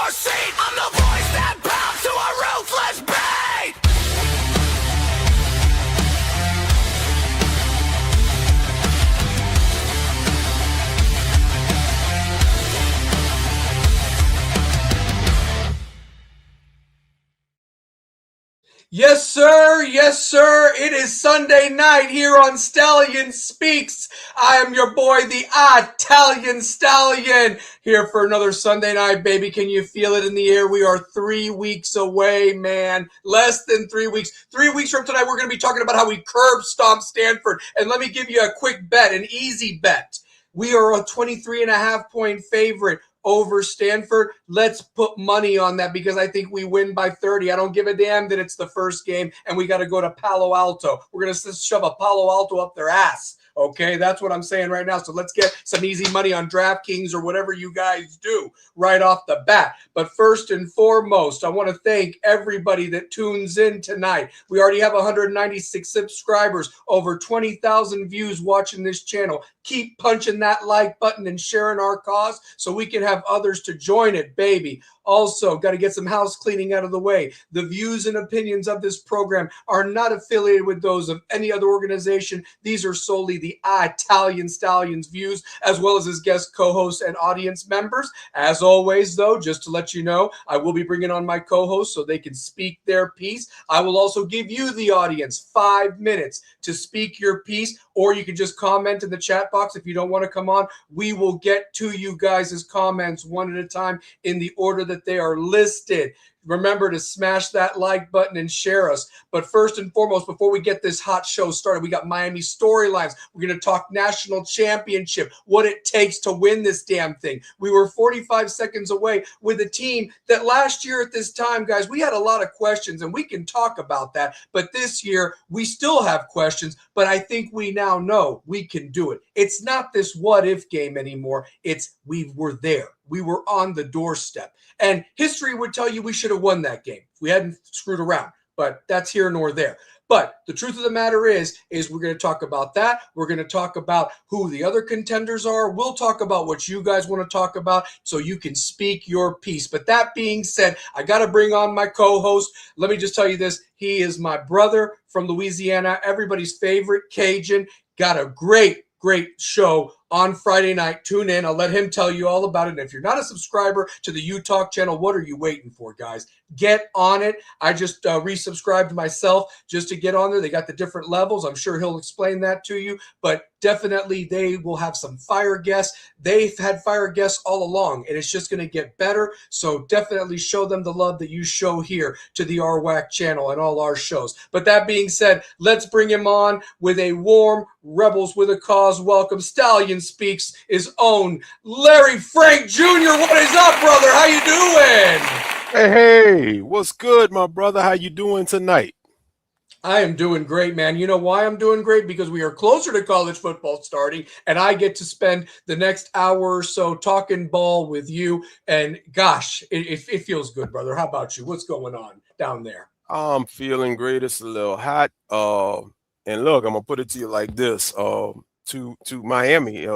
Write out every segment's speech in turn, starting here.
your seat. I'm the voice that pounds to a ruthless beat. Yes, sir. Yes, sir. It is Sunday night here on Stallion Speaks. I am your boy, the Italian Stallion, here for another Sunday night, baby. Can you feel it in the air? We are 3 weeks away, man. Less than 3 weeks. 3 weeks from tonight, we're going to be talking about how we curb stomp Stanford. And let me give you a quick bet, an easy bet. We are a 23.5-point favorite over Stanford. Let's put money on that because I think we win by 30. I don't give a damn that it's the first game and we got to go to Palo Alto. We're going to shove a Palo Alto up their ass. Okay, that's what I'm saying right now. So let's get some easy money on DraftKings or whatever you guys do right off the bat. But first and foremost, I want to thank everybody that tunes in tonight. We already have 196 subscribers, over 20,000 views watching this channel. Keep punching that like button and sharing our cause so we can have others to join it, baby. Also, got to get some house cleaning out of the way. The views and opinions of this program are not affiliated with those of any other organization. These are solely the Italian Stallion's views, as well as his guest co-hosts and audience members. As always, though, just to let you know, I will be bringing on my co-hosts so they can speak their piece. I will also give you, the audience, 5 minutes to speak your piece, or you can just comment in the chat box if you don't want to come on. We will get to you guys' comments one at a time in the order that they are listed. Remember to smash that like button and share us. But first and foremost, before we get this hot show started, we got Miami storylines. We're going to talk national championship, what it takes to win this damn thing. We were 45 seconds away with a team that last year at this time, guys, we had a lot of questions, and we can talk about that. But this year, we still have questions, but I think we now know we can do it. It's not this what-if game anymore. It's we were there. We were on the doorstep. And history would tell you we should have won that game if we hadn't screwed around. But that's here nor there. But the truth of the matter is we're going to talk about that. We're going to talk about who the other contenders are. We'll talk about what you guys want to talk about so you can speak your piece. But that being said, I got to bring on my co-host. Let me just tell you this. He is my brother from Louisiana, everybody's favorite Cajun. Got a great show on Friday night. Tune in. I'll let him tell you all about it. And if you're not a subscriber to the U-Talk channel, what are you waiting for, guys? Get on it. I just resubscribed myself just to get on there. They got the different levels. I'm sure he'll explain that to you. But definitely they will have some fire guests. They've had fire guests all along, and it's just going to get better. So definitely show them the love that you show here to the RWAC channel and all our shows. But that being said, let's bring him on with a warm Rebels with a Cause welcome. Stallion Speaks his own Larry Frank Jr. What is up, brother? How you doing? Hey, what's good, my brother? How you doing tonight? I am doing great, man. You know why I'm doing great? Because we are closer to college football starting, and I get to spend the next hour or so talking ball with you. And gosh, it feels good, brother. How about you? What's going on down there? I'm feeling great. It's a little hot. And look, I'm gonna put it to you like this. To Miami.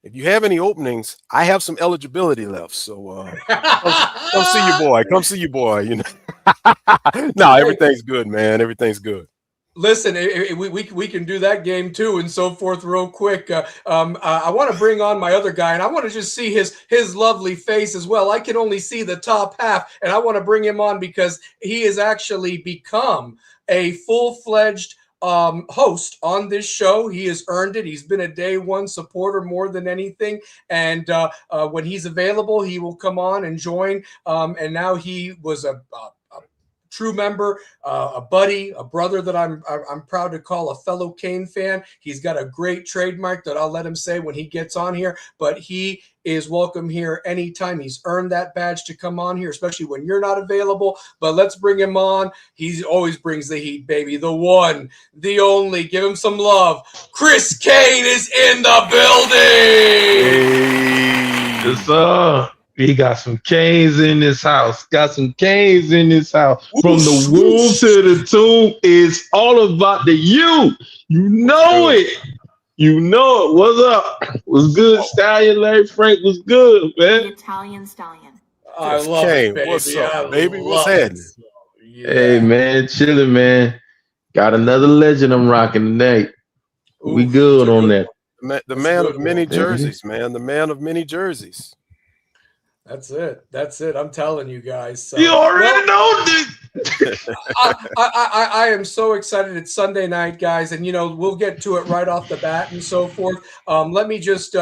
If you have any openings, I have some eligibility left. So come see your boy. Come see your boy. You know. No, everything's good, man. Everything's good. Listen, we can do that game too and so forth real quick. I want to bring on my other guy, and I want to just see his lovely face as well. I can only see the top half, and I want to bring him on because he has actually become a full-fledged host on this show. He has earned it. He's been a day one supporter more than anything. And when he's available, he will come on and join. And now he was a true member, a buddy, a brother that I'm proud to call a fellow Kane fan. He's got a great trademark that I'll let him say when he gets on here, but he is welcome here anytime. He's earned that badge to come on here, especially when you're not available. But let's bring him on. He always brings the heat, baby. The one, the only. Give him some love. Chris Kane is in the building. Yes, sir. We got some Canes in this house. Got some Canes in this house. From the womb to the tomb, it's all about the you. You know it. You know it. What's up? What's good, Stallion? Larry Frank was good, man. The Italian Stallion. I Chris love it, Kane, baby. what's up, I baby? What's love it. happening? Hey Yeah. man, chilling, man. Got another legend I'm rocking tonight. We Oof, it's good a on good that. one. The That's a man good of many one. jerseys, man. The man of many jerseys. That's it. That's it. I'm telling you guys. You So, well, already know this. I am so excited. It's Sunday night, guys, and we'll get to it right off the bat and so forth. Let me just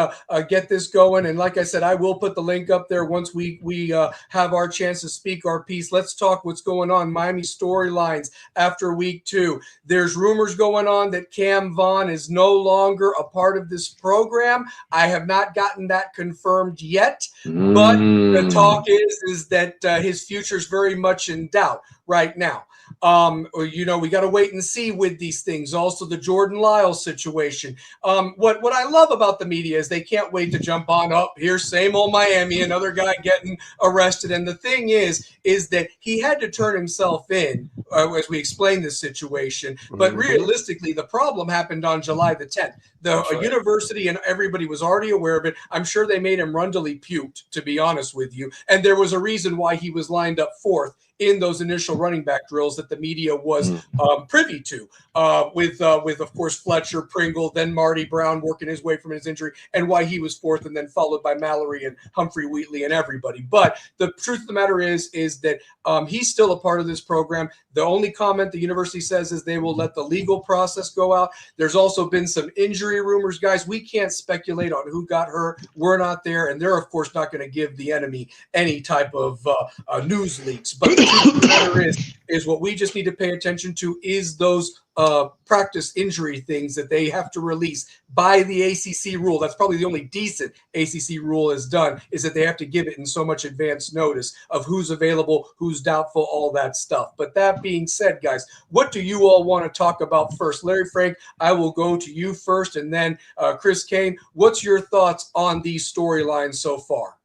get this going, and like I said, I will put the link up there once we have our chance to speak our piece. Let's talk what's going on. Miami storylines after week 2. There's rumors going on that Cam Vaughn is no longer a part of this program. I have not gotten that confirmed yet, but the talk is that his future is very much in doubt right now. We got to wait and see with these things. Also, the Jordan Lyles situation. What I love about the media is they can't wait to jump on up here. Same old Miami, another guy getting arrested. And the thing is that he had to turn himself in as we explain this situation. But realistically, the problem happened on July the 10th. The university and everybody was already aware of it. I'm sure they made him run till he puked, to be honest with you. And there was a reason why he was lined up 4th in those initial running back drills that the media was privy to, with of course Fletcher, Pringle, then Marty Brown working his way from his injury, and why he was 4th, and then followed by Mallory and Humphrey Wheatley and everybody. But the truth of the matter is that he's still a part of this program. The only comment the university says is they will let the legal process go out. There's also been some injury rumors, guys. We can't speculate on who got hurt. We're not there, and they're of course not going to give the enemy any type of news leaks. But the truth of the matter is what we just need to pay attention to is those practice injury things that they have to release by the ACC rule. That's probably the only decent ACC rule has done, is that they have to give it in so much advance notice of who's available, who's doubtful, all that stuff. But that being said, guys, what do you all want to talk about first? Larry Frank, I will go to you first, and then Chris Kane, what's your thoughts on these storylines so far?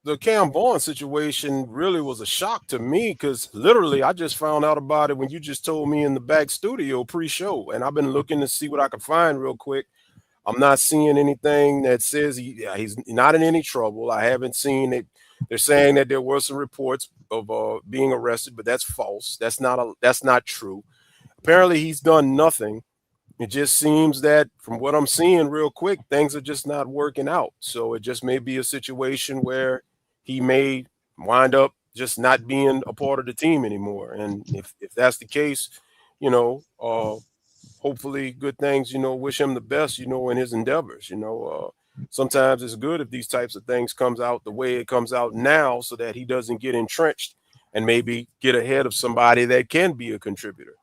The Cam Vaughn situation really was a shock to me, because literally I just found out about it when you just told me in the back studio pre-show, and I've been looking to see what I could find real quick. I'm not seeing anything that says he's not in any trouble. I haven't seen it. They're saying that there were some reports of being arrested, but that's false. That's not true. Apparently he's done nothing. It just seems that from what I'm seeing real quick, things are just not working out. So it just may be a situation where he may wind up just not being a part of the team anymore. And if that's the case, hopefully good things, wish him the best, in his endeavors. Sometimes it's good if these types of things comes out the way it comes out now, so that he doesn't get entrenched and maybe get ahead of somebody that can be a contributor.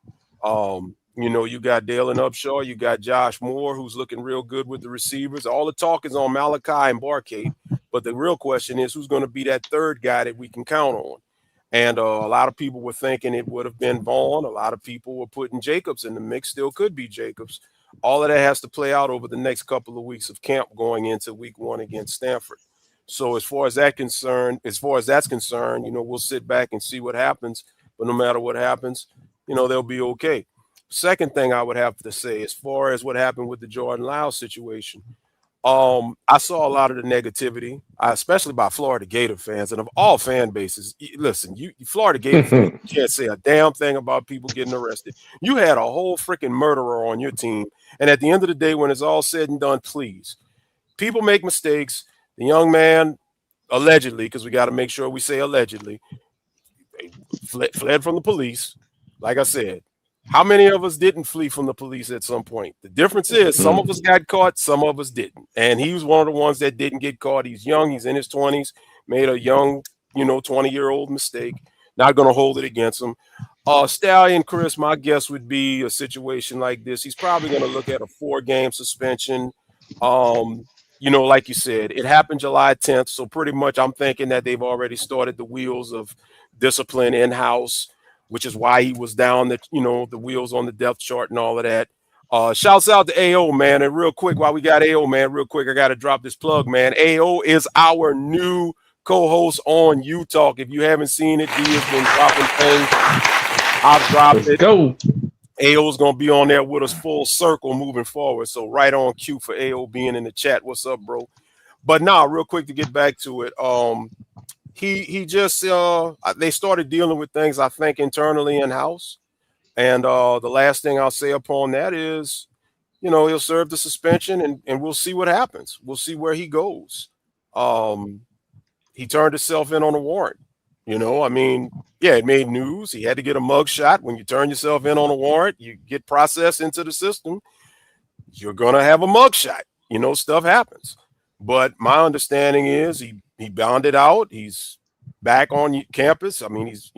You got Dalen Upshaw, you got Josh Moore, who's looking real good with the receivers. All the talk is on Malachi and Barcade, but the real question is who's going to be that third guy that we can count on. And a lot of people were thinking it would have been Vaughn. A lot of people were putting Jacobs in the mix. Still could be Jacobs. All of that has to play out over the next couple of weeks of camp going into week 1 against Stanford. So as far as that's concerned, we'll sit back and see what happens. But no matter what happens, they'll be okay. Second thing I would have to say, as far as what happened with the Jordan Lyles situation, I saw a lot of the negativity, especially by Florida Gator fans, and of all fan bases. Listen, you Florida Gator fans can't say a damn thing about people getting arrested. You had a whole freaking murderer on your team, and at the end of the day, when it's all said and done, please, people make mistakes. The young man, allegedly, because we got to make sure we say allegedly, fled from the police. Like I said, how many of us didn't flee from the police at some point? The difference is some of us got caught, some of us didn't. And he was one of the ones that didn't get caught. He's young. He's in his 20s, made a young, 20-year-old mistake. Not going to hold it against him. Stallion, Chris, my guess would be a situation like this. He's probably going to look at a 4-game suspension. Like you said, it happened July 10th. So pretty much I'm thinking that they've already started the wheels of discipline in-house, which is why he was down the wheels on the depth chart and all of that. Shouts out to AO, man. And real quick, while we got AO, man, real quick, I got to drop this plug, man. AO is our new co-host on U Talk. If you haven't seen it, he has been dropping things. I've dropped it. Go. AO is going to be on there with us full circle moving forward. So right on cue for AO being in the chat. What's up, bro? But now, real quick to get back to it, he just they started dealing with things, I think, internally in house. And the last thing I'll say upon that is, he'll serve the suspension, and we'll see what happens. We'll see where he goes. He turned himself in on a warrant. I mean, yeah, it made news. He had to get a mug shot. When you turn yourself in on a warrant, you get processed into the system. You're gonna have a mug shot. Stuff happens. But my understanding is he bonded out. He's back on campus. I mean, he's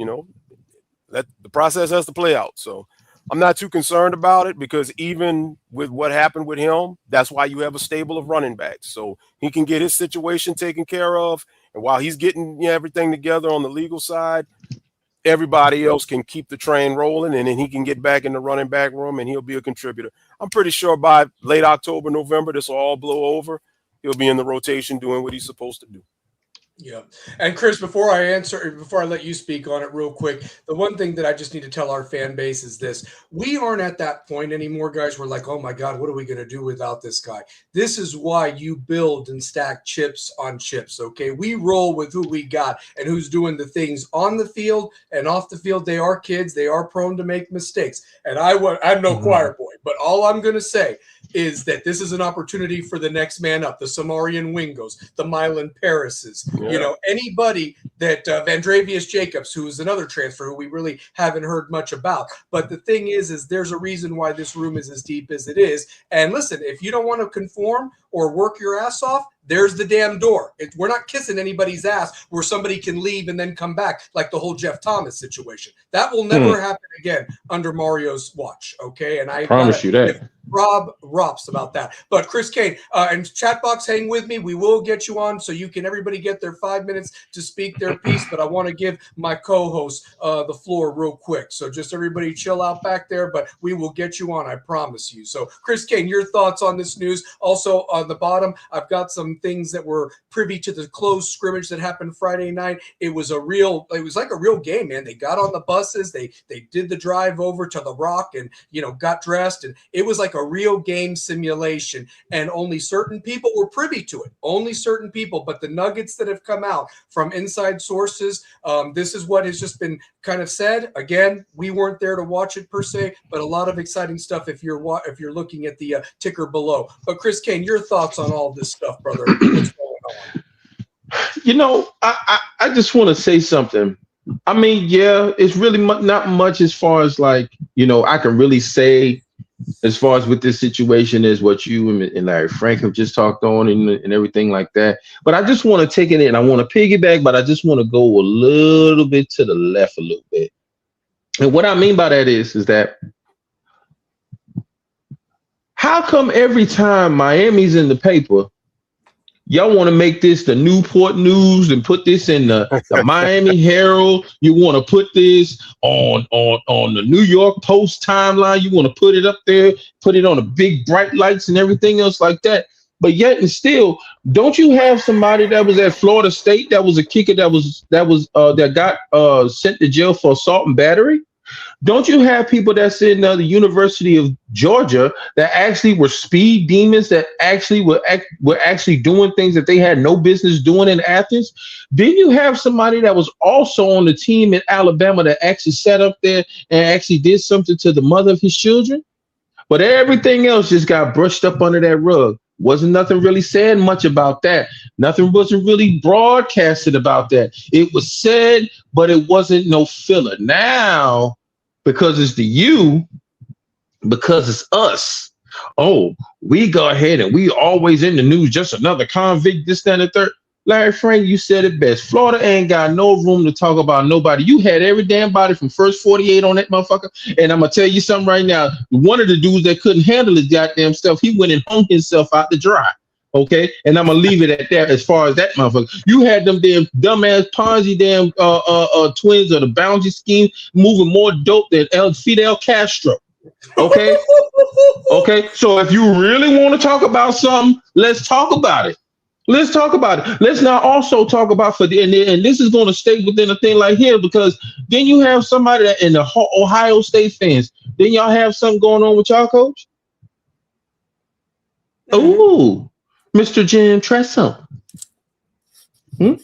that the process has to play out. So I'm not too concerned about it, because even with what happened with him, that's why you have a stable of running backs. So he can get his situation taken care of. And while he's getting everything together on the legal side, everybody else can keep the train rolling, and then he can get back in the running back room and he'll be a contributor. I'm pretty sure by late October, November, this will all blow over. He'll be in the rotation doing what he's supposed to do. Yeah. And Chris, before I let you speak on it real quick, the one thing that I just need to tell our fan base is this. We aren't at that point anymore, guys. We're like, oh my God, what are we going to do without this guy? This is why you build and stack chips on chips, okay? We roll with who we got and who's doing the things on the field and off the field. They are kids. They are prone to make mistakes. And I'm no choir boy, but all I'm going to say is that this is an opportunity for the next man up, the Samarian Wingos, the Milan Parises, anybody that Vandravius Jacobs, who is another transfer who we really haven't heard much about. But the thing is there's a reason why this room is as deep as it is. And listen, if you don't want to conform or work your ass off, there's the damn door. We're not kissing anybody's ass where somebody can leave and then come back like the whole Jeff Thomas situation. That will never happen again under Mario's watch, okay? And I promise you that. Rob Rops about that. But Chris Kane and Chatbox, hang with me. We will get you on so everybody get their 5 minutes to speak their piece. But I want to give my co-host the floor real quick. So just everybody chill out back there, but we will get you on, I promise you. So Chris Kane, your thoughts on this news? Also on the bottom, I've got some things that were privy to the closed scrimmage that happened Friday night. It was like a real game, man. They got on the buses, they did the drive over to the Rock and got dressed, and it was like a real game simulation, and only certain people were privy to it. Only certain people. But the nuggets that have come out from inside sources, this is what has just been kind of said. Again, we weren't there to watch it per se, but a lot of exciting stuff if you're looking at the ticker below. But Chris Kane, your thoughts on all this stuff, brother? What's going on? I just want to say something. I mean, yeah, it's really not much as far as I can really say as far as with this situation is what you and Larry Frank have just talked on and everything like that. But I just want to take it in. I want to piggyback, but I just want to go a little bit to the left a little bit. And what I mean by that is that how come every time Miami's in the paper, y'all want to make this the Newport News and put this in the Miami Herald? You want to put this on the New York Post timeline. You want to put it up there, put it on the big bright lights and everything else like that. But yet and still, don't you have somebody that was at Florida State that was a kicker that got sent to jail for assault and battery? Don't you have people that's in the University of Georgia that actually were speed demons that actually were actually doing things that they had no business doing in Athens? Then you have somebody that was also on the team in Alabama that actually sat up there and actually did something to the mother of his children. But everything else just got brushed up under that rug. Wasn't nothing really said much about that. Nothing wasn't really broadcasted about that. It was said, but it wasn't no filler. Now, because it's because it's us. Oh, we go ahead and we always in the news, just another convict, this, that, and the third. Larry Frank, you said it best. Florida ain't got no room to talk about nobody. You had every damn body from first 48 on that motherfucker. And I'm going to tell you something right now. One of the dudes that couldn't handle his goddamn stuff, he went and hung himself out to dry. Okay, and I'm gonna leave it at that as far as that motherfucker. You had them damn dumbass Ponzi damn twins of the bounty scheme moving more dope than Fidel Castro. Okay, okay. So if you really want to talk about something, let's talk about it. Let's talk about it. Let's now also talk about and this is going to stay within a thing like here, because then you have somebody that in the Ohio State fans. Then y'all have something going on with y'all coach. Ooh. Mr. Jim Tressel. Hmm?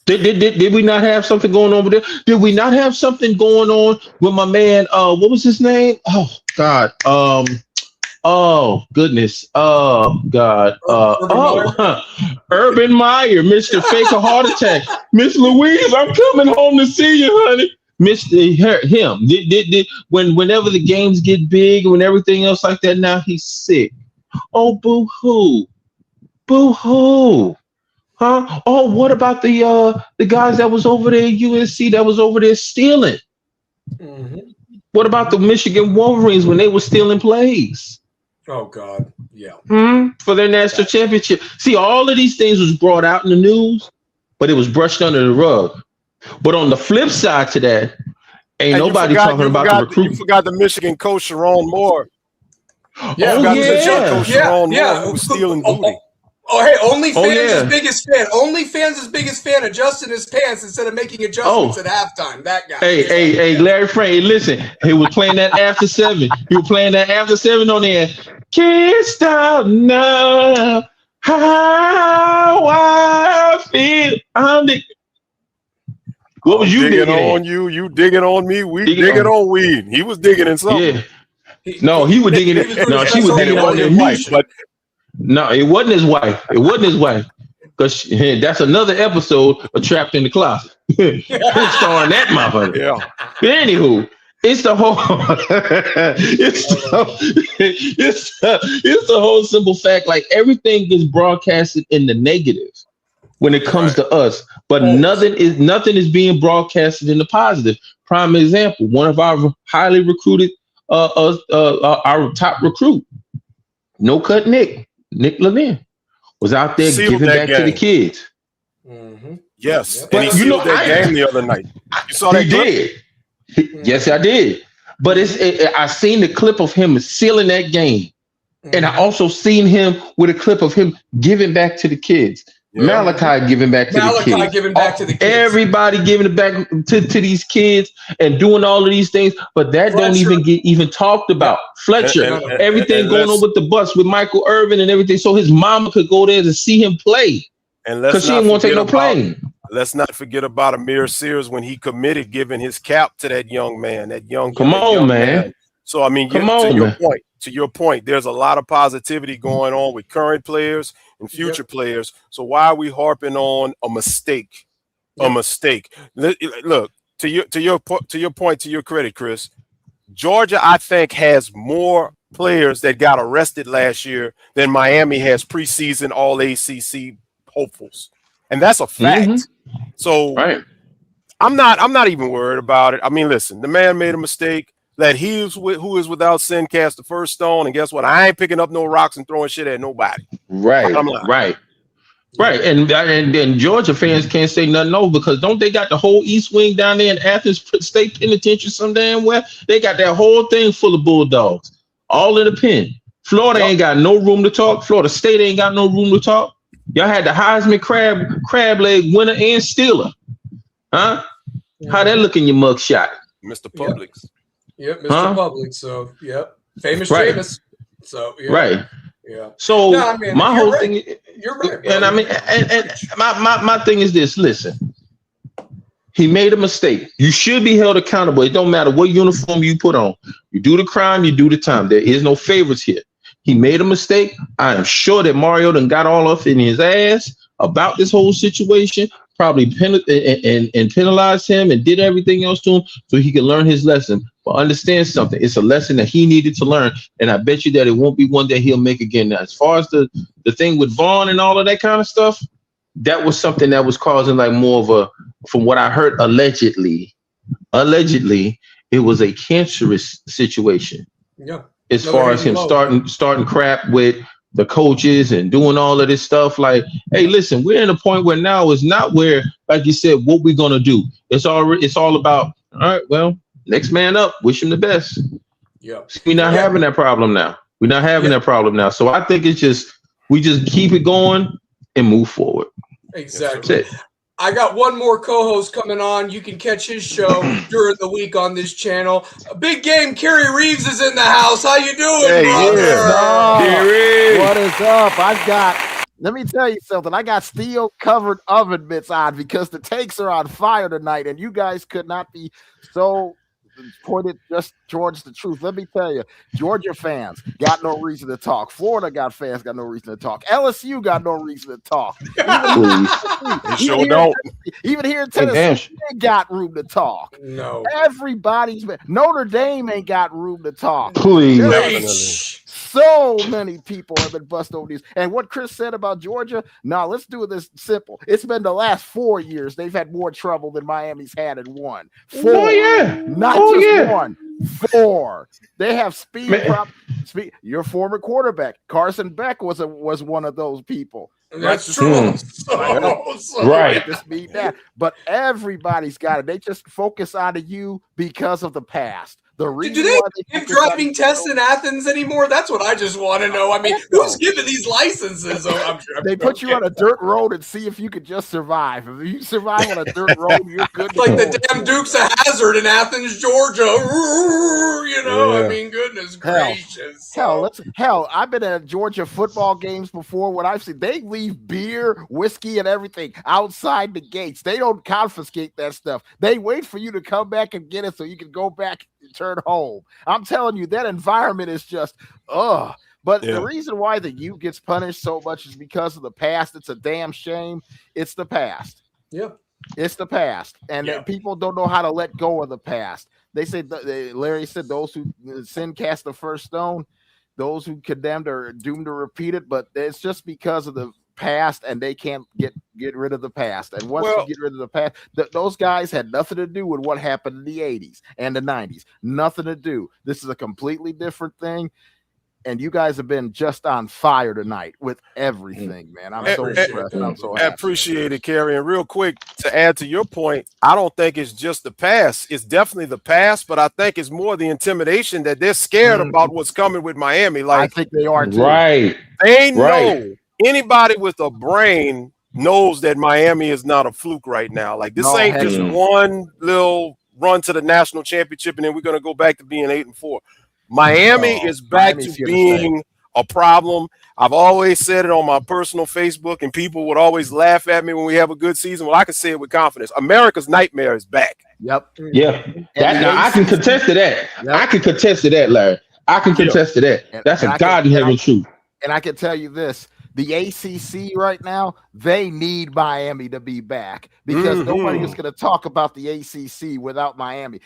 Did we not have something going on with there? Did we not have something going on with my man? What was his name? Oh God. Oh goodness. Oh God. Urban Meyer? Urban Meyer, Mr. Fake a Heart Attack. Miss Louise, I'm coming home to see you, honey. Him. Whenever the games get big and when everything else like that, now he's sick. Oh, boo hoo. Boo hoo. Huh? Oh, what about the guys that was over there at USC that was over there stealing? Mm-hmm. What about the Michigan Wolverines when they were stealing plays? Oh God, yeah. For their national championship. See, all of these things was brought out in the news, but it was brushed under the rug. But on the flip side to that, ain't nobody talking about the recruit. You forgot the Michigan coach Sharon Moore. Yeah, Coach Sharon Moore who was stealing booty. Oh, hey, OnlyFans' biggest fan. OnlyFans' biggest fan adjusting his pants instead of making adjustments at halftime. That guy. Hey, Larry Frank, listen. He was playing that after 7. He was playing that after 7 on there. Can't stop now. How I feel. What was you digging on? You digging on me? We digging on weed. He was digging in something. Yeah. No, he was digging it. No, she was digging on their wife. But no, it wasn't his wife. It wasn't his wife. Because that's another episode of Trapped in the Closet. Starring that motherfucker. Yeah. But anywho, it's the whole it's the whole simple fact. Like everything gets broadcasted in the negative when it comes to us, but nothing is being broadcasted in the positive. Prime example: one of our highly recruited, our top recruit, No Cut Nick Levin, was out there giving back to the kids. Mm-hmm. Yes, Yep. and he sealed that game the other night. You saw that? He did. Yes, I did. But I seen the clip of him sealing that game, and I also seen him with a clip of him giving back to the kids. Yeah. Malachi giving back to the kids. Everybody giving it back to these kids and doing all of these things, but that don't even get talked about. Fletcher, everything going on with the bus with Michael Irvin and everything, so his mama could go there to see him play. And because she didn't want to take no plane. Let's not forget about Amir Sears when he committed giving his cap to that young man. Come on, man. So I mean, to your point, there's a lot of positivity going on with current players and future players. So why are we harping on a mistake? A mistake. Look, to your point, to your credit, Chris, Georgia, I think, has more players that got arrested last year than Miami has preseason All ACC hopefuls, and that's a fact. Mm-hmm. So I'm not even worried about it. I mean, listen, the man made a mistake. Let he who is without sin cast the first stone, and guess what? I ain't picking up no rocks and throwing shit at nobody. Right. And Georgia fans can't say nothing no, because don't they got the whole East Wing down there in Athens State Penitentiary some damn well? They got that whole thing full of bulldogs, all in the pen. Florida ain't got no room to talk. Florida State ain't got no room to talk. Y'all had the Heisman crab leg winner and stealer. Huh? How that look in your mugshot? Mr. Publix. Yep, Mr. Publix. So, famous Jameis. So, right. Yeah. So my whole thing, you're right, bro. And I mean, and my thing is this. Listen, he made a mistake. You should be held accountable. It don't matter what uniform you put on. You do the crime, you do the time. There is no favorites here. He made a mistake. I am sure that Mario done got all up in his ass about this whole situation, probably penalized him and did everything else to him so he could learn his lesson. But understand something. It's a lesson that he needed to learn. And I bet you that it won't be one that he'll make again. Now, as far as the thing with Vaughn and all of that kind of stuff, that was something that was causing like more of a, from what I heard, allegedly, it was a cancerous situation. Yeah. As far as him starting crap with the coaches and doing all of this stuff, like, hey, listen, we're in a point where now it's not where, like you said, what we're gonna do. It's all about, all right, well, next man up, wish him the best. Yeah, we're not having that problem now. We're not having that problem now. So I think we just keep it going and move forward. Exactly. I got one more co-host coming on. You can catch his show during the week on this channel. A big game. Kerry Reeves is in the house. How you doing, brother? What is up? I've got Let me tell you something. I got steel covered oven mitts on because the takes are on fire tonight, and you guys could not be so pointed just towards the truth. Let me tell you, Georgia fans got no reason to talk. Florida fans got no reason to talk. LSU got no reason to talk. Even here in Tennessee, they got room to talk. No. Everybody's Notre Dame ain't got room to talk. Please. So many people have been bust over these. And what Chris said about Georgia, no, let's do this simple. It's been the last 4 years they've had more trouble than Miami's had in one. 4. Oh, yeah. Not just one. 4. They have speed. Your former quarterback, Carson Beck, was one of those people. That's true. Right. Just mean that. But everybody's got it. They just focus on you because of the past. Do they give driving tests in Athens anymore? That's what I just want to know. I mean, who's giving these licenses? They put you on a dirt road and see if you could just survive. If you survive on a dirt road, you're good. It's like the damn Dukes of Hazzard in Athens, Georgia. I mean, goodness gracious. Hell, I've been at Georgia football games before. What I've seen, they leave beer, whiskey, and everything outside the gates. They don't confiscate that stuff. They wait for you to come back and get it so you can go back and turn home. I'm telling you, that environment is just But the reason why the U gets punished so much is because of the past. It's a damn shame. It's the past. Yeah. It's the past. And people don't know how to let go of the past. They say, Larry said, those who sin cast the first stone, those who condemned are doomed to repeat it. But it's just because of the past, and they can't get rid of the past. And once you get rid of the past, those guys had nothing to do with what happened in the 80s and the 90s. Nothing to do. This is a completely different thing. And you guys have been just on fire tonight with everything, man. I'm so impressed. I'm so happy. I appreciate it, Kerry. And real quick, to add to your point, I don't think it's just the past. It's definitely the past, but I think it's more the intimidation that they're scared about what's coming with Miami. Like, I think they are too. Right. They know. Anybody with a brain knows that Miami is not a fluke right now. Like, this ain't just one little run to the national championship and then we're going to go back to being 8-4. Miami is back to being a problem. I've always said it on my personal Facebook, and people would always laugh at me when we have a good season. Well, I can say it with confidence. America's nightmare is back. Yep. Yeah. I can contest to that. Yep. I can contest to that, Larry. I can contest to that. That's a God-given truth. And I can tell you this. The ACC right now, they need Miami to be back because nobody is going to talk about the ACC without Miami.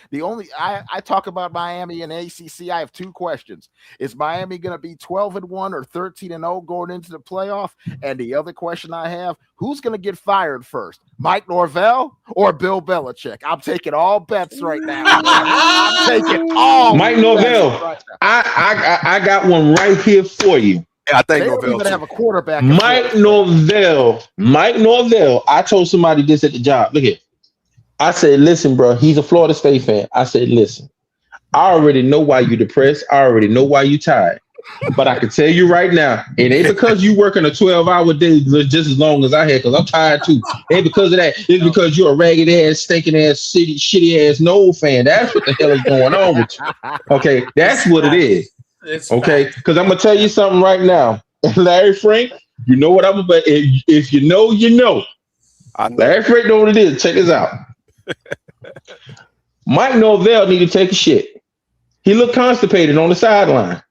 I talk about Miami and ACC. I have 2 questions. Is Miami going to be 12-1 or 13-0 going into the playoff? And the other question I have, who's going to get fired first? Mike Norvell or Bill Belichick? I'm taking all bets right now. I'm taking all Mike Norvell. Right now. I got one right here for you. I think they don't even have a quarterback. Mike Norvell. I told somebody this at the job. Look here. I said, listen, bro, he's a Florida State fan. I said, listen, I already know why you're depressed. I already know why you're tired. But I can tell you right now, it ain't because you working a 12-hour day just as long as I had, because I'm tired too. It ain't because of that. It's because you're a ragged ass, stinking ass, shitty ass Noel fan. That's what the hell is going on with you. Okay, that's what it is. Okay, because I'm gonna tell you something right now, Larry Frank. You know what I'm about. If you know, you know. Larry Frank know what it is. Check this out. Mike Norvell need to take a shit. He looked constipated on the sideline.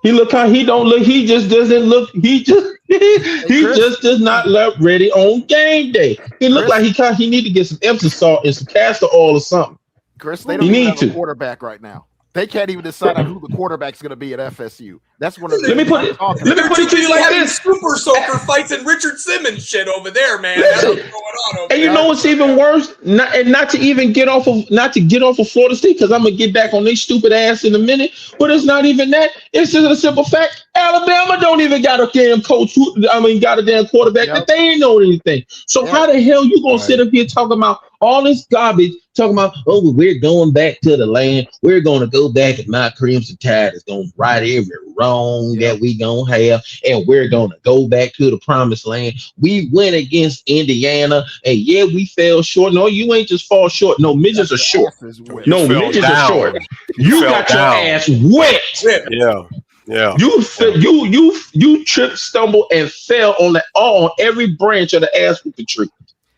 He just doesn't look. He just does not look ready on game day. He looked like he need to get some Epsom salt and some castor oil or something. Chris, they don't even have a quarterback right now. They can't even decide on who the quarterback's going to be at FSU. That's one of the. Let me put it to you like this: Super Soaker fights and Richard Simmons shit over there, man. That's what's going on over and you know what's even worse? Not to get off of Florida State, because I'm gonna get back on their stupid ass in a minute. But it's not even that. It's just a simple fact. Alabama don't even got a damn coach. Got a damn quarterback that they ain't know anything. So how the hell you gonna sit up here talking about all this garbage? Talking about, we're going back to the land. We're going to go back, and my Crimson Tide is going to right every wrong that we going to have, and we're going to go back to the promised land. We went against Indiana, and we fell short. No, you ain't just fall short. No, midgets are short. No, midgets are short. You got your ass wet. Yeah. Yeah. You tripped, stumbled, and fell on every branch of the ass whooping tree.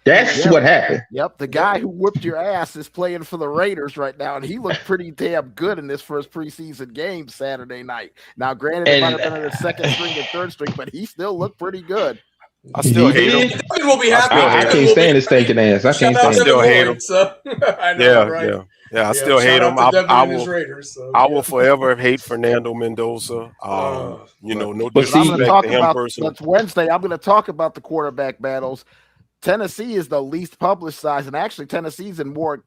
That's what happened. Yep, the guy who whipped your ass is playing for the Raiders right now, and he looked pretty damn good in this first preseason game Saturday night. Now, granted, it might have been in the second string and third string, but he still looked pretty good. I still hate him. Devin will be happy. I can't stand his stinking ass. I can't stand still hate him. So. I know, right? Yeah. I still hate him. Raiders, I will forever hate Fernando Mendoza. No disrespect to him personally. That's Wednesday. I'm going to talk about the quarterback battles. Tennessee is the least publicized, and actually Tennessee's in more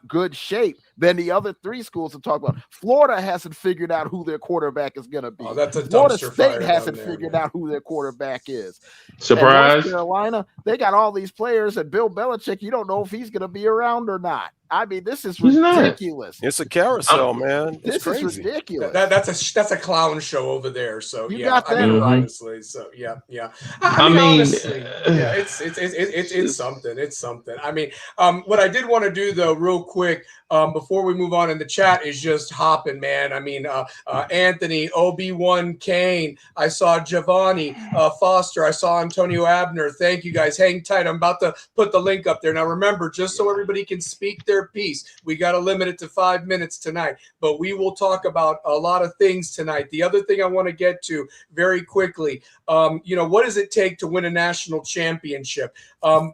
good shape than the other three schools to talk about. Florida hasn't figured out who their quarterback is going to be. That's a Florida dumpster State fire hasn't figured out who their quarterback is. Surprise. And North Carolina, they got all these players, and Bill Belichick, you don't know if he's going to be around or not. I mean, this is ridiculous. It's a carousel, man. It's crazy. Is ridiculous. That's a clown show over there. So you got that honestly. So yeah. I mean, honestly, it's something. It's something. I mean, what I did want to do though, real quick, before we move on in the chat, is just hopping, man. I mean, Anthony, Obi-Wan Kane. I saw Giovanni Foster. I saw Antonio Abner. Thank you guys. Hang tight. I'm about to put the link up there. Now remember, just so everybody can speak their piece, we got to limit it to 5 minutes tonight, but we will talk about a lot of things tonight. The other thing I want to get to very quickly, what does it take to win a national championship?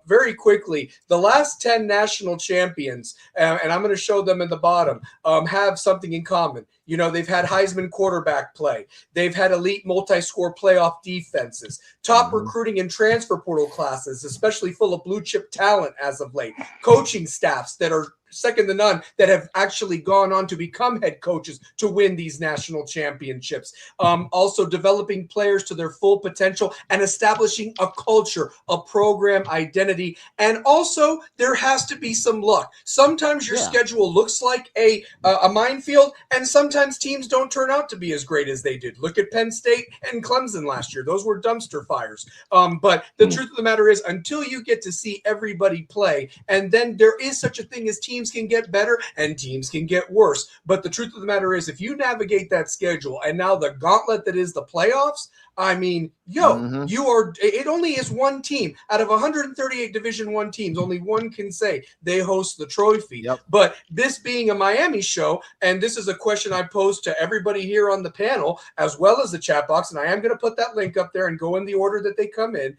Very quickly, the last 10 national champions, and I'm going to show them in the bottom, have something in common. They've had Heisman quarterback play. They've had elite multi-score playoff defenses, top recruiting and transfer portal classes, especially full of blue chip talent as of late, coaching staffs that are second to none that have actually gone on to become head coaches to win these national championships. Also developing players to their full potential and establishing a culture, a program identity. And also there has to be some luck. Sometimes your schedule looks like a minefield, and sometimes teams don't turn out to be as great as they did. Look at Penn State and Clemson last year. Those were dumpster fires. But the truth of the matter is, until you get to see everybody play, and then there is such a thing as teams can get better and teams can get worse. But the truth of the matter is, if you navigate that schedule and now the gauntlet that is the playoffs, I mean, it only is one team out of 138 Division I teams. Only one can say they host the trophy. Yep. But this being a Miami show, and this is a question I posed to everybody here on the panel, as well as the chat box, and I am going to put that link up there and go in the order that they come in.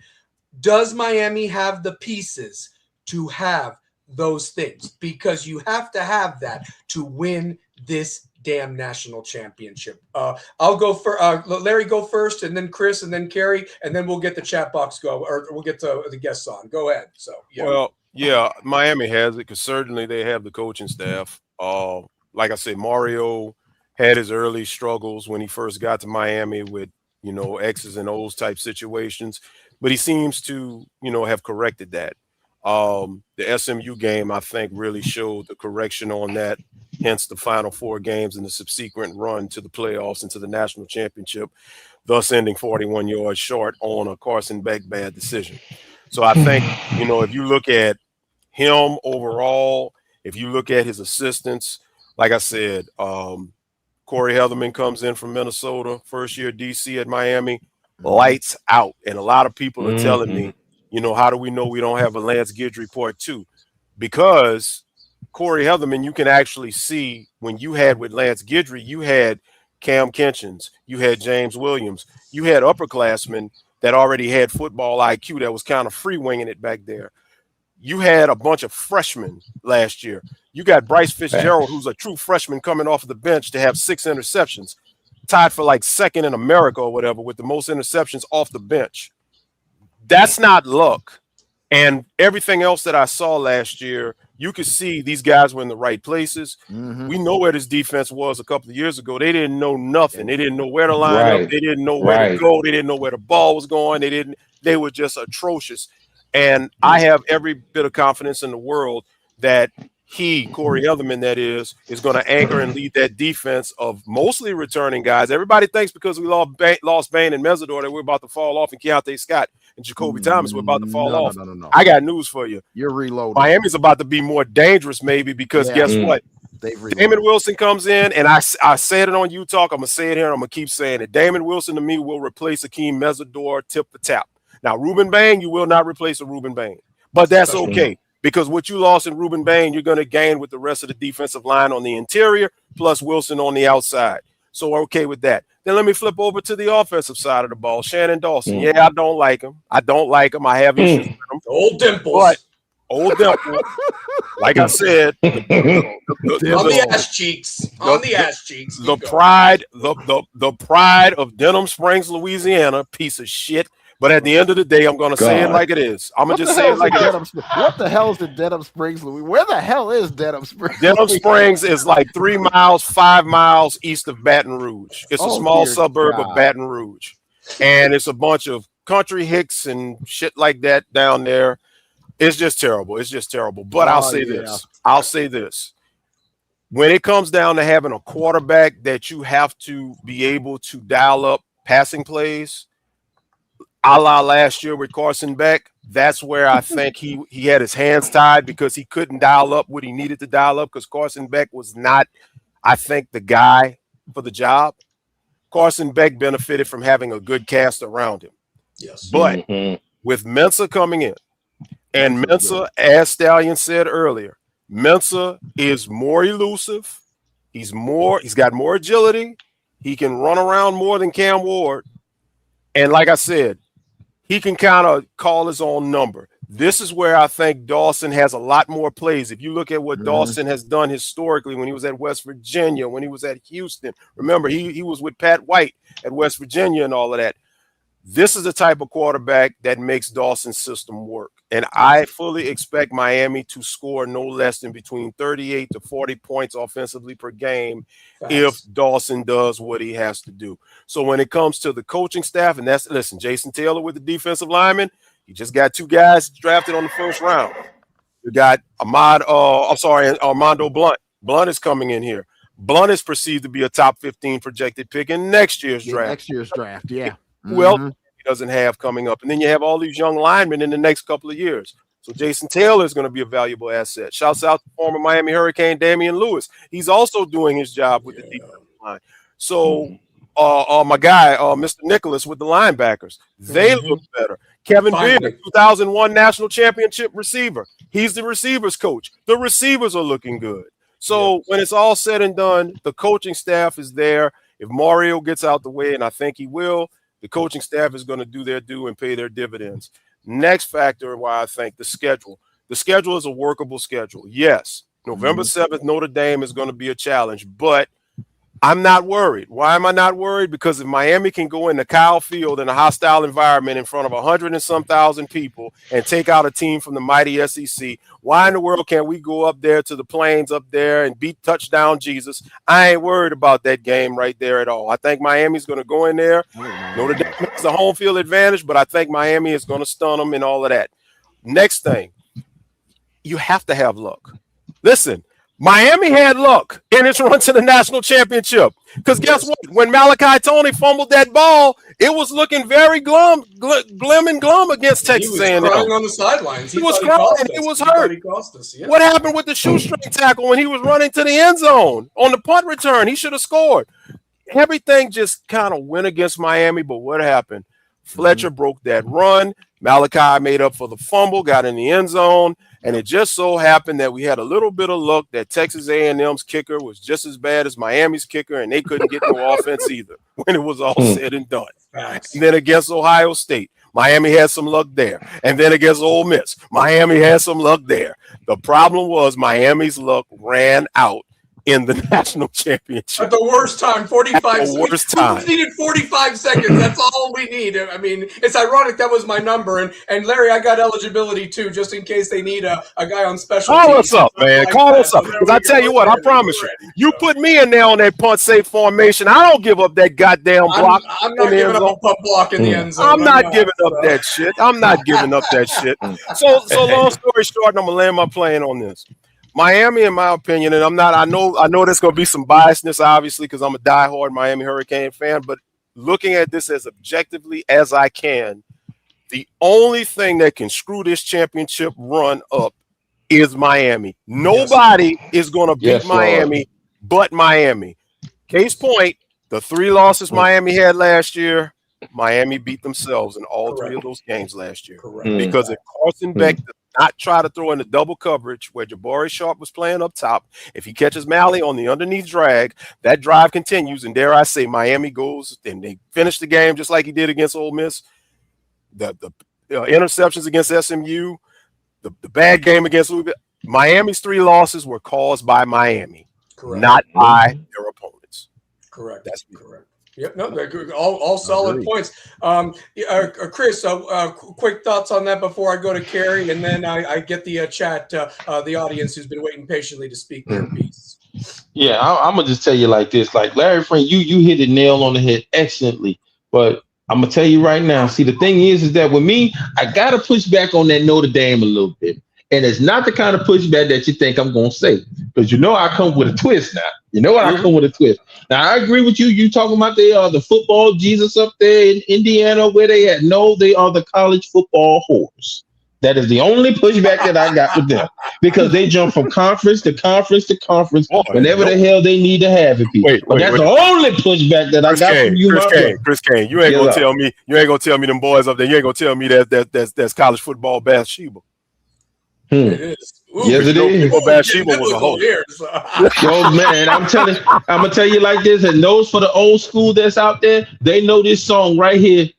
Does Miami have the pieces to have those things? Because you have to have that to win this damn national championship. I'll go for Larry, go first, and then Chris, and then Kerry, and then we'll get the chat box or we'll get to the guests on. Go ahead. So Miami has it because certainly they have the coaching staff. Like I said, Mario had his early struggles when he first got to Miami with X's and O's type situations, but he seems to have corrected that. The SMU game, I think, really showed the correction on that, hence the final 4 games and the subsequent run to the playoffs and to the national championship, thus ending 41 yards short on a Carson Beck bad decision. So I think, if you look at him overall, if you look at his assistants, like I said, Corey Heatherman comes in from Minnesota, first year DC at Miami, lights out. And a lot of people are telling me, how do we know we don't have a Lance Guidry part 2? Because Corey Heatherman, you can actually see when you had with Lance Guidry, you had Cam Kinchins, you had James Williams, you had upperclassmen that already had football IQ that was kind of free winging it back there. You had a bunch of freshmen last year. You got Bryce Fitzgerald, who's a true freshman coming off of the bench to have 6 interceptions, tied for like second in America or whatever with the most interceptions off the bench. That's not luck. And everything else that I saw last year, you could see these guys were in the right places. We know where this defense was a couple of years ago. They didn't know nothing. They didn't know where to line up. They didn't know where to go. They didn't know where the ball was going. They were just atrocious. And I have every bit of confidence in the world that Corey Heatherman, that is going to anchor and lead that defense of mostly returning guys. Everybody thinks because we lost Bain and Mesidor that we're about to fall off, and Keontae Scott and Jacoby Thomas were about to fall off. No. I got news for you. You're reloading. Miami's about to be more dangerous maybe because guess what? Damon Wilson comes in, and I said it on U Talk. I'm gonna say it here. And I'm gonna keep saying it. Damon Wilson to me will replace Akeem Mesidor tip for tap. Now Ruben Bain, you will not replace a Ruben Bain, but that's okay because what you lost in Ruben Bain, you're gonna gain with the rest of the defensive line on the interior plus Wilson on the outside. So we're okay with that. Then let me flip over to the offensive side of the ball. Shannon Dawson. Yeah, I don't like him. I have issues with him. Old Dimples. But old Dimples. Like I said, on the ass cheeks. The pride of Denham Springs, Louisiana, piece of shit. But at the end of the day, I'm gonna say it like it is. I'm gonna just say it like it is. What the hell is the Denham Springs, Louisiana? Where the hell is Denham Springs? Denham Springs is like 3 miles, 5 miles east of Baton Rouge. It's a small suburb of Baton Rouge, and it's a bunch of country hicks and shit like that down there. It's just terrible. It's just terrible. But I'll say this. When it comes down to having a quarterback that you have to be able to dial up passing plays, a la last year with Carson Beck, that's where I think he had his hands tied because he couldn't dial up what he needed to dial up because Carson Beck was not, I think, the guy for the job. Carson Beck benefited from having a good cast around him. Yes. But with Mensa coming in, and Mensa, as Stallion said earlier, Mensa is more elusive. He's got more agility. He can run around more than Cam Ward. And like I said, he can kind of call his own number. This is where I think Dawson has a lot more plays. If you look at what Dawson has done historically when he was at West Virginia, when he was at Houston, remember he was with Pat White at West Virginia and all of that. This is the type of quarterback that makes Dawson's system work. And I fully expect Miami to score no less than between 38 to 40 points offensively per game if Dawson does what he has to do. So when it comes to the coaching staff, and listen, Jason Taylor with the defensive lineman, he just got 2 guys drafted on the first round. You got Armando Blunt. Blunt is coming in here. Blunt is perceived to be a top 15 projected pick in next year's draft. Well, he doesn't have coming up. And then you have all these young linemen in the next couple of years. So Jason Taylor is going to be a valuable asset. Shouts out to former Miami Hurricane Damian Lewis. He's also doing his job with the defensive line. So my guy, Mr. Nicholas with the linebackers, they look better. Kevin Beard, 2001 national championship receiver. He's the receivers coach. The receivers are looking good. So when it's all said and done, the coaching staff is there. If Mario gets out the way, and I think he will, the coaching staff is going to do their due and pay their dividends. Next factor why I think the schedule. The schedule is a workable schedule. Yes, November 7th, Notre Dame is going to be a challenge, but I'm not worried. Why am I not worried? Because if Miami can go into Kyle Field in a hostile environment in front of 100 and some thousand people and take out a team from the mighty SEC, why in the world can't we go up there to the Plains up there and beat touchdown Jesus? I ain't worried about that game right there at all. I think Miami's going to go in there. Notre Dame has the home field advantage, but I think Miami is going to stun them and all of that. Next thing, you have to have luck. Listen, Miami had luck in its run to the national championship. Because guess what? When Malachi Tony fumbled that ball, it was looking very glum against Texas A&M. He was crying on the sidelines. He was crying. He was hurt. What happened with the shoestring tackle when he was running to the end zone on the punt return? He should have scored. Everything just kind of went against Miami, but what happened? Fletcher broke that run. Malachi made up for the fumble, got in the end zone, and it just so happened that we had a little bit of luck that Texas A&M's kicker was just as bad as Miami's kicker, and they couldn't get no offense either when it was all said and done. And then against Ohio State, Miami had some luck there. And then against Ole Miss, Miami had some luck there. The problem was Miami's luck ran out in the national championship. At the worst time, 45 seconds. Worst time. We needed 45 seconds. That's all we need. I mean, it's ironic that was my number. And Larry, I got eligibility too, just in case they need a guy on special teams. Call us up, man. Call us up. Because I tell you what, I promise you, you put me in there on that punt safe formation, I don't give up that goddamn block. I'm not giving up a punt block in the end zone. I'm not giving up that shit. I'm not giving up that shit. So long story short, and I'm gonna land my plane on this. Miami, in my opinion, and I know there's going to be some biasness, obviously, because I'm a diehard Miami Hurricane fan, but looking at this as objectively as I can, the only thing that can screw this championship run up is Miami. Nobody is going to beat Yes, Lord. Miami but Miami. Case point, the 3 losses Miami had last year, Miami beat themselves in all 3 of those games last year. Correct. Because if Carson Beck did not try to throw in the double coverage where Jabari Sharp was playing up top, if he catches Malley on the underneath drag, that drive continues, and dare I say Miami goes and they finish the game just like he did against Ole Miss. The interceptions against SMU, the bad game against Louisville. Miami's 3 losses were caused by Miami, not by their opponents. Correct. That's correct. Yep. No, they're good. All solid points. Chris, quick thoughts on that before I go to Carrie, and then I get the chat, the audience who's been waiting patiently to speak their piece. Yeah, I'm gonna just tell you like this. Like Larry Frank, you hit the nail on the head excellently, but I'm gonna tell you right now. See, the thing is that with me, I gotta push back on that Notre Dame a little bit, and it's not the kind of pushback that you think I'm gonna say, because you know I come with a twist now. You know I come with a twist. Now I agree with you. You talking about they are the football Jesus up there in Indiana where they at? No, they are the college football whores. That is the only pushback that I got with them, because they jump from conference to conference to conference whenever the hell they need to have it. But that's the only pushback that I got from you, Chris Kane. You ain't gonna tell me. You ain't gonna tell me them boys up there. You ain't gonna tell me that's college football Bathsheba. It is. Ooh, yes, it is. Bathsheba was a hoe. Yo, man, I'm gonna tell you like this, and those for the old school that's out there, they know this song right here.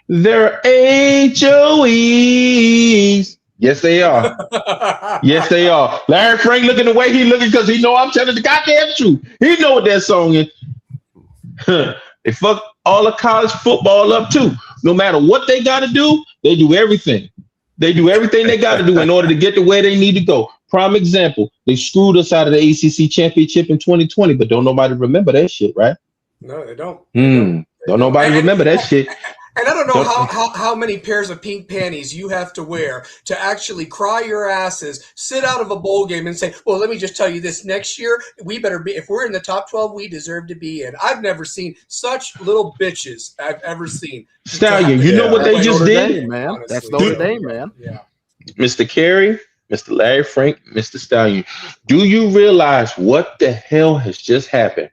They're HOEs. Yes, they are. Yes, they are. Larry Frank looking the way he looking because he know I'm telling the goddamn truth. He know what that song is. They fuck all of college football up too. No matter what they got to do, they do everything. They do everything they got to do in order to get to where they need to go. Prime example, they screwed us out of the ACC championship in 2020, but don't nobody remember that shit, right? No, they don't. Don't nobody remember that shit. And I don't know how many pairs of pink panties you have to wear to actually cry your asses, sit out of a bowl game and say, well, let me just tell you this, next year, we better be, if we're in the top 12, we deserve to be in. I've never seen such little bitches I've ever seen. Stallion, you know what they just did? Man. That's Notre Dame, man. Yeah. Mr. Carey, Mr. Larry Frank, Mr. Stallion, do you realize what the hell has just happened?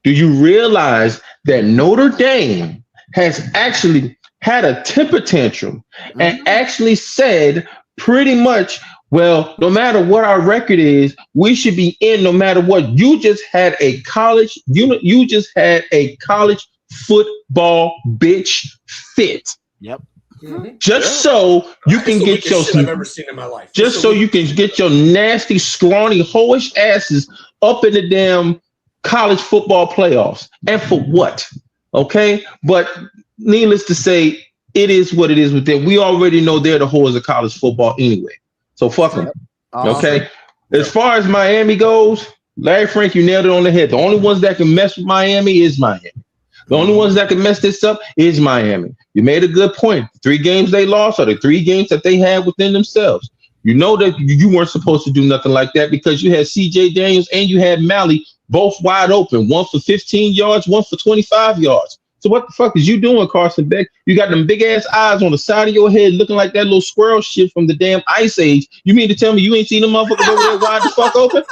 Do you realize that Notre Dame has actually had a temper tantrum and actually said pretty much, well, no matter what our record is, we should be in no matter what. You just had a college you just had a college football bitch fit. Yep. Just so you can get your I've ever seen in my life. Just so you can get your nasty, scrawny, hoish asses up in the damn college football playoffs. And for what? Okay, but needless to say, it is what it is with them. We already know they're the whores of college football anyway. So fuck them. Okay. As far as Miami goes, Larry Frank, you nailed it on the head. The only ones that can mess with Miami is Miami. The only ones that can mess this up is Miami. You made a good point. 3 games they lost are the 3 games that they had within themselves. You know that you weren't supposed to do nothing like that because you had CJ Daniels and you had Malley both wide open, one for 15 yards, one for 25 yards. So what the fuck is you doing, Carson Beck? You got them big ass eyes on the side of your head looking like that little squirrel shit from the damn Ice Age. You mean to tell me you ain't seen them motherfuckers over there wide the fuck open?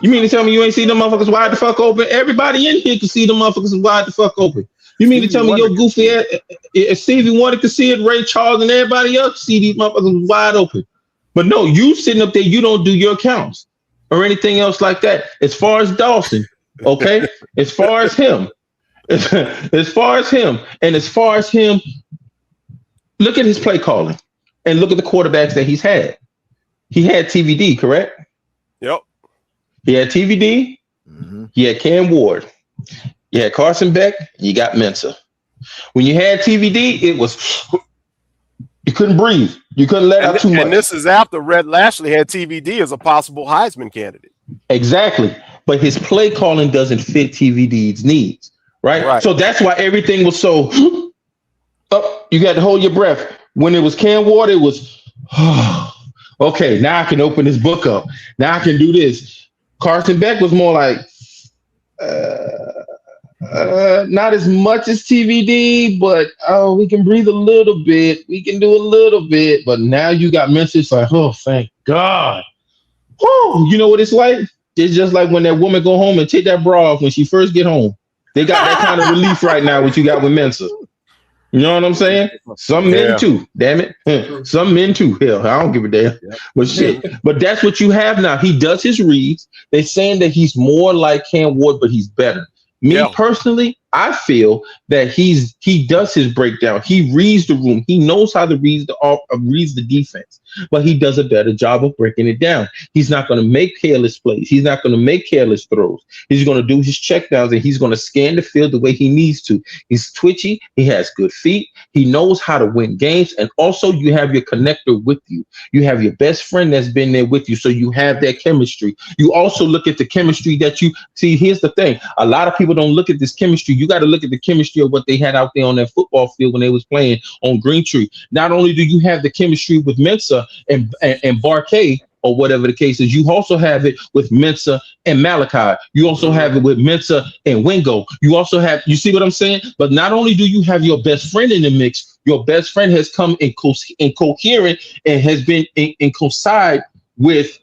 You mean to tell me you ain't seen them motherfuckers wide the fuck open? Everybody in here can see them motherfuckers wide the fuck open. You mean to tell me your goofy ass, if Stevie Wonder could see it, Ray Charles and everybody else see these motherfuckers wide open? But no, you sitting up there, you don't do your counts or anything else like that. As far as Dawson, okay? as far as him, and as far as him, look at his play calling and look at the quarterbacks that he's had. He had TVD, correct? Yep. He had TVD. He had Cam Ward. You had Carson Beck. You got Mensah. When you had TVD, it was you couldn't breathe. You couldn't let out too much. And this is after Red Lashley had TVD as a possible Heisman candidate. Exactly. But his play calling doesn't fit TVD's needs, right? So that's why everything was so you got to hold your breath. When it was Cam Ward, it was okay, now I can open this book up. Now I can do this. Carson Beck was more like Not as much as TVD, but we can breathe a little bit. We can do a little bit. But now you got Mensa. It's like, oh, thank God. Whew, you know what it's like? It's just like when that woman go home and take that bra off when she first get home. They got that kind of relief right now. What you got with Mensa? You know what I'm saying? Some men too. Damn it. Some men too. Hell, I don't give a damn. But shit. But that's what you have now. He does his reads. They're saying that he's more like Cam Ward, but he's better. Me personally, I feel that he does his breakdown. He reads the room. He knows how to read the defense, but he does a better job of breaking it down. He's not going to make careless plays. He's not going to make careless throws. He's going to do his checkdowns and he's going to scan the field the way he needs to. He's twitchy. He has good feet. He knows how to win games. And also you have your connector with you. You have your best friend that's been there with you. So you have that chemistry. You also look at the chemistry that you see. Here's the thing. A lot of people don't look at this chemistry. You got to look at the chemistry of what they had out there on that football field when they was playing on Green Tree. Not only do you have the chemistry with Mensa and Barkay or whatever the case is, you also have it with Mensa and Malachi. You also have it with Mensa and Wingo. You also have, you see what I'm saying? But not only do you have your best friend in the mix, your best friend has come in coherent and has been in coincide with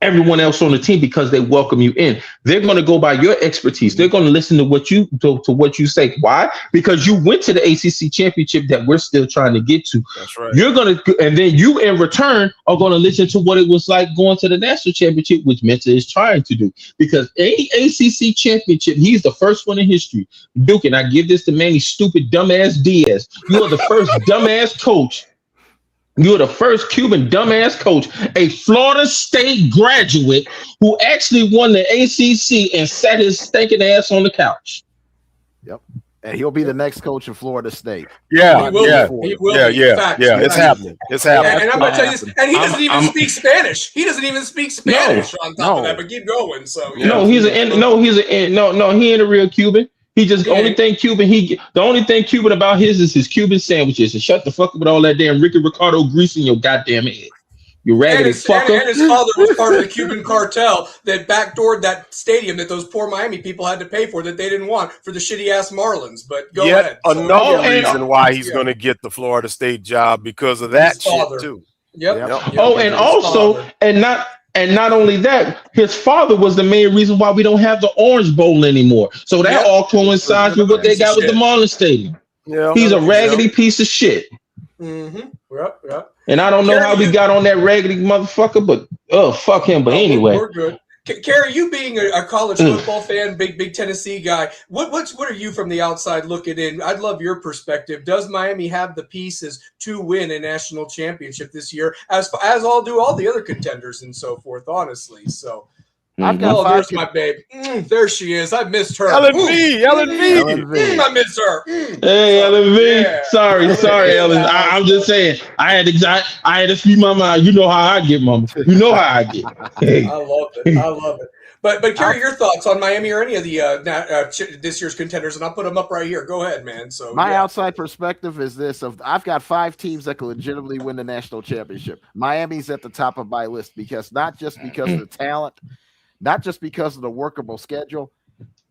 everyone else on the team because they welcome you in. They're going to go by your expertise. They're going to listen to what you to what you say. Why? Because you went to the ACC championship that we're still trying to get to. That's right. You're going to, and then you in return are going to listen to what it was like going to the national championship, which Mensa is trying to do. Because any ACC championship, he's the first one in history. Duke, and I give this to Manny stupid dumbass Diaz. You are the first dumbass coach. You're the first Cuban dumbass coach, a Florida State graduate who actually won the ACC and sat his stinking ass on the couch. Yep. And he'll be the next coach of Florida State. Yeah, He will it's happening. It's happening. And I'm gonna tell you this, and he doesn't even speak Spanish. He doesn't even speak Spanish on top of that, but keep going. So he ain't a real Cuban. He just the only thing Cuban about his is his Cuban sandwiches. And shut the fuck up with all that damn Ricky Ricardo grease in your goddamn head. You raggedy fucker. And his father was part of the Cuban cartel that backdoored that stadium that those poor Miami people had to pay for that they didn't want for the shitty ass Marlins. But go ahead. Another reason why he's going to get the Florida State job because of that shit too. Yep. And also, and not only that, his father was the main reason why we don't have the Orange Bowl anymore. So that all coincides with what they got with the Marlins Stadium. Yeah, he's a raggedy piece of shit. Mm-hmm. Yep. And I don't know how we got on that raggedy motherfucker, but fuck him. But anyway, we're good. Kerry, you being a college football fan, big Tennessee guy, what are you from the outside looking in? I'd love your perspective. Does Miami have the pieces to win a national championship this year, as all do all the other contenders and so forth? Honestly, so. I've got there's my babe. There she is. I missed her. Ellen V. I miss her. Hey, Ellen V. Yeah. Sorry, Ellen. I'm just saying. I had to speak my mind. You know how I get, mama. You know how I get. Hey. I love it. But Kerry, your thoughts on Miami or any of the this year's contenders, and I'll put them up right here. Go ahead, man. So my outside perspective is this: I've got 5 teams that could legitimately win the national championship. Miami's at the top of my list because not just because of the talent. Not just because of the workable schedule,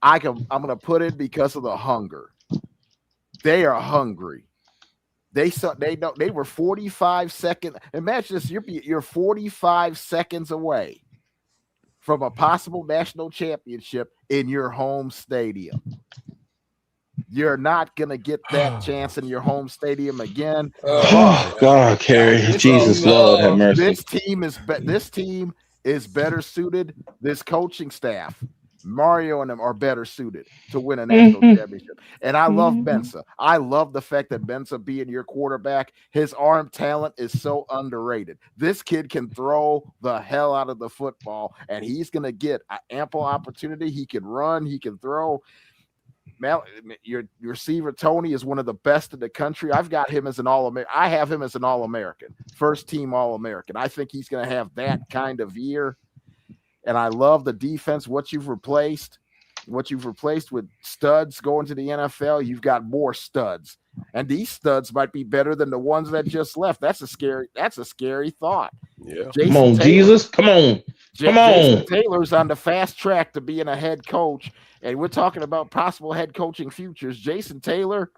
I'm going to put it because of the hunger. They are hungry. They were 45 seconds. Imagine this: you're 45 seconds away from a possible national championship in your home stadium. You're not going to get that chance in your home stadium again. Oh God, Kerry, Jesus, Lord have mercy. This team is better suited. This coaching staff, Mario and them, are better suited to win a national championship. And I love Mensa. I love the fact that Mensa being your quarterback, his arm talent is so underrated. This kid can throw the hell out of the football, and he's going to get an ample opportunity. He can run. He can throw. Your receiver Tony is one of the best in the country. I've got him as an All-American. I have him as an All-American, first-team All-American. I think he's going to have that kind of year. And I love the defense. What you've replaced with studs going to the NFL, you've got more studs. And these studs might be better than the ones that just left. That's a scary thought. Yeah. Come on, Jesus. Come on. Come Jason on. Taylor's on the fast track to being a head coach, and we're talking about possible head coaching futures. Jason Taylor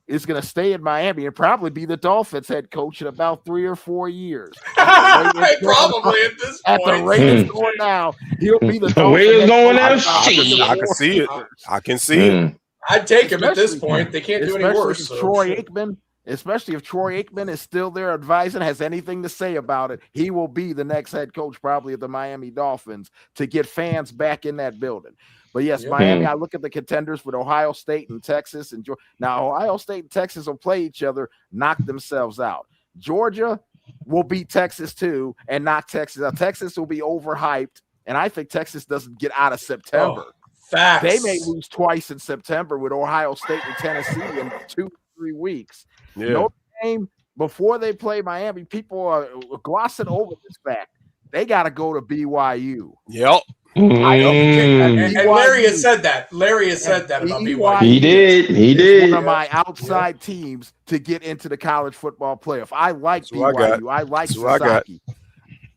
is going to stay in Miami and probably be the Dolphins head coach in about 3 or 4 years. Probably at this At the point. rate it's going now, he'll be the The way Dolphins it's head going coach now, in about 3 shit. or I can 4 see it. years. I can see it. I'd take him at this Especially- point. They can't do any Especially worse. if So Troy shit. Aikman, especially if Troy Aikman is still there advising, has anything to say about it, he will be the next head coach probably of the Miami Dolphins to get fans back in that building. But yes, Yeah. Miami, I look at the contenders with Ohio State and Texas. And now Ohio State and Texas will play each other, knock themselves out. Georgia will beat Texas too and knock Texas out. Texas will be overhyped, and I think Texas doesn't get out of September. Oh, facts. They may lose twice in September with Ohio State and Tennessee in 2-3 weeks. Yeah. Notre Dame, before they play Miami, people are glossing over this fact. They got to go to BYU. Yep. And Mm. Larry has said that. Larry has said that about BYU. He did. He It's did. one of my outside teams to get into the college football playoff. I like That's who I got. BYU. I like That's who I got. Sasaki.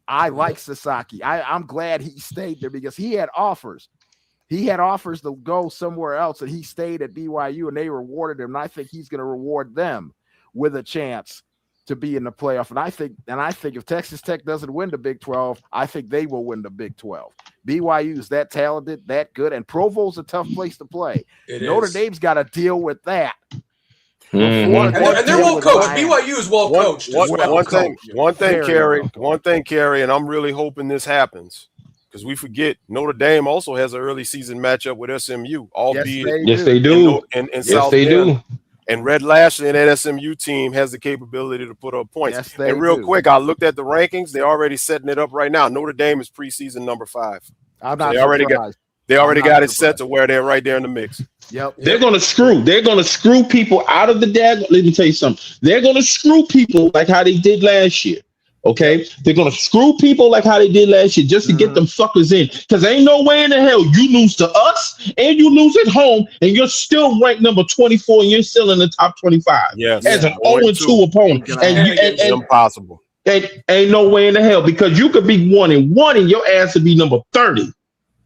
I like Sasaki. I'm glad he stayed there because he had offers. He had offers to go somewhere else, and he stayed at BYU, and they rewarded him. And I think he's going to reward them with a chance to be in the playoff. And I think if Texas Tech doesn't win the Big 12, I think they will win the Big 12. BYU is that talented, that good, and Provo's a tough place to play. It Notre is. Dame's got to deal with that. Mhm. And they're well coached. BYU is well coached. as well. One thing, Very Kerry. well. One thing, Kerry, and I'm really hoping this happens because we forget Notre Dame also has an early season matchup with SMU, albeit Yes, they do. in Yes, South they Bend. do. And Red Lashley and that SMU team has the capability to put up points. Yes, they and real do. quick, I looked at the rankings. They're already setting it up right now. Notre Dame is preseason number 5. I'm not They already surprised. They already I'm not got it set surprised. to where they're right there in the mix. Yep. They're gonna screw. They're gonna screw people out of the dag. Let me tell you something. They're gonna screw people like how they did last year. Okay, they're gonna screw people like how they did last year just to get them fuckers in. Because ain't no way in the hell you lose to us and you lose at home and you're still ranked number 24 and you're still in the top 25 Yes, as an 0-2 opponent. And impossible. ain't no way in the hell because you could be 1-1 and your ass would be number 30.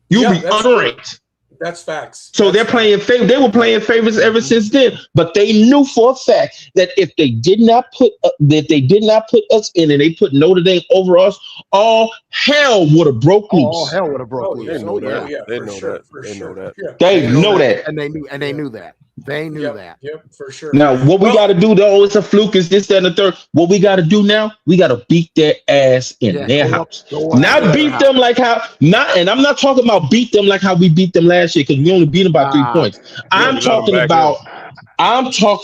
You'll Yeah, be that's unranked. That's facts. So they're playing favor. They were playing favorites ever since then, but they knew for a fact that if they did not put us in, and they put Notre Dame over us, all hell would have broke loose. All hell would have broke Oh, loose. yeah, They know that. yeah, They for know sure, that. for They know sure. that. Yeah. They know that. And they knew that. They knew that. Yep, for sure. Now, what we got to do, though, it's a fluke, is this, that, and the third. What we got to do now, we got to beat their ass in their house. Not beat them like how, and I'm not talking about beat them like how we beat them last year because we only beat them by 3 points. I'm talking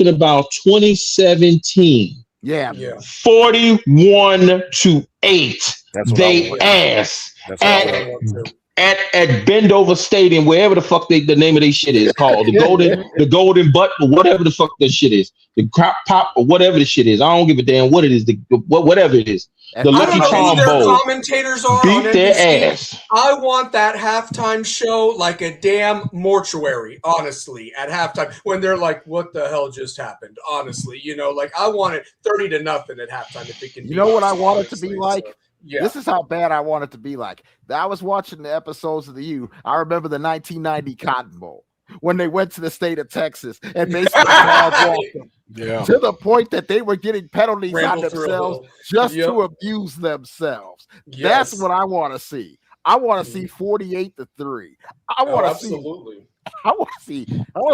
about 2017. Yeah. 41-8. That's what They I want. ass That's what I I want to. at Bendover Stadium, wherever the fuck the name of their shit is called, the golden butt or whatever the fuck that shit is, the crop pop or whatever the shit is. I don't give a damn what it is. Whatever it is, the I don't Lucky know who Charm their Bowl. commentators are on Beat their NBC. ass. I want that halftime show like a damn mortuary, honestly, at halftime when they're like, what the hell just happened? Honestly, like I want it 30-0 at halftime if it can be. You know what I want it to honestly. be like? So, yeah. This is how bad I want it to be like. I was watching the episodes of the U. I remember the 1990 Cotton Bowl when they went to the state of Texas and basically walked them Yeah. to the point that they were getting penalties Ramble on through a themselves hill. just Yep. to abuse themselves. Yes. That's what I want to see. I want to see 48-3. I want to see. absolutely. I want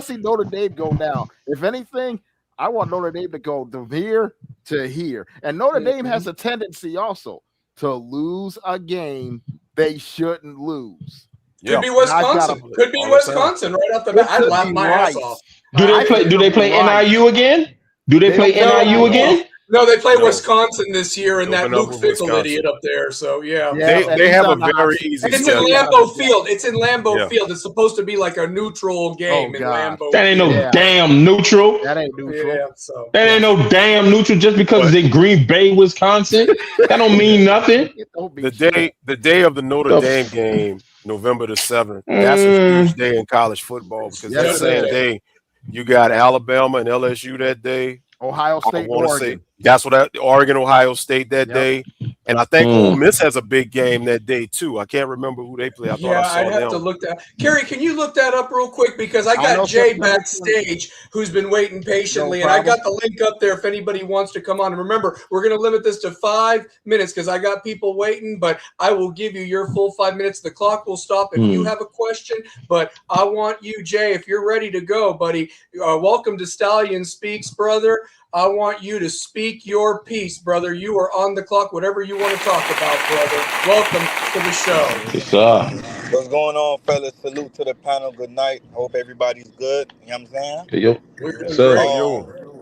to see Notre Dame go down. If anything, I want Notre Dame to go from here to here. And Notre Dame has a tendency also to lose a game they shouldn't lose. Could be I've Wisconsin. got Could be all the time. Wisconsin right off the It bat. I'd could laugh be my ass Rice. off. Do they play NIU again? Do they play don't NIU again? No, they play No. Wisconsin this year, and that Open up Luke with Fickle Wisconsin. idiot up there. So yeah. Yeah. They have a on the hot very seat. easy And it's in schedule. Lambeau Field. It's in Lambeau Yeah. Field. It's supposed to be like a neutral game in God. Lambeau. That ain't no Yeah. damn neutral. That ain't neutral. Yeah, so That ain't no damn neutral just because it's in Green Bay, Wisconsin. That don't mean nothing. It don't be The shit. day of the Notre The Dame game, November the 7th. That's a huge day in college football because Yes, that it same is. day you got Alabama and LSU that day. Ohio I State, want to say Oregon. that's what Oregon, Ohio State that Yep. day. And I think Ole Miss has a big game that day too. I can't remember who they play. I thought I saw I'd have them. to look that. Kerry, can you look that up real quick, because I know got Jay September 20. backstage who's been waiting patiently, No and I got problem. the link up there if anybody wants to come on. And remember, we're going to limit this to 5 minutes because I got people waiting. But I will give you your full 5 minutes. The clock will stop if you have a question. But I want you, Jay, if you're ready to go, buddy. Welcome to Stallion Speaks, brother. I want you to speak your piece, brother. You are on the clock, whatever you want to talk about, brother. Welcome to the show. Yes, sir. What's going on, fellas? Salute to the panel. Good night. Hope everybody's good. You know what I'm saying? Hey, yo. We're Yes, doing sir. great.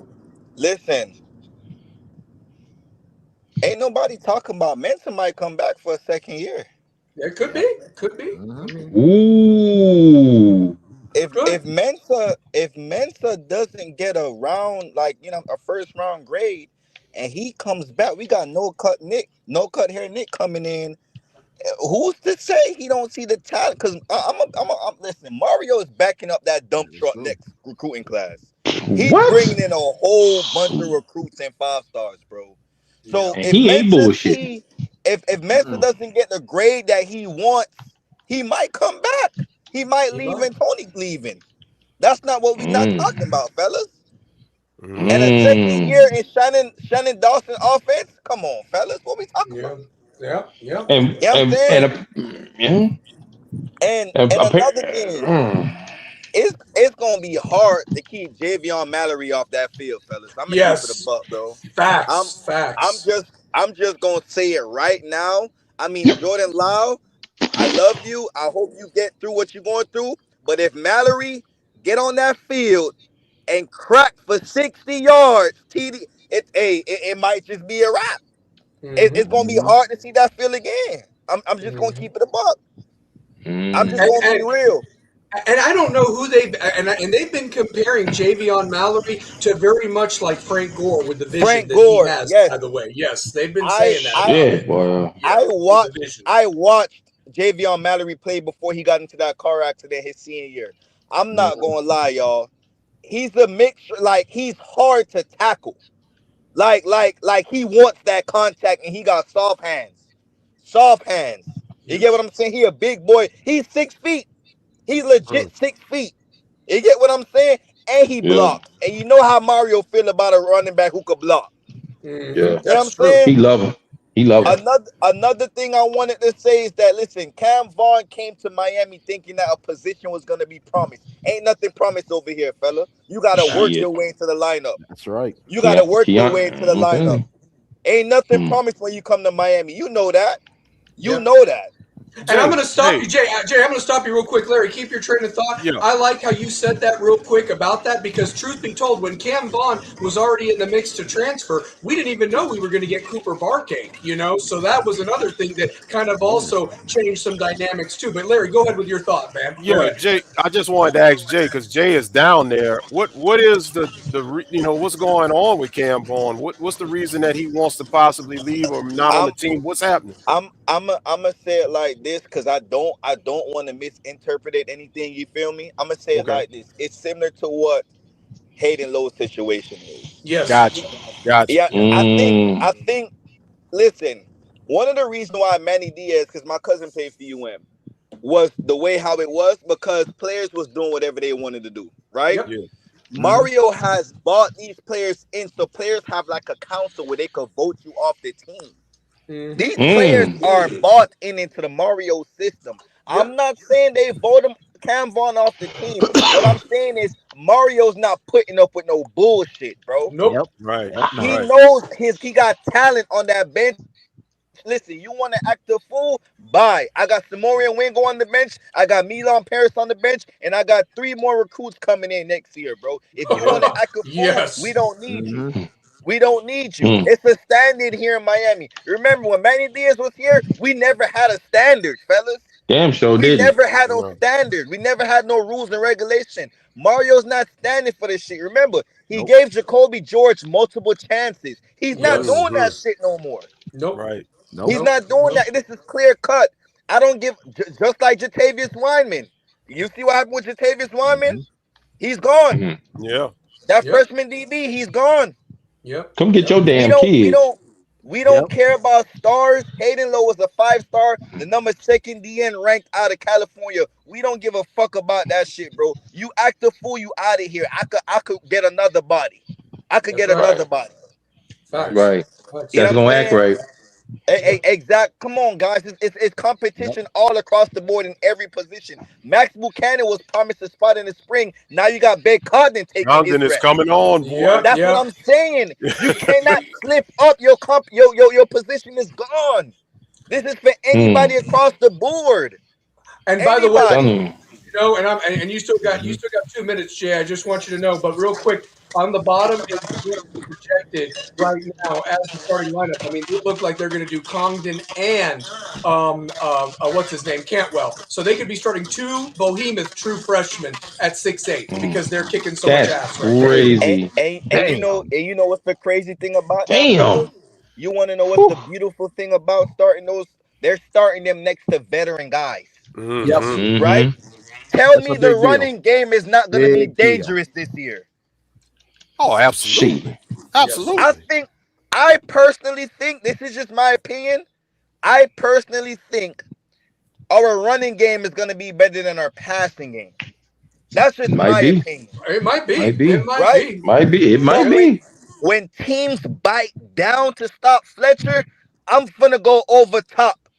Listen, ain't nobody talking about Mensa might come back for a second year. It could be. Could be. Mhm. I mean, Ooh. If Mensa doesn't get a round, like, you know, a first round grade, and he comes back, we got no cut hair Nick coming in. Who's to say he don't see the talent? Because I'm listen. Mario is backing up that dump truck next recruiting class. He's What? bringing in a whole bunch of recruits and 5-stars, bro. So And if he ain't Mensa bullshitting. if Mensa doesn't get the grade that he wants, he might come back. He might He leave might. and Tony leaving. That's not what we're not talking about, fellas. Mhm. And a second year in Shannon Dawson offense. Come on, fellas. What we talking about? Yeah. You know what I'm saying? And another thing, it's gonna be hard to keep Javion Mallory off that field, fellas. I'm gonna keep it a Yes. buck, though. Facts. I'm just gonna say it right now. I mean, Jordan Lau, I love you. I hope you get through what you're going through. But if Mallory get on that field and crack for 60 yards, it might just be a wrap. It's gonna be hard to see that field again. I'm just gonna keep it a buck. I'm just gonna be real. And I don't know who they've been comparing Javion Mallory to very much like Frank Gore with the vision Frank that Gore, he has. yes. By the way, yes, they've been I saying that. Yeah, boy. I watched Javion Mallory play before he got into that car accident his senior year. I'm not gonna lie, y'all. He's a mixture, like he's hard to tackle. Like he wants that contact and he got soft hands. Soft hands. You get what I'm saying? He a big boy. He's 6 feet. He's legit 6 feet. You get what I'm saying? And he blocks. And you know how Mario feel about a running back who could block. Yeah. You know what I'm That's true. saying? He love him. He love him. Another thing I wanted to say is that, listen, Cam Vaughn came to Miami thinking that a position was going to be promised. Ain't nothing promised over here, fella. You got to work your way into the lineup. That's right. You got to work your way into the I'm telling lineup. Ain't nothing promised when you come to Miami. You know that. You Yep. know that. And I'm going to stop you, Jay. Jay, I'm going to stop you real quick. Larry, keep your train of thought. Yeah. I like how you said that real quick about that, because truth be told, when Cam Vaughn was already in the mix to transfer, we didn't even know we were going to get Cooper Barcake, you know? So that was another thing that kind of also changed some dynamics too. But Larry, go ahead with your thought, man. Go Yeah, ahead. Jay. I just wanted to ask Jay, because Jay is down there. What is the what's going on with Cam Vaughn? What's the reason that he wants to possibly leave or not on the team? What's happening? I'm gonna say it like this, because I don't want to misinterpret anything. You feel me? I'm gonna say it like this. It's similar to what Hayden Lowe's situation is. Yes. Gotcha. Yeah, I think. Listen, one of the reasons why Manny Diaz, because my cousin played for UM, was the way how it was because players was doing whatever they wanted to do, right? Yep. Yeah. Mario has bought these players in, so players have like a council where they could vote you off the team. These players are bought into the Mario system. I'm not saying they vote him Cam Vaughn off the team. What I'm saying is Mario's not putting up with no bullshit, bro. Nope. Yep. Right. He knows he got talent on that bench. Listen, you want to act a fool? Bye. I got Samorian Wingo on the bench. I got Milan Paris on the bench, and I got 3 more recruits coming in next year, bro. If you want to act a fool, Yes. we don't need you. We don't need you. It's a standard here in Miami. Remember when Manny Diaz was here, we never had a standard, fellas. Damn sure We didn't. never had no standard. We never had no rules and regulation. Mario's not standing for this shit. Remember, he gave Jacoby George multiple chances. He's not doing that shit no more. Nope. Right. He's not doing that. This is clear cut. I don't give, just like Jatavius Wyman. You see what happened with Jatavius Wyman? He's gone. Yeah. That freshman DB, he's gone. Yep. Come get your damn We kids. We don't care about stars. Hayden Lowe was a 5-star, the number 2nd DN ranked out of California. We don't give a fuck about that shit, bro. You act a fool, you out of here. I could get another body. I could get another body. Facts. Right. You know That's what I'm gonna act saying? right. Exact. Come on, guys. It's competition all across the board in every position. Max Buchanan was promised a spot in the spring. Now you got Ben Cogden taking his London is rep. coming on, boy. That's what I'm saying. You cannot slip up. Your position is gone. This is for anybody across the board. And by the way, Anybody. and you still got 2 minutes, Jay. I just want you to know, but real quick, on the bottom is projected right now as the starting lineup. I mean, they look like they're going to do Congdon and what's his name, Cantwell. So they could be starting 2 behemoth true freshmen at 6'8" because they're kicking so much ass. Right? Crazy. And you know what's the crazy thing about that? Damn. Fellas? You want to know what's the beautiful thing about starting those? They're starting them next to veteran guys. Mm-hmm. Right? Tell me the running game is not going to be dangerous this year. Oh, absolutely. Absolutely. I personally think, this is just my opinion, I personally think our running game is going to be better than our passing game. That's just my opinion. It might be. It might be. When teams bite down to stop Fletcher, I'm finna go over top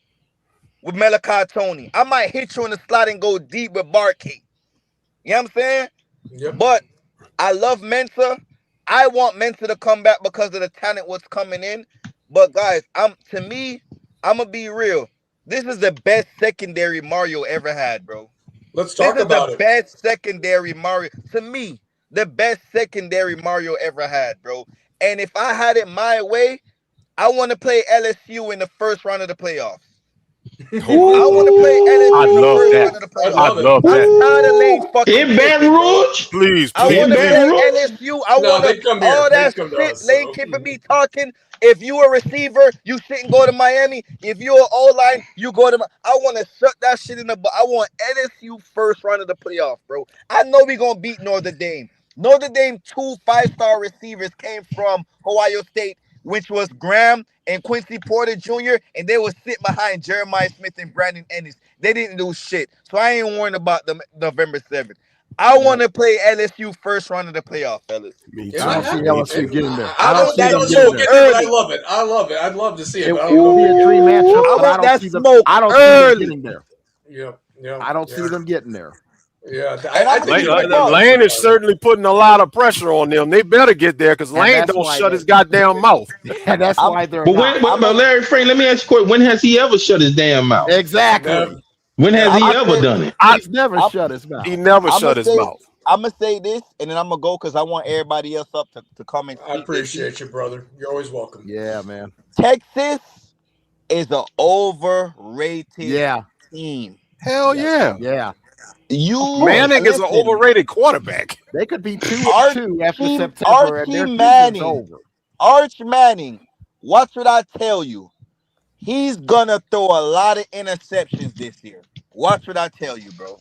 with Malachi Tony. I might hit you in the slot and go deep with Barkey. You know what I'm saying? Yep. But I love Mensah. I want Mensah to come back because of the talent what's coming in. But guys, I'm gonna be real. This is the best secondary Mario ever had, bro. Let's talk about it. The best secondary Mario. To me, the best secondary Mario ever had, bro. And if I had it my way, I want to play LSU in the first round of the playoffs. I want to play LSU in the first round of the playoffs. I love that. I'm tired of Lane fucking In Baton Rouge? Please, I want to play LSU. I want all that shit Lane keeping me talking. If you a receiver, you shouldn't go to Miami. If you an O-line, you go to. I want to shut that shit in the. I want LSU first round of the playoff, bro. I know we gonna beat Notre Dame. Notre Dame 2 5-star receivers came from Ohio State, which was Graham and Quincy Porter Jr., and they would sit behind Jeremiah Smith and Brandon Ennis. They didn't do shit. So I ain't worrying about them November 7th. I want to play LSU first round of the playoff, fellas. I don't see LSU getting there. I don't see them getting there. I love it. I'd love to see it. It will be a dream matchup. I want that smoke. I don't see them getting there. Yeah. I don't see them getting there. Yeah, I think Lane is certainly putting a lot of pressure on them. They better get there because Lane don't shut his goddamn mouth. And that's why they're. But Larry Frank, let me ask you a question. When has he ever shut his damn mouth? Exactly. When has he ever done it? He's never shut his mouth. He never shut his mouth. I'm gonna say this, and then I'm gonna go because I want everybody else up to come and. I appreciate you, brother. You're always welcome. Yeah, man. Texas is an overrated team. Hell yeah. Yeah. Manning is an overrated quarterback. They could be 2-2 after September. Archie Manning. Arch Manning. What should I tell you? He's gonna throw a lot of interceptions this year. What should I tell you, bro?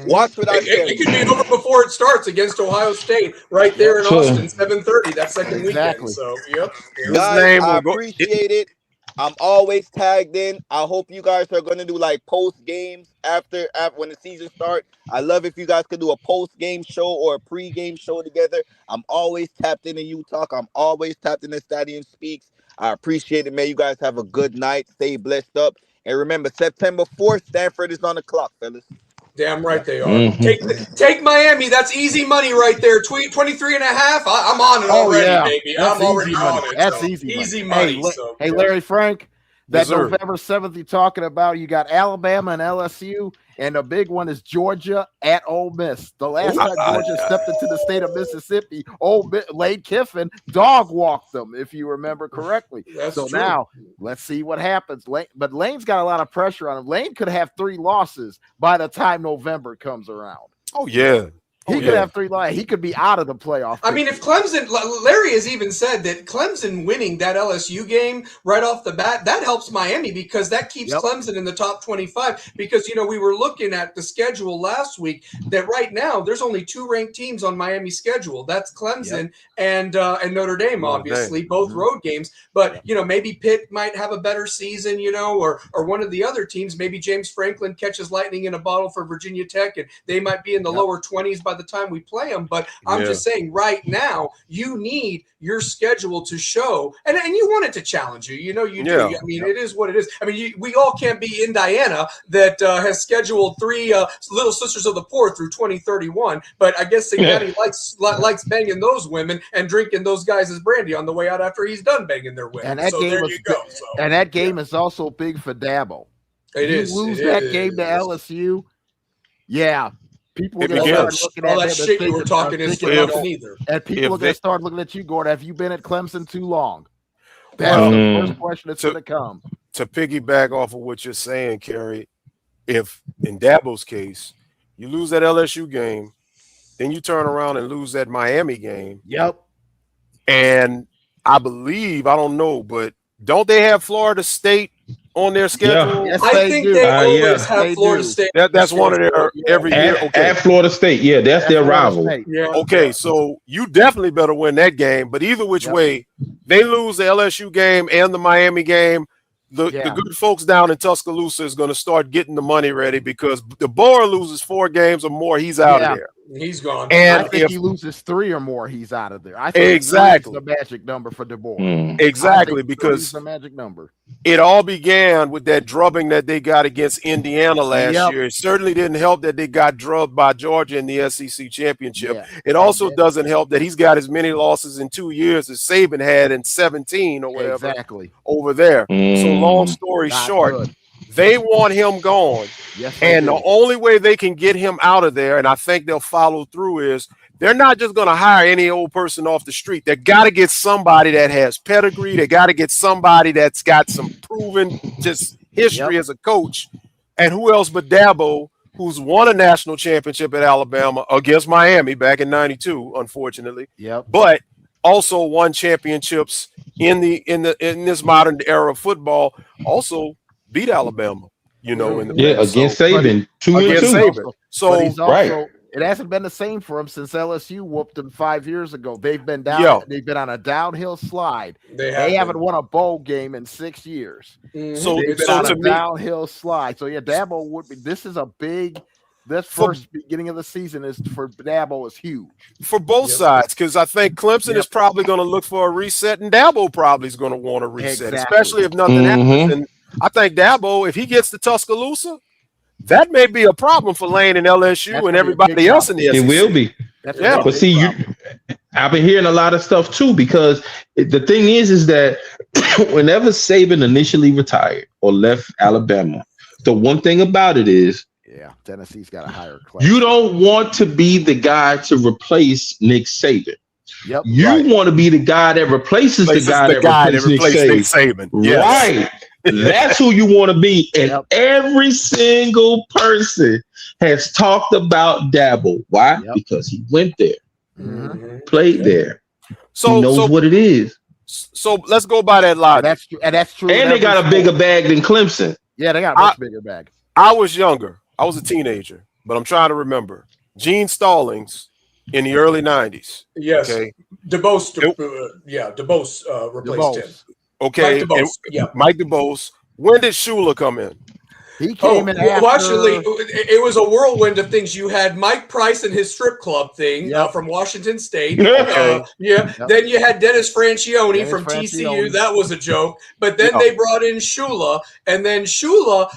What should I tell you? It could be over before it starts against Ohio State, right there in Austin, 7:30 that second weekend. So, yep. Guys, I appreciate it. I'm always tagged in. I hope you guys are going to do like post games after when the season starts. I love if you guys could do a post game show or a pre game show together. I'm always tapped into you talk. I'm always tapped into Stallion Speaks. I appreciate it, man. You guys have a good night. Stay blessed up. And remember, September 4th, Stanford is on the clock, fellas. Damn right they are. Take Miami. That's easy money right there. 23.5. I'm on it already, baby. That's I'm already money. on it. That's so. easy money. Hey, Larry Frank, that November 7th you're talking about, you got Alabama and LSU, and the big one is Georgia at Ole Miss. The last time Georgia stepped into the state of Mississippi, Lane Kiffin dog walked them, if you remember correctly. That's so true. now let's see what happens. But Lane's got a lot of pressure on him. Lane could have 3 losses by the time November comes around. Oh yeah. He could have 3 losses. He could be out of the playoff. I mean, if Clemson, Larry has even said that Clemson winning that LSU game right off the bat, that helps Miami because that keeps Clemson in the top 25. Because, we were looking at the schedule last week that right now there's only 2 ranked teams on Miami's schedule. That's Clemson and Notre Dame, obviously, both road games. But, maybe Pitt might have a better season, or one of the other teams, maybe James Franklin catches lightning in a bottle for Virginia Tech, and they might be in the lower 20s by the time we play them. But I'm just saying right now you need your schedule to show, and you want it to challenge you. You do. I mean, it is what it is. I mean, we all can't be Indiana that has scheduled 3 Little Sisters of the Poor through 2031. But I guess Cincinnati likes banging those women and drinking those guys' brandy on the way out after he's done banging their women. And that and that game is also big for Dabo. It is. You lose that game to LSU. Yeah. People are going to start looking at all that shit you were talking is for nothing either. And people are going to start looking at you, Gordon. Have you been at Clemson too long? That's the first question that's going to come. To piggyback off of what you're saying, Kerry, if in Dabo's case, you lose that LSU game, then you turn around and lose that Miami game. Yep. And I believe, I don't know, but don't they have Florida State on their schedule? Yes, I think they always have Florida State. That's one of their every year. Okay. At Florida State, that's their rival. Yeah. Okay, so you definitely better win that game. But either which way, they lose the LSU game and the Miami game. The good folks down in Tuscaloosa is going to start getting the money ready because the Boer loses 4 games or more, he's out of there. He's gone. And I think if he loses 3 or more, he's out of there. I think exactly the magic number for DeBoer. Exactly, because the magic number. It all began with that drubbing that they got against Indiana last year. It certainly didn't help that they got drubbed by Georgia in the SEC championship. It also doesn't help that he's got as many losses in 2 years as Saban had in 17 or whatever over there. So long story short, they want him gone. And the only way they can get him out of there, and I think they'll follow through, is they're not just going to hire any old person off the street. They got to get somebody that has pedigree. They got to get somebody that's got some proven just history as a coach. And who else but Dabo, who's won a national championship at Alabama against Miami back in '92, unfortunately. But also won championships in this modern era of football. Also beat Alabama. Against Saban, 2-2. So he's also, it hasn't been the same for him since LSU whooped him 5 years ago. They've been down. They've been on a downhill slide. They haven't won a bowl game in 6 years. So they've been on a downhill slide. So Dabo would be. This is a big. This first beginning of the season is for Dabo is huge for both sides because I think Clemson is probably going to look for a reset, and Dabo probably is going to want a reset, especially if nothing happens. And I think Dabo, if he gets to Tuscaloosa, that may be a problem for Lane and LSU and everybody else in the SEC. It will be. But see, I've been hearing a lot of stuff too because the thing is that whenever Saban initially retired or left Alabama, the one thing about it is, Tennessee's got a higher class. You don't want to be the guy to replace Nick Saban. You want to be the guy that replaces the guy that replaces Nick Saban. Right. That's who you want to be. And every single person has talked about Dabo. Why? Because he went there, played there. So he knows what it is. So let's go by that logic. That's true. And they got a bigger bag than Clemson. Yeah, they got a much bigger bag. I was younger. I was a teenager, but I'm trying to remember. Gene Stallings in the early 90s. Yes. Okay. DeBose replaced him. Okay. Mike DeBose. When did Shula come in? He came in after. Well, actually, it was a whirlwind of things. You had Mike Price and his strip club thing from Washington State. Then you had Dennis Franchione from TCU. That was a joke. But then they brought in Shula. And then Shula,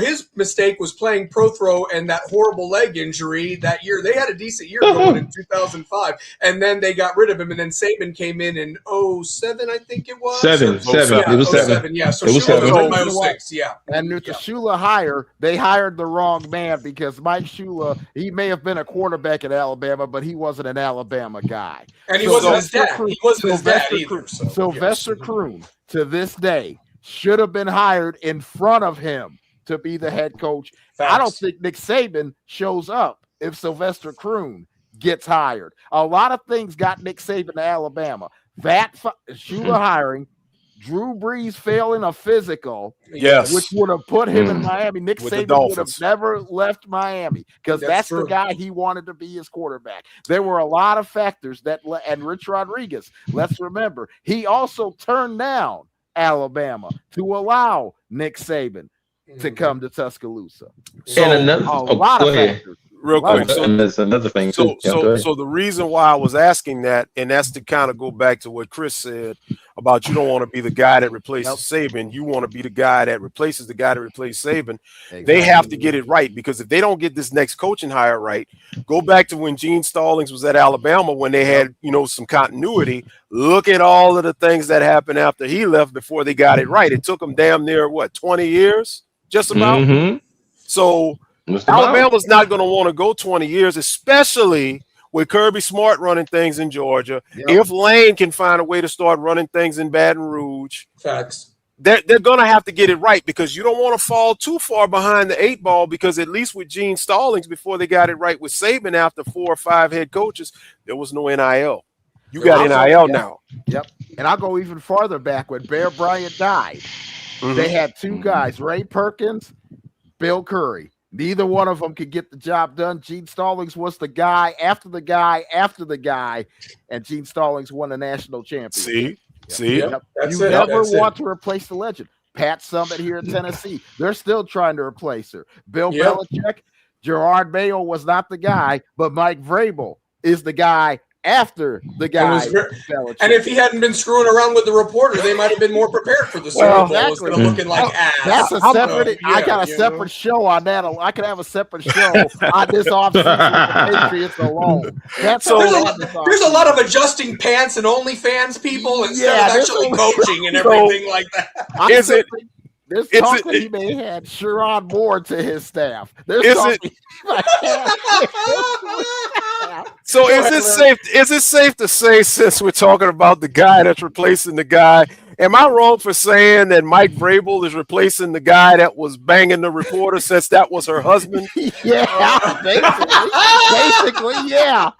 his mistake was playing pro throw and that horrible leg injury that year. They had a decent year going in 2005. And then they got rid of him. And then Saban came in 07, I think it was. Seven. It was 7. Yeah, so Shula was by 06. Yeah. And Shula hire, they hired the wrong man because Mike Shula, he may have been a quarterback at Alabama, but he wasn't an Alabama guy. And he wasn't his dad. He wasn't his dad either. Sylvester Croom, to this day, should have been hired in front of him to be the head coach. Facts. I don't think Nick Saban shows up if Sylvester Croon gets hired. A lot of things got Nick Saban to Alabama. That Shula hiring, Drew Brees failing a physical, Yes. which would have put him in Miami. Nick With the Saban would have Dolphins. never left Miami because that's the true. guy he wanted to be his quarterback. There were a lot of factors and Rich Rodriguez, let's remember, he also turned down Alabama to allow Nick Saban to come to Tuscaloosa. So, and another, A lot go of ahead. factors. real quick. So, And there's another thing too. Yeah, go ahead. so the reason why I was asking that, and that's to kind of go back to what Chris said about you don't want to be the guy that replaces Saban. You want to be the guy that replaces the guy that replaced Saban. Exactly. They have to get it right, because if they don't get this next coaching hire right, go back to when Gene Stallings was at Alabama, when they had, some continuity. Look at all of the things that happened after he left before they got it right. It took them damn near 20 years, just about. Mhm. So Just about. Alabama's not going to want to go 20 years, especially with Kirby Smart running things in Georgia. If Lane can find a way to start running things in Baton Rouge, Facts. they're going to have to get it right, because you don't want to fall too far behind the 8 ball, because at least with Gene Stallings, before they got it right with Saban after 4 or 5 head coaches, there was no NIL. You got NIL now. Yep. And I'll go even farther back. When Bear Bryant died, they had 2 guys, Ray Perkins, Bill Curry. Neither one of them could get the job done. Gene Stallings was the guy after the guy after the guy, and Gene Stallings won a national championship. See? Yep. That's You it. never That's want it. to replace the legend. Pat Summitt here in Tennessee, they're still trying to replace her. Bill Yep. Belichick, Gerard Mayo was not the guy, but Mike Vrabel is the guy after the guy. Belichick. And if he hadn't been screwing around with the reporter, they might have been more prepared for the Super Bowl instead of looking like ass. That's a separate. I got a separate show on that. I could have a separate show on this offseason with the Patriots alone. That's So there's a lot of adjusting pants and OnlyFans people instead of actually coaching and everything like that. There's talk that he may have Sherrod Moore to his staff. There's talk So is it safe to say, since we're talking about the guy that's replacing the guy, am I wrong for saying that Mike Vrabel is replacing the guy that was banging the reporter, since that was her husband? Yeah, basically, yeah.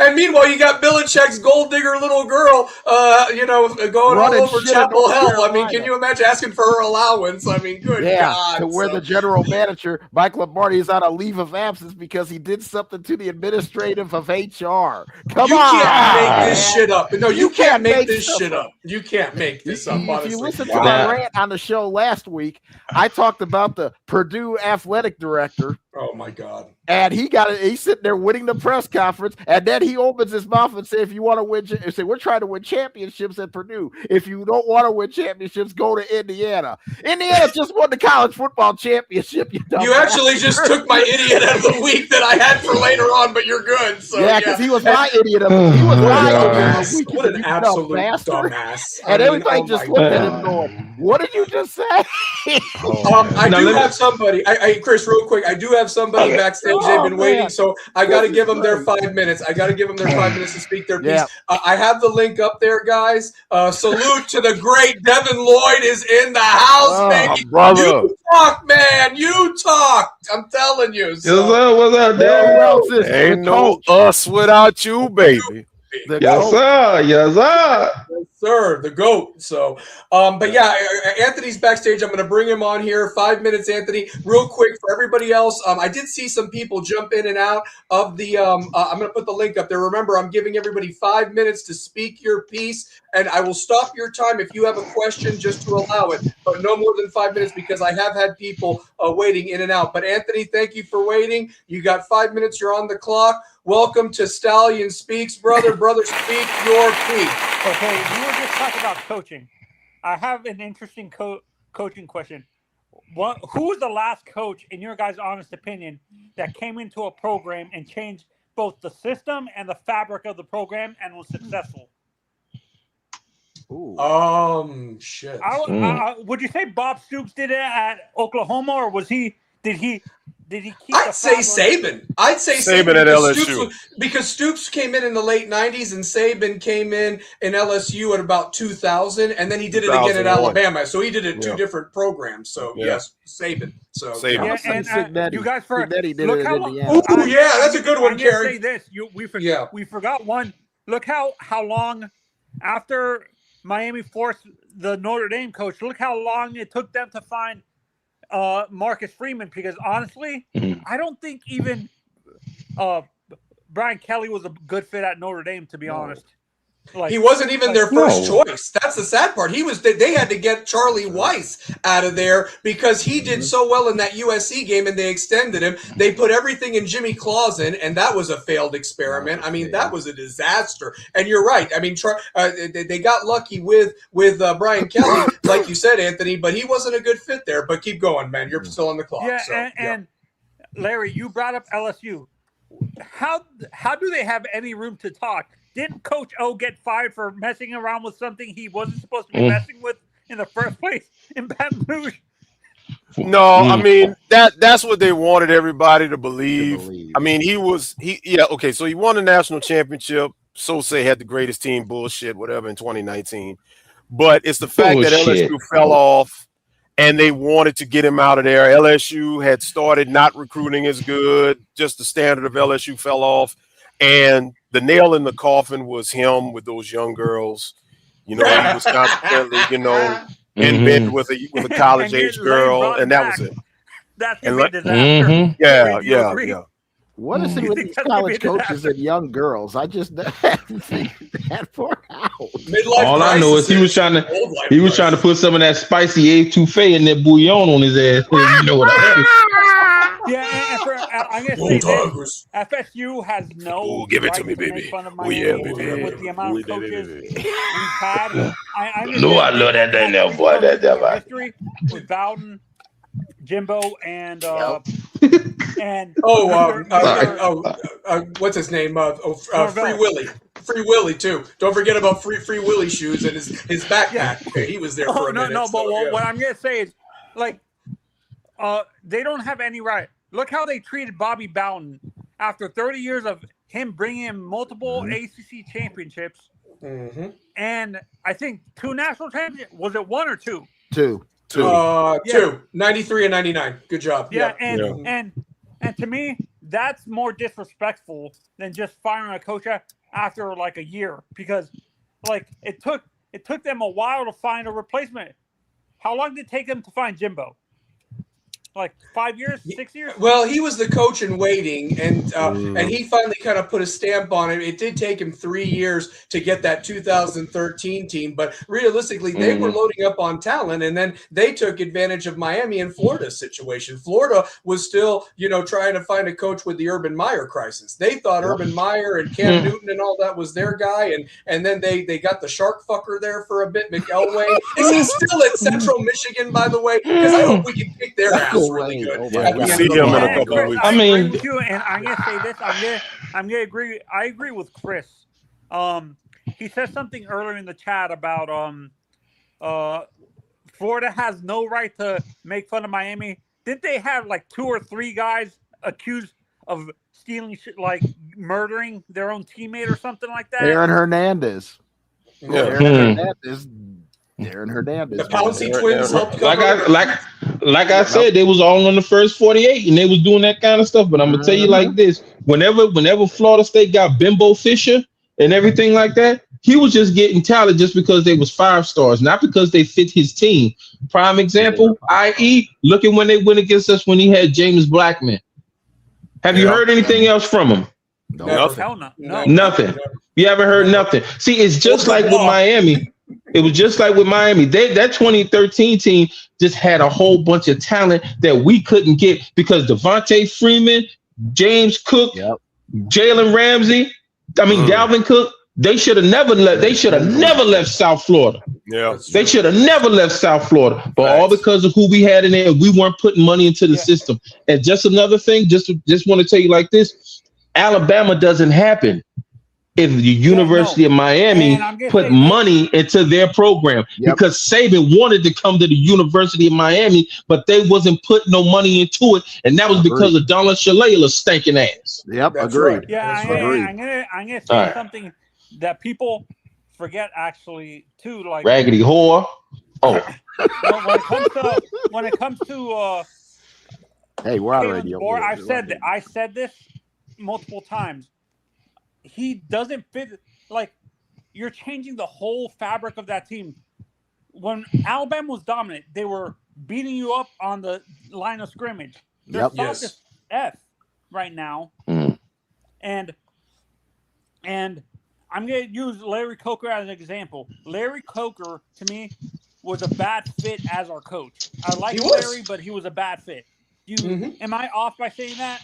And meanwhile, you got Belichick's gold digger little girl, going all over Chapel Hill. I mean, can you imagine asking for her allowance? I mean, good God. To where the general manager, Mike Lombardi, is on a leave of absence because he did something to the administrative of HR. Come on. You can't make this shit up. No, you can't make this shit up. You can't make this up, If honestly. you listen to my rant on the show last week, I talked about the Purdue athletic director. Oh, my God. And he's sitting there winning the press conference, and then he opens his mouth and say, if you want to win, say, we're trying to win championships at Purdue. If you don't want to win championships, go to Indiana. Indiana just won the college football championship. You actually just took my idiot of the week that I had for later on, but you're good. So, because he was my idiot of the week. He was my idiot of the week. What an absolute dumbass. And everybody just looked at him going, what did you just say? I do have somebody. Chris, real quick, I do have somebody backstage. They've been waiting, so I got to give them their 5 minutes. I got to give them their 5 minutes to speak their piece. I have the link up there, guys. Salute to the great Devin Lloyd is in the house, baby. Brother. You talk, man. You talk. I'm telling you. So. What's up, Dad? Ain't no us without you, baby. Yes, sir. Yes, sir. Yes, sir. The GOAT. So, but yeah, Anthony's backstage. I'm going to bring him on here. 5 minutes, Anthony. Real quick for everybody else. I did see some people jump in and out of the. I'm going to put the link up there. Remember, I'm giving everybody 5 minutes to speak your piece, and I will stop your time if you have a question just to allow it, but no more than 5 minutes because I have had people waiting in and out. But Anthony, thank you for waiting. You got 5 minutes. You're on the clock. Welcome to Stallion Speaks, brother. Brother, speak your piece. Okay, you were just talking about coaching. I have an interesting coaching question. Who was the last coach, in your guys' honest opinion, that came into a program and changed both the system and the fabric of the program and was successful? Shit. Would you say Bob Stoops did it at Oklahoma, or did he did he keep? I'd say Saban. I'd say Saban at LSU. Because Stoops came in the late 90s and Saban came in LSU at about 2000, and then he did it again at 2001. Alabama. So he did it two different programs. So yes, Saban. So Saban. Yeah, and you guys look how long. Oh yeah, that's a good one, I'm gonna Kerry. say this. We forgot one. Look how long after Miami forced the Notre Dame coach. Look how long it took them to find Marcus Freeman, because honestly, I don't think even Brian Kelly was a good fit at Notre Dame, to be honest. Like, he wasn't even their first choice. That's the sad part. They had to get Charlie Weiss out of there because he did so well in that USC game, and they extended him. They put everything in Jimmy Clausen, and that was a failed experiment. I mean, that was a disaster. And you're right. I mean, they got lucky with Brian Kelly, like you said, Anthony, but he wasn't a good fit there. But keep going, man. You're still on the clock. Yeah, and Larry, you brought up LSU. How do they have any room to talk? Didn't Coach O get fired for messing around with something he wasn't supposed to be messing with in the first place in Baton Rouge? No, I mean that's what they wanted everybody to believe. I mean, so he won the national championship. Sosay had the greatest team, bullshit, whatever, in 2019. But it's the fact that LSU fell off and they wanted to get him out of there. LSU had started not recruiting as good. Just the standard of LSU fell off. And the nail in the coffin was him with those young girls. You know, he was constantly, in bed with a college age girl, and that was it. That's a disaster. Yeah. What is it with these college coaches and young girls? I just haven't figured that far out. All I know is he was trying to put some of that spicy etouffee in that bouillon on his ass. You know what I mean? Yeah, I'm gonna say this. FSU has no. Give it to me, baby. Oh yeah, baby. With the amount of coaches we've had, I love that thing there, boy. That history with Bowden, Jimbo, and what's his name? Free Willy too. Don't forget about Free Willy shoes and his backpack. Okay, he was there for a minute. What I'm gonna say is, like, they don't have any right. Look how they treated Bobby Bowden after 30 years of him bringing in multiple ACC championships, and I think 2 national championships. Was it 1 or 2? 2. 2. 93 and 99. Good job. Yeah, and to me, that's more disrespectful than just firing a coach after like a year, because like it took them a while to find a replacement. How long did it take them to find Jimbo? Like 5 years, 6 years? Well, he was the coach in waiting, and he finally kind of put a stamp on it. It did take him 3 years to get that 2013 team, but realistically, they were loading up on talent, and then they took advantage of Miami and Florida's situation. Florida was still, trying to find a coach with the Urban Meyer crisis. They thought Urban Meyer and Cam Newton and all that was their guy, and then they got the shark fucker there for a bit, McElwain. Is he still at Central Michigan, by the way? Because I hope we can kick their ass. Really good. We'll see him in a couple of weeks. I agree with you, and I'm gonna say this. I'm gonna agree. I agree with Chris. He said something earlier in the chat about Florida has no right to make fun of Miami. Didn't they have like 2 or 3 guys accused of stealing shit, like murdering their own teammate or something like that? Aaron Hernandez. Aaron Hernandez. The Pouncey twins helped like I said, they was all on the first 48 and they was doing that kind of stuff. But I'm gonna tell you like this: whenever Florida State got Bimbo Fisher and everything like that, he was just getting talent just because they was 5 stars, not because they fit his team. Prime example, i.e., look at when they went against us when he had James Blackman. Have you heard anything else from him? Nothing. You haven't heard nothing. See, it's just like with Miami. It was just like with Miami. That 2013 team just had a whole bunch of talent that we couldn't get because Devontae Freeman, James Cook, Jalen Ramsey, Dalvin Cook, they should have never left South Florida. Yeah. They should have never left South Florida. But all because of who we had in there, we weren't putting money into the system. And just another thing, just want to tell you like this, Alabama doesn't happen. if the University of Miami And I'm gonna put say money into their program because Saban wanted to come to the University of Miami, but they wasn't putting no money into it, and that was because of Donald Shalala's stinking ass. Yep, That's agreed. right. Yeah, That's right. I'm gonna say something that people forget actually too. Like Raggedy whore. Oh, when it comes to hey, we're on Kalen radio. DeBoer, I said this multiple times. He doesn't fit. Like, you're changing the whole fabric of that team. When Alabama was dominant, they were beating you up on the line of scrimmage. They're soft as F right now. And I'm going to use Larry Coker as an example. Larry Coker, to me, was a bad fit as our coach. I like Larry, but he was a bad fit. Am I off by saying that?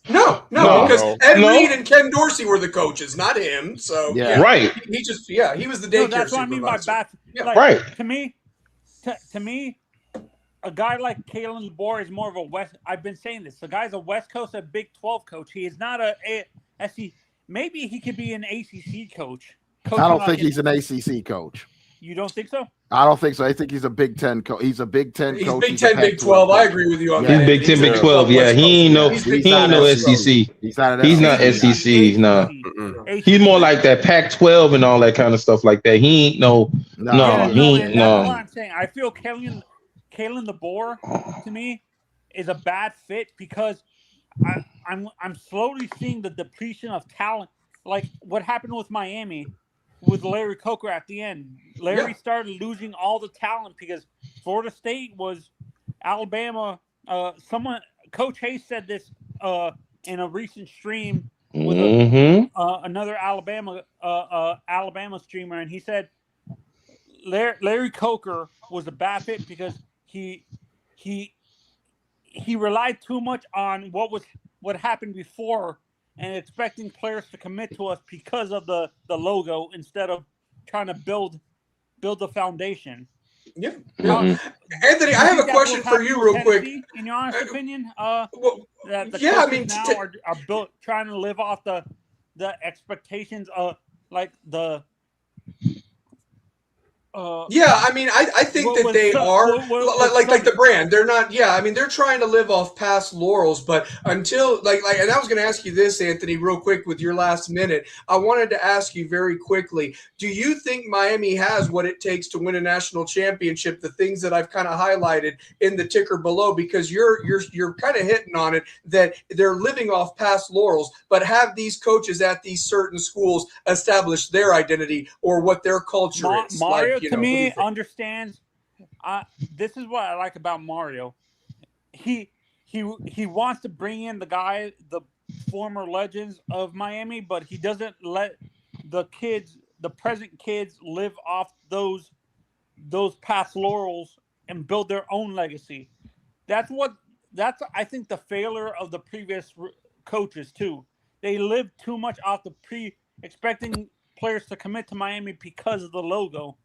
No, because Ed Reed and Ken Dorsey were the coaches, not him. So right. He just he was the daycare that's what I mean by bad. Like, right. To me, a guy like Kalen DeBoer is more of a West. I've been saying this. The guy's a West Coast, a Big 12 coach. He is not a SEC. Maybe he could be an ACC coach. I don't think he's an ACC coach. You don't think so? I don't think so. I think he's a Big 10 coach. He's a Big 10 he's coach. Big 10, Big 12. I agree with you on that. He's Big 10, Big 12. Yeah, he ain't no SEC. He's not SEC. No. He's more like that Pac-12 and all that kind of stuff like that. He ain't no. That's what I'm saying. I feel Kalen DeBoer to me is a bad fit because I'm slowly seeing the depletion of talent, like what happened with Miami. With Larry Coker at the end, Larry started losing all the talent because Florida State was Alabama. Coach Hayes said this in a recent stream with another Alabama streamer, and he said Larry Coker was a bad fit because he relied too much on what happened before. And expecting players to commit to us because of the logo instead of trying to build the foundation. Yeah. Anthony, I have a question for you real quick. In your honest opinion, that the coaches now are built trying to live off the expectations of like the I think that they are like the brand. They're not. Yeah, I mean, they're trying to live off past laurels, but until like, and I was going to ask you this, Anthony, real quick with your last minute. I wanted to ask you very quickly: do you think Miami has what it takes to win a national championship? The things that I've kind of highlighted in the ticker below, because you're kind of hitting on it that they're living off past laurels, but have these coaches at these certain schools establish their identity or what their culture is? Mario, to me, understands. This is what I like about Mario. He wants to bring in the former legends of Miami, but he doesn't let the present kids, live off those past laurels and build their own legacy. That's I think the failure of the previous coaches too. They lived too much off the expecting players to commit to Miami because of the logo.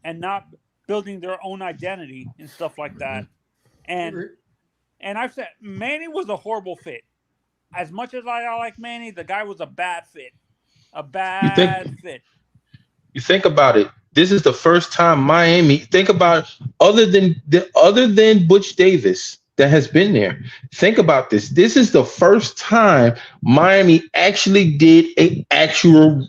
And not building their own identity and stuff like that. And I've said Manny was a horrible fit. As much as I like Manny, the guy was a bad fit. A bad fit. You think about it. This is the first time Miami. Think about it, other than Butch Davis that has been there. Think about this. This is the first time Miami actually did an actual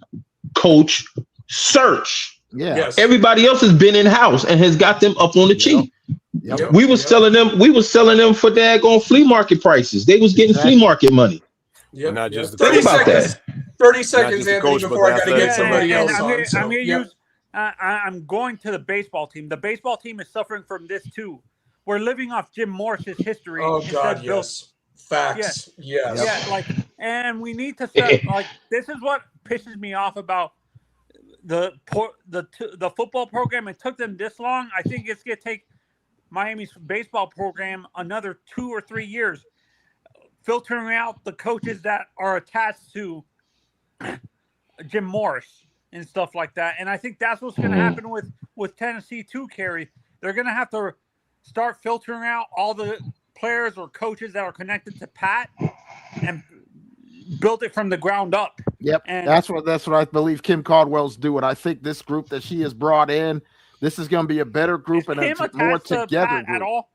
coach search. Yeah. Yes. Everybody else has been in house and has got them up on the cheap. Yep. We was selling them for daggone flea market prices. They was getting flea market money. Yep. Not just the 30 coach, seconds. 30 seconds, Anthony, coach, before I got to get athletic somebody else I'm on. gonna So, use. I'm going to the baseball team. The baseball team is suffering from this too. We're living off Jim Morris's history. Oh God, yes. Facts. Yes. Yeah, and we need to set this is what pisses me off about the football program. It took them this long. I think it's going to take Miami's baseball program another 2 or 3 years, filtering out the coaches that are attached to Jim Morris and stuff like that. And I think that's what's going to happen with Tennessee too, Kerry. They're going to have to start filtering out all the players or coaches that are connected to Pat and build it from the ground up. Yep, And that's what I believe Kim Caldwell's doing. I think this group that she has brought in, this is going to be a better group is and Kim a more attached to together Pat group. at all?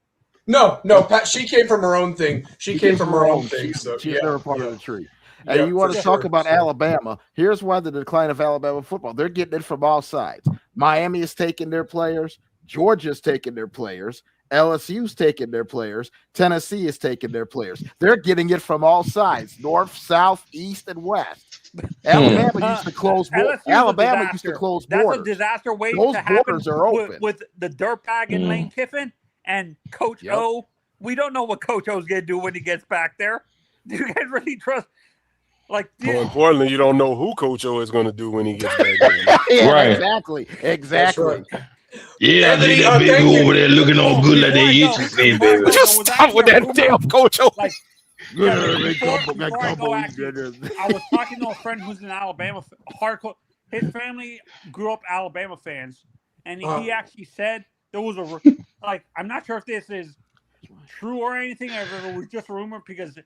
No, Pat. She came from her own thing. She came from her own thing. So She's yeah, never part yeah. of the tree. Yeah, And you want for to talk sure. about So- Alabama? Here's why the decline of Alabama football. They're getting it from all sides. Miami is taking their players. Georgia's taking their players. LSU's taking their players. Tennessee is taking their players. They're getting it from all sides: north, south, east, and west. Alabama used to close. LSU 's a Alabama used to disaster. close That's borders. a disaster waiting Those to happen borders are open. with the dirtbag and Lane Kiffin and Coach Yep. O. We don't know what Coach O's going to do when he gets back there. Do you guys really trust? Like, More importantly, you don't know who Coach O is going to do when he gets back there. Yeah, Right. exactly. That's right. Yeah, I Anthony, see that thank baby you. over there looking all good like they Before I used to go, say, before I baby. go, Just was stop with actually a that rumor, damn Coach O. Like, before I go, actually, I was talking to a friend who's an Alabama hardcore. His family grew up Alabama fans, and he actually said there was I'm not sure if this is true or anything, or if it was just a rumor because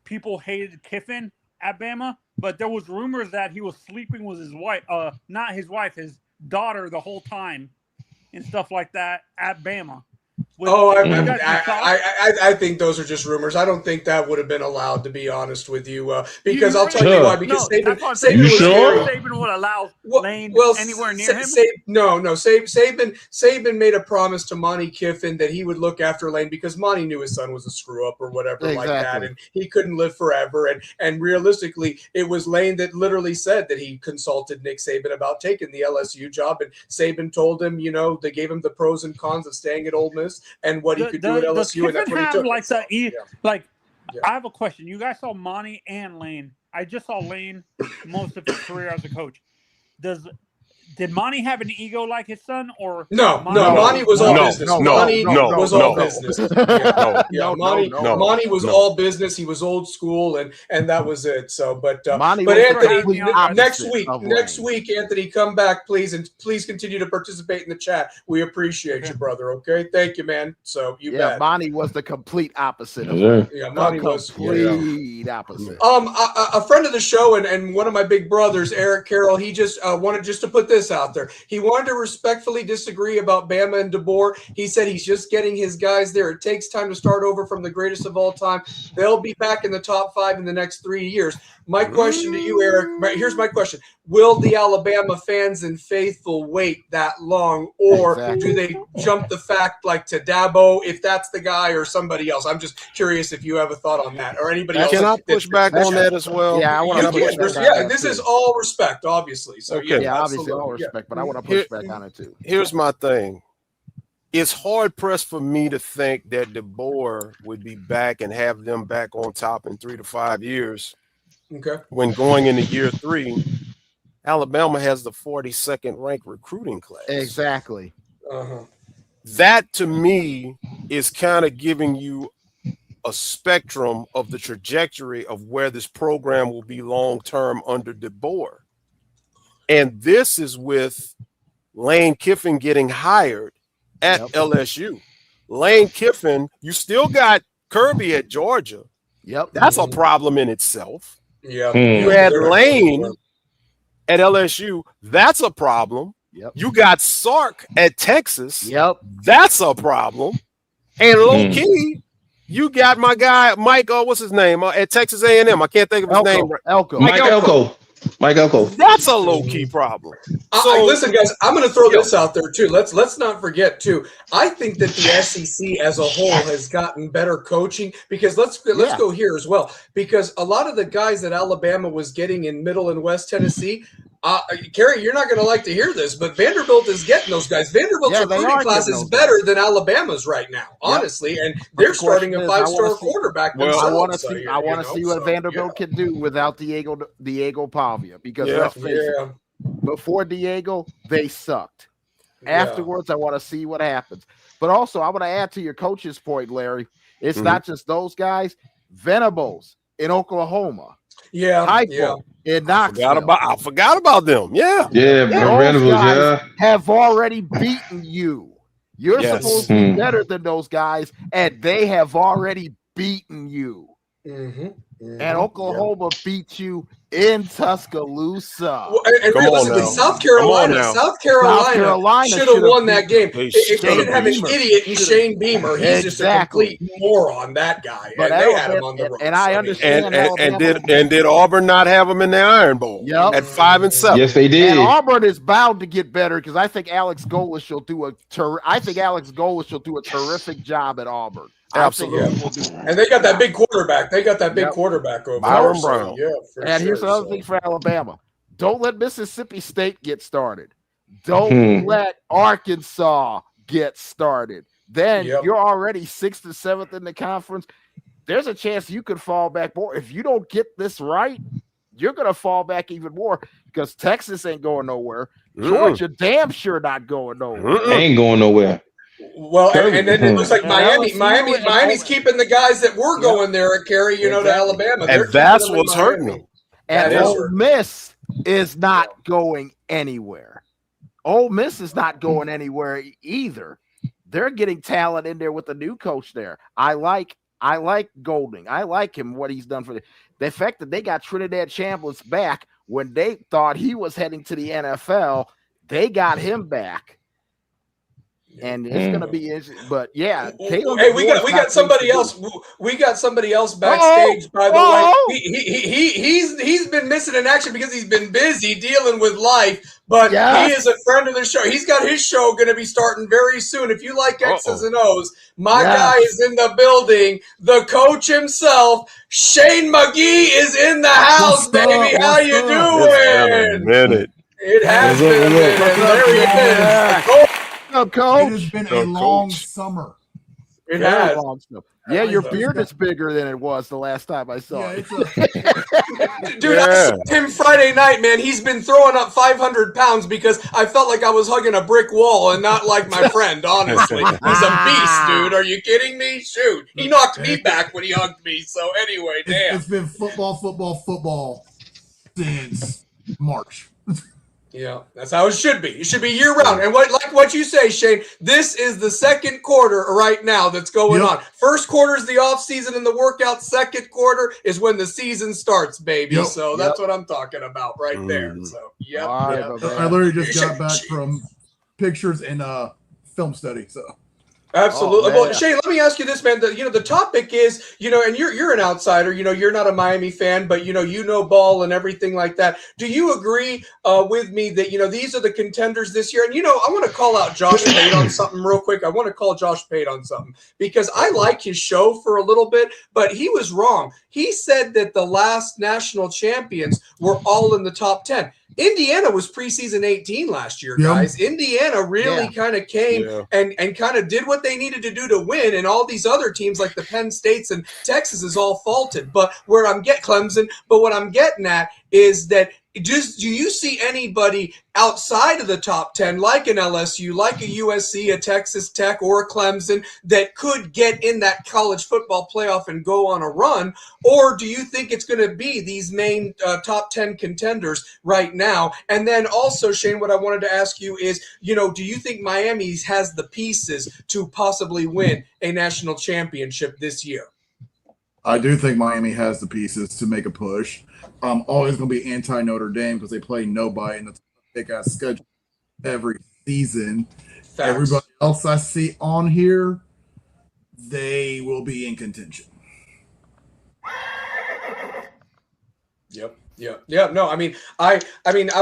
people hated Kiffin at Bama, but there was rumors that he was sleeping with his wife, not his wife, his daughter the whole time, and stuff like that at Bama. I think those are just rumors. I don't think that would have been allowed, to be honest with you, because I'll tell you why. Because Saban You was sure? Saban would allow Lane anywhere near him. Saban made a promise to Monty Kiffin that he would look after Lane because Monty knew his son was a screw up or whatever like that, and he couldn't live forever. And realistically, it was Lane that literally said that he consulted Nick Saban about taking the LSU job, and Saban told him, they gave him the pros and cons of staying at Ole Miss and what he could do at LSU, and that's what he took. I have a question. You guys saw Monty and Lane. I just saw Lane most of his career as a coach. Did Monty have an ego like his son, or no? Monty was all business. Monty was all business. Monty was all business. He was old school, and that was it. So, but Anthony, next week, Anthony, come back, please, and please continue to participate in the chat. We appreciate you, brother. Okay, thank you, man. So you bet. Monty was the complete opposite. Monty was complete opposite. A friend of the show and one of my big brothers, Eric Carroll, he just wanted to put this out there. He wanted to respectfully disagree about Bama and DeBoer. He said he's just getting his guys there. It takes time to start over from the greatest of all time. They'll be back in the top 5 in the next 3 years. My question to you, Eric, here's my question. Will the Alabama fans and faithful wait that long, or do they jump the fact like to Dabo, if that's the guy, or somebody else? I'm just curious if you have a thought on that, or anybody else. Can I push back on that as well? Yeah, I want to push back. Yeah, this is all respect, obviously. So obviously all respect, but I want to push back on it too. Here's my thing. It's hard pressed for me to think that DeBoer would be back and have them back on top in 3 to 5 years. Okay. When going into year 3, Alabama has the 42nd ranked recruiting class. Exactly. That to me is kind of giving you a spectrum of the trajectory of where this program will be long term under DeBoer. And this is with Lane Kiffin getting hired at LSU. Lane Kiffin, you still got Kirby at Georgia. That's a problem in itself. You had Lane at LSU. That's a problem. You got Sark at Texas. That's a problem. And low key, you got my guy Mike. What's his name at Texas A&M? I can't think of his name. Mike Elko. That's a low key problem. So listen, guys, I'm going to throw this out there too. Let's not forget too. I think that the SEC as a whole has gotten better coaching because let's go here as well. Because a lot of the guys that Alabama was getting in Middle and West Tennessee. Kerry, you're not going to like to hear this, but Vanderbilt is getting those guys. Vanderbilt's recruiting class is better than Alabama's right now, honestly, and they're starting a 5-star quarterback. I want to see what Vanderbilt can do without Diego Pavia, because let's face it, before Diego, they sucked. Afterwards, I want to see what happens. But also, I want to add to your coach's point, Larry. It's not just those guys. Venables in Oklahoma. In Knoxville. I forgot about them. Venables have already beaten you. You're supposed to be better than those guys, and they have already beaten you. And Oklahoma beat you in Tuscaloosa. Well, and Come on realistically, now. South Come on now. Carolina should have won that game. They They should've didn't have an beat idiot in Shane Beamer. He's just a Exactly. complete moron, that guy. But And they had him Alabama- on the ropes. and I I mean, understand And did Auburn not have them in the Iron Bowl Yep. at 5 and 7? Yes, they did. And Auburn is bound to get better because I think Alex Golesh will do a terrific job at Auburn. Absolutely. And they got that big quarterback. They got that big Yep. quarterback over Byron there. So, Brown. yeah, for And sure. here's another So- thing for Alabama. Don't let Mississippi State get started. Don't let Arkansas get started. Then Yep. you're already 6th or 7th in the conference. There's a chance you could fall back more. If you don't get this right, you're going to fall back even more because Texas ain't going nowhere. Georgia damn sure not going nowhere. Ain't going nowhere. Well, and then it looks like And Miami's LSU keeping the guys that were going there at Kerry, to Alabama. They're And that's keeping them in what's hurting Miami. them. And That is Ole hurting. Miss is not going anywhere. Ole Miss is not going anywhere either. They're getting talent in there with the new coach there. I like Golding. I like him, what he's done for the fact that they got Trinidad Chambliss back when they thought he was heading to the NFL. They got him back. And it's gonna be interesting. But yeah, Kalen Hey, we got somebody else. We got somebody else backstage. By the way, he's been missing in action because he's been busy dealing with life. But he is a friend of the show. He's got his show going to be starting very soon. If you like X's and O's, my guy is in the building. The coach himself, Shane McGee, is in the house, baby. How you doing? Minute. It has been a minute. There he is. Coach. It has been a long summer. It has. Yeah, your beard is bigger than it was the last time I saw it. Dude, I saw him Friday night, man. He's been throwing up 500 pounds because I felt like I was hugging a brick wall and not like my friend, honestly. He's a beast, dude. Are you kidding me? Shoot. He knocked me back when he hugged me. So anyway, damn. It's been football since March. Yeah, that's how it should be. It should be year round. And what you say, Shane, this is the second quarter right now that's going on. First quarter is the off season and the workout. Second quarter is when the season starts, baby. So that's what I'm talking about right there. So I literally just got back from pictures and film study. So absolutely. Well, Shane, let me ask you this, man. The topic is, and you're an outsider. You're not a Miami fan, but you know ball and everything like that. Do you agree with me that these are the contenders this year? And I want to call out Josh Pate on something real quick. I want to call Josh Pate on something because I like his show for a little bit, but he was wrong. He said that the last national champions were all in the top 10. Indiana was preseason 18 last year, guys. Indiana really kind of came and kind of did what they needed to do to win, and all these other teams like the Penn States and Texas is all faulted. But what I'm getting at is that do you see anybody outside of the top 10, like an LSU, like a USC, a Texas Tech, or a Clemson, that could get in that college football playoff and go on a run? Or do you think it's going to be these main top 10 contenders right now? And then also, Shane, what I wanted to ask you is, do you think Miami has the pieces to possibly win a national championship this year? I do think Miami has the pieces to make a push. I'm always going to be anti-Notre Dame because they play nobody in the thick-ass schedule every season. Facts. Everybody else I see on here, they will be in contention. Yep. Yeah. No, I mean, I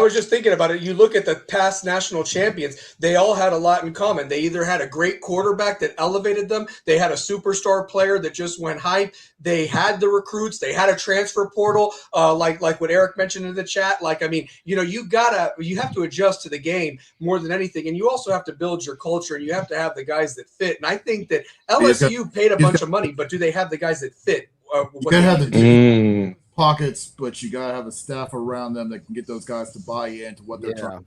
was just thinking about it. You look at the past national champions, they all had a lot in common. They either had a great quarterback that elevated them, they had a superstar player that just went hype, they had the recruits, they had a transfer portal, like what Eric mentioned in the chat. You have to adjust to the game more than anything. And you also have to build your culture, and you have to have the guys that fit. And I think that LSU paid a bunch of money, but do they have the guys that fit? You gotta have the pockets, but you gotta have a staff around them that can get those guys to buy into what they're trying.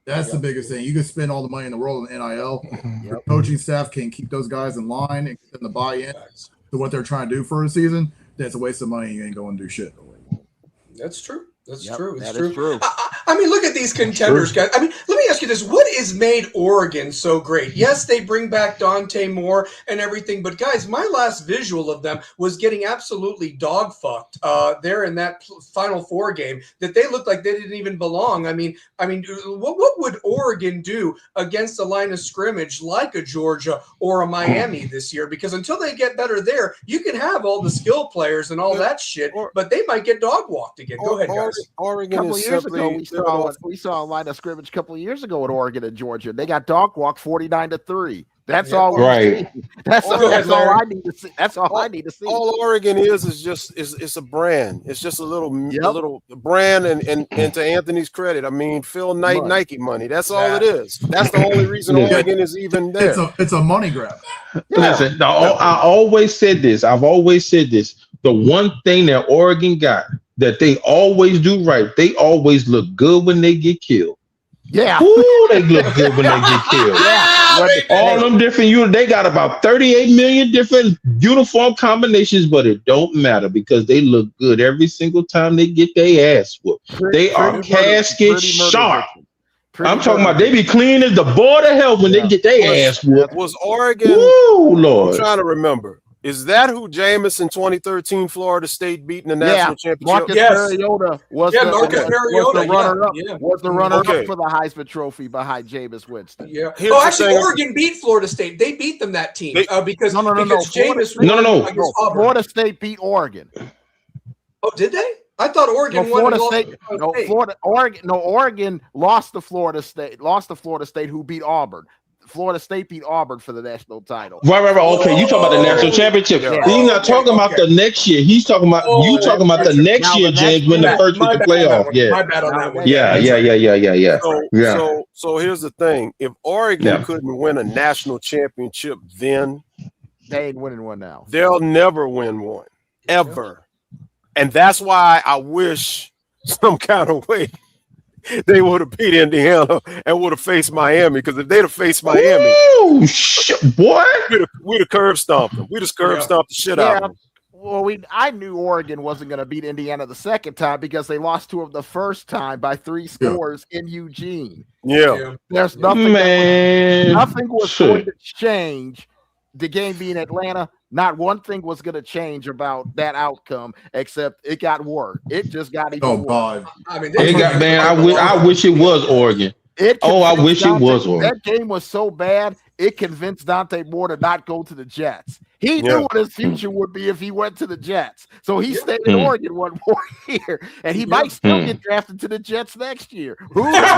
That's the biggest thing. You can spend all the money in the world in NIL. Your coaching staff can keep those guys in line and get them to buy in to what they're trying to do for a season. That's a waste of money. You ain't going to do shit. That's true. That's Yep, true. It's that true. is true. I mean, look at these contenders, guys. I mean, let me ask you this. What has made Oregon so great? Yes, they bring back Dante Moore and everything, but guys, my last visual of them was getting absolutely dog-fucked there in that Final Four game that they looked like they didn't even belong. I mean, what would Oregon do against a line of scrimmage like a Georgia or a Miami this year? Because until they get better there, you can have all the skill players and all that shit, but they might get dog-walked again. Go ahead, guys. Oregon couple years ago, we saw a line of scrimmage a couple of years ago at Oregon and Georgia. They got dog walked 49-3. That's all. Right. That's all I need to see. That's all I need to see. All Oregon is just it's a brand. It's just a little brand, and to Anthony's credit, I mean, Phil Knight Nike money. That's all it is. That's the only reason Oregon is even there. It's a money grab. Listen, I always said this. I've always said this. The one thing that Oregon got that they always do right, they always look good when they get killed. Yeah. Ooh, they look good when they get killed. All them different units, they got about 38 million different uniform combinations, but it don't matter because they look good every single time they get their ass whooped. They are casket sharp. I'm talking about they be clean as the board of hell when they get their ass whooped. Was Oregon? Ooh, Lord. I'm trying to remember. Is that who Jameson 2013 Florida State beat in the national championship? Marcus Mariota was the runner-up. Was the runner-up for the Heisman Trophy behind Jameis Winston. Yeah. Actually, Oregon beat Florida State. They beat them that team because Jameis. Florida State beat Oregon. Oh, did they? I thought Oregon won. Oregon lost to Florida State. Lost to Florida State, who beat Auburn. Florida State beat Auburn for the national title. Right. Okay, you talking about the national championship. Yeah. He's not talking about the next year. He's talking about talking about the next year, James, when the first with the playoff. Yeah. My bad on that one. Yeah. So here's the thing. If Oregon couldn't win a national championship then, they ain't winning one now. They'll never win one. Ever. And that's why I wish some kind of way they would have beat Indiana and would have faced Miami. Because if they'd have faced Miami, boy, we'd have curb stomped them. We'd have curb stomped the shit out of them. Well, I knew Oregon wasn't going to beat Indiana the second time because they lost to them the first time by 3 scores in Eugene. Yeah. There's nothing. Nothing was going to change. The game being Atlanta, not one thing was going to change about that outcome, except it got worse. It just got even worse. God. I mean, I wish it was Oregon. I wish it was Oregon. That game was so bad, it convinced Dante Moore to not go to the Jets. He knew what his future would be if he went to the Jets. So he stayed in Oregon one more year, and he might still get drafted to the Jets next year. Who knows?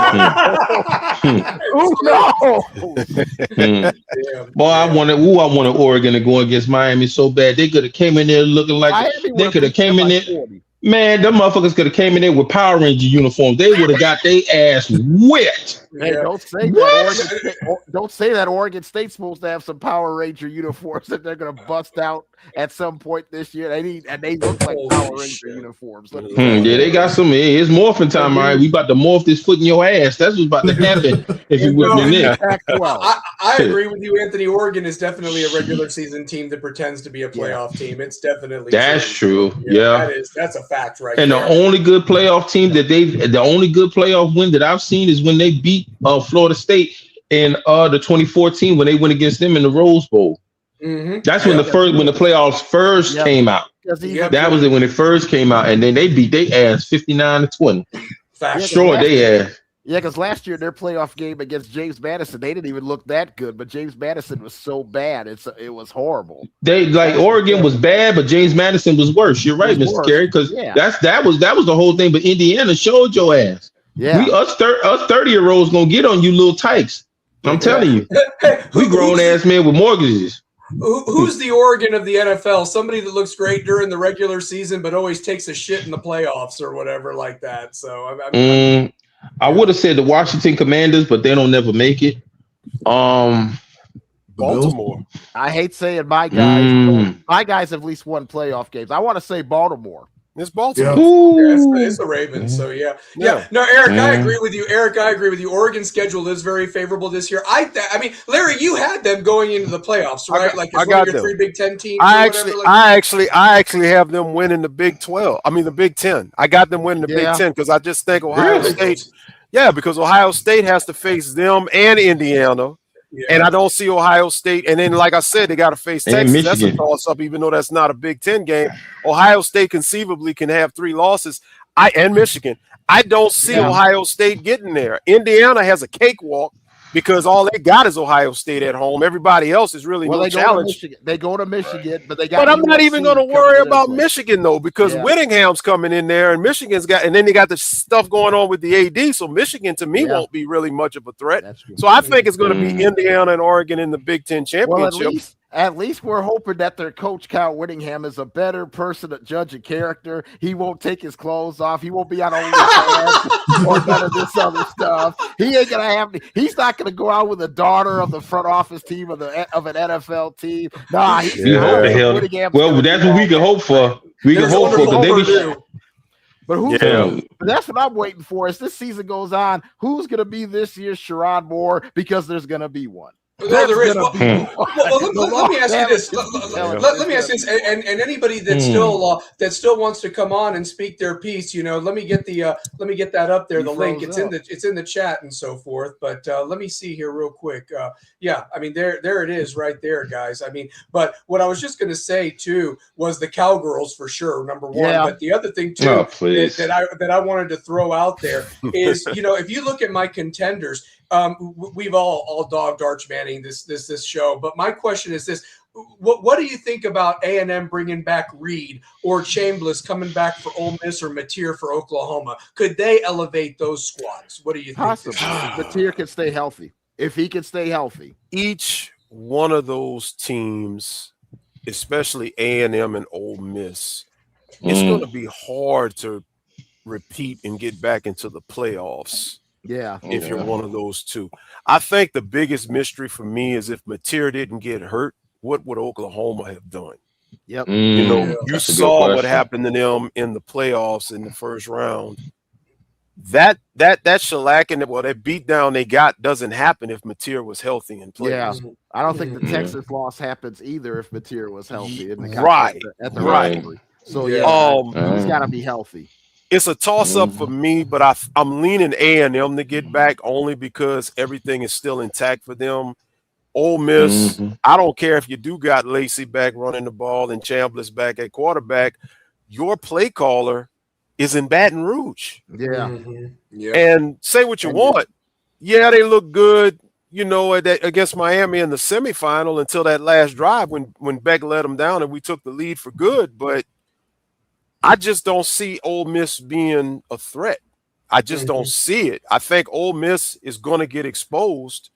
Boy, I wanted Oregon to go against Miami so bad. They could have came in there looking like they could have came in there. 40. Man, them motherfuckers could have came in there with Power Ranger uniforms. They would have got their ass whipped. Hey, don't say that. Don't say that. Oregon State's supposed to have some Power Ranger uniforms that they're going to bust out at some point this year. They look like Power Ranger uniforms. Yeah, they got some. It's morphing time, all right. We about to morph this foot in your ass. That's what's about to happen if you whip me in. I agree with you, Anthony. Oregon is definitely a regular season team that pretends to be a playoff team. It's definitely true. Yeah. That's a fact, right? And the only good playoff team the only good playoff win that I've seen is when they beat Florida State in the 2014 when they went against them in the Rose Bowl. Mm-hmm. That's when when the playoffs first came out. That was it when it first came out, and then they beat their ass 59-20. Sure, they ass. Yeah, because last year their playoff game against James Madison, they didn't even look that good. But James Madison was so bad, it was horrible. Oregon was bad, but James Madison was worse. You're right, Mr. Carey, because that was the whole thing. But Indiana showed your ass. Yeah, us 30-year-olds gonna get on you little tykes. I'm telling you, we grown ass men with mortgages. Who's the Oregon of the NFL? Somebody that looks great during the regular season, but always takes a shit in the playoffs or whatever like that. So I would have said the Washington Commanders, but they don't never make it. Baltimore. I hate saying my guys. My guys have at least won playoff games. I want to say Baltimore. It's Baltimore. It's the Ravens. So yeah. No, Eric, I agree with you. Oregon's schedule is very favorable this year. I mean, Larry, you had them going into the playoffs, right? Like it's one of your 3 Big Ten teams. I actually have them winning the Big 12. I mean the Big 10. I got them winning the Big 10 because I just think Ohio State. Yeah, because Ohio State has to face them and Indiana. Yeah. And I don't see Ohio State. And then, like I said, they got to face Texas. That's a toss-up, even though that's not a Big Ten game. Ohio State conceivably can have 3 losses. And Michigan. I don't see Ohio State getting there. Indiana has a cakewalk because all they got is Ohio State at home. Everybody else is really no challenge. They go to Michigan, but they got. But I'm not even going to worry about Michigan though, because Whittingham's coming in there, and Michigan's got, and then they got the stuff going on with the AD. So Michigan to me won't be really much of a threat. So I think it's going to be Indiana and Oregon in the Big Ten championship. Well, at least we're hoping that their coach, Kyle Whittingham, is a better person to judge a character. He won't take his clothes off. He won't be on OnlyFans or none of this other stuff. He ain't gonna have. He's not gonna go out with the daughter of the front office team of an NFL team. Nah, Whittingham. Well, that's what we can hope for. We can hope for. But that's what I'm waiting for. As this season goes on, who's gonna be this year's Sherrod Moore? Because there's gonna be one. No, there is. Let me ask you this. Let me ask you this, and anybody that still wants to come on and speak their piece, let me get that up there. The link, it's in the chat and so forth. But let me see here real quick. I mean, there it is right there, guys. I mean, but what I was just going to say too was the Cowgirls for sure, number one. Yeah. But the other thing too that I wanted to throw out there is, if you look at my contenders. We've all dogged Arch Manning this show, but my question is this: what do you think about A&M bringing back Reed or Chambliss coming back for Ole Miss or Mateer for Oklahoma? Could they elevate those squads? What do you think? Possibly. Mateer can stay healthy if he can stay healthy. Each one of those teams, especially A&M and Ole Miss, it's going to be hard to repeat and get back into the playoffs. Yeah, if you're one of those two. I think the biggest mystery for me is if Mateer didn't get hurt, what would Oklahoma have done? Yep. You saw what happened to them in the playoffs in the first round. That shellacking, that beatdown they got doesn't happen if Mateer was healthy and played. Yeah, I don't think the Texas loss happens either if Mateer was healthy. At the rivalry. So he's got to be healthy. It's a toss-up for me, but I'm leaning A&M to get back only because everything is still intact for them. Ole Miss, I don't care if you do got Lacey back running the ball and Chambliss back at quarterback. Your play caller is in Baton Rouge. Yeah. And say what you want. Yeah, they look good, against Miami in the semifinal until that last drive when Beck let them down and we took the lead for good, but I just don't see Ole Miss being a threat. I just don't see it. I think Ole Miss is going to get exposed.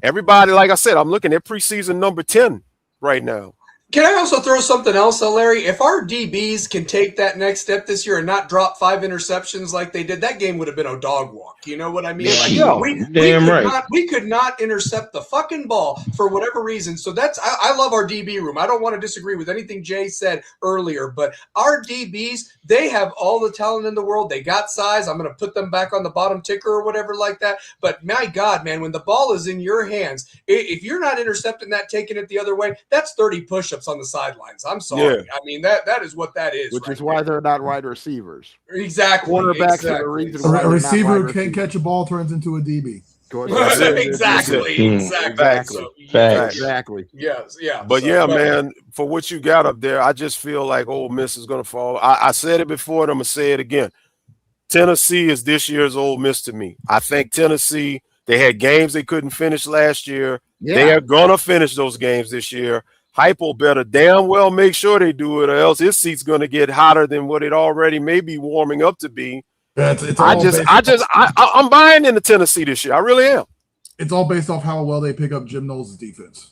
Everybody, like I said, I'm looking at preseason number 10 right now. Can I also throw something else, Larry? If our DBs can take that next step this year and not drop 5 interceptions like they did, that game would have been a dog walk. You know what I mean? We could not intercept the fucking ball for whatever reason. So I love our DB room. I don't want to disagree with anything Jay said earlier, but our DBs, they have all the talent in the world. They got size. I'm going to put them back on the bottom ticker or whatever like that. But my God, man, when the ball is in your hands, if you're not intercepting that, taking it the other way, that's 30 push-ups on the sidelines. I'm sorry. Yeah. I mean, that is what that is. Which is why they're not wide receivers. Exactly. Quarterbacks are the reason a receiver who can't catch a ball turns into a DB. Exactly. Yes, yeah. But man, for what you got up there, I just feel like Ole Miss is going to fall. I said it before, and I'm going to say it again. Tennessee is this year's Ole Miss to me. I think Tennessee, they had games they couldn't finish last year. Yeah. They are going to finish those games this year. Hypo better damn well make sure they do it, or else his seat's going to get hotter than what it already may be warming up to be. Yeah, I'm buying into Tennessee this year. I really am. It's all based off how well they pick up Jim Knowles' defense.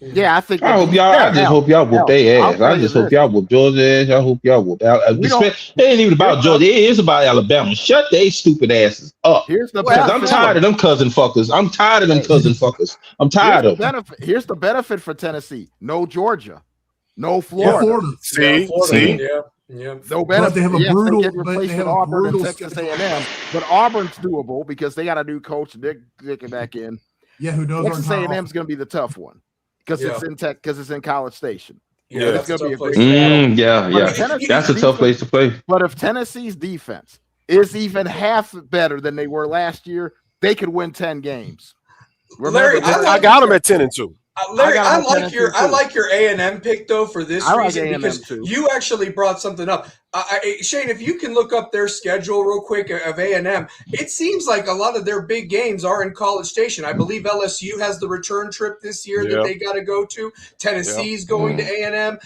Yeah, I think. I just hope y'all whoop their ass. I just hope y'all whoop Georgia's ass. I hope y'all whoop. It ain't even about Georgia. It is about Alabama. Shut they stupid asses up. I'm tired of them cousin fuckers. I'm tired of them. Here's the benefit for Tennessee. No Georgia. No Florida. See? Yeah. No benefit. But they have a Yes, brutal. They get But they replaced have with a Auburn and brutal Texas schedule. A&M, but Auburn's doable because they got a new coach. They're kicking back in. Yeah, who knows? Texas A&M is going to be the tough one because Yeah. it's in College Station. Yeah, Yeah. that's It's a going to tough be a place great to battle. go. Yeah, But yeah. if Tennessee's That's a tough place to play. But if Tennessee's defense is even half better than they were last year, they could win 10 games. Larry, I got them at 10-2. Larry, I got I them at like 10-2 your A&M pick though for this I like reason A&M because too. you actually brought something up. Shane, if you can look up their schedule real quick of A&M, it seems like a lot of their big games are in College Station. I believe LSU has the return trip this year that they got to go to. Tennessee's going to A&M.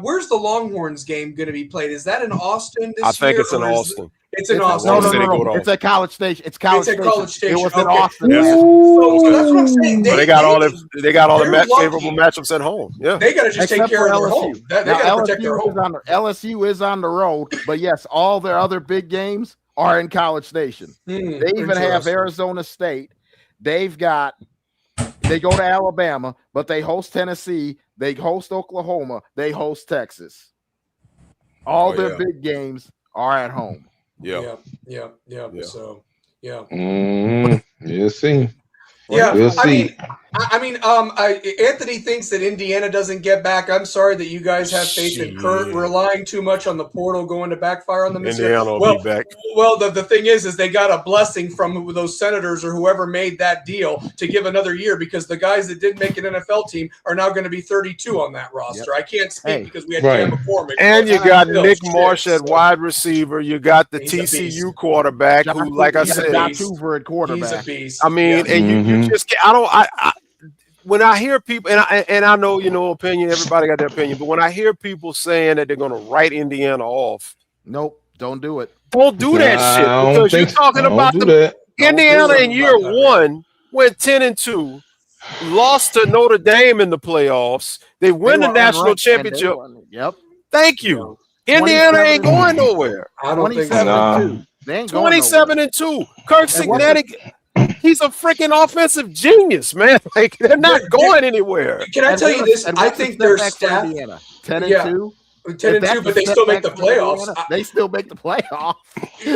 Where's the Longhorns game going to be played? Is that in Austin this year? I think it's in Austin. It's in Austin. No. It's at College Station. It's College Station. It was in Okay. Austin. Yes. So that's what I'm saying. They got all the favorable lucky. matchups at home. Yeah, They got to just take care of their home. They got to protect their home. LSU is on the road, but yes, all their other big games are in College Station. They even have Arizona State. They go to Alabama, but they host Tennessee. They host Oklahoma. They host Texas. All their big games are at home. Yeah. So, yeah. We'll see. Yeah, We'll see. Anthony thinks that Indiana doesn't get back. I'm sorry that you guys have faith in Kurt relying too much on the portal going to backfire on them. Indiana will be back. Well, the thing is they got a blessing from those senators or whoever made that deal to give another year because the guys that did make an NFL team are now going to be 32 on that roster. I can't speak because we had Cam McCormick. And you got Nick Marsh at wide receiver. You got the TCU quarterback who, like I said, at quarterback. He's a beast. I mean, and you just when I hear people, and I know, opinion, everybody got their opinion, but when I hear people saying that they're going to write Indiana off, nope, don't do it. Don't do that shit because you're talking about Indiana in year one went 10-2, lost to Notre Dame in the playoffs. They win the national championship. Thank you. Indiana ain't going nowhere. I don't think 27-2. They ain't going 27-2. Kirk Cignetti. He's a freaking offensive genius, man. Like they're not going anywhere. Can I tell you this? I think their staff 10-2. 10-2, but they still make the playoffs. They still make the playoffs.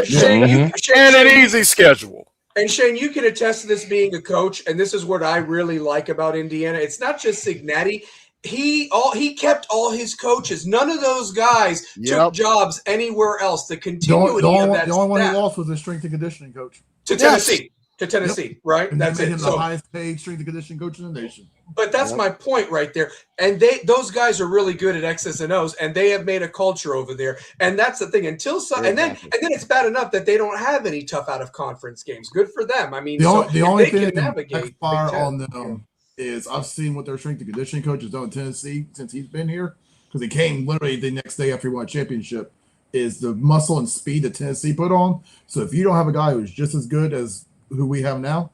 Shane, and an easy schedule. And Shane, you can attest to this being a coach, and this is what I really like about Indiana. It's not just Cignetti. He kept all his coaches. None of those guys took jobs anywhere else. The continuity of that. The only one who lost was the strength and conditioning coach to Tennessee. To Tennessee, right? And that's it. Him the highest paid strength and conditioning coach in the nation. But that's my point right there. And those guys are really good at X's and O's, and they have made a culture over there. And that's the thing. And then it's bad enough that they don't have any tough out of conference games. Good for them. I mean, the only thing that can navigate backfire on them is I've seen what their strength and conditioning coach has done in Tennessee since he's been here, because he came literally the next day after he won a championship. Is the muscle and speed that Tennessee put on. So if you don't have a guy who's just as good as who we have now,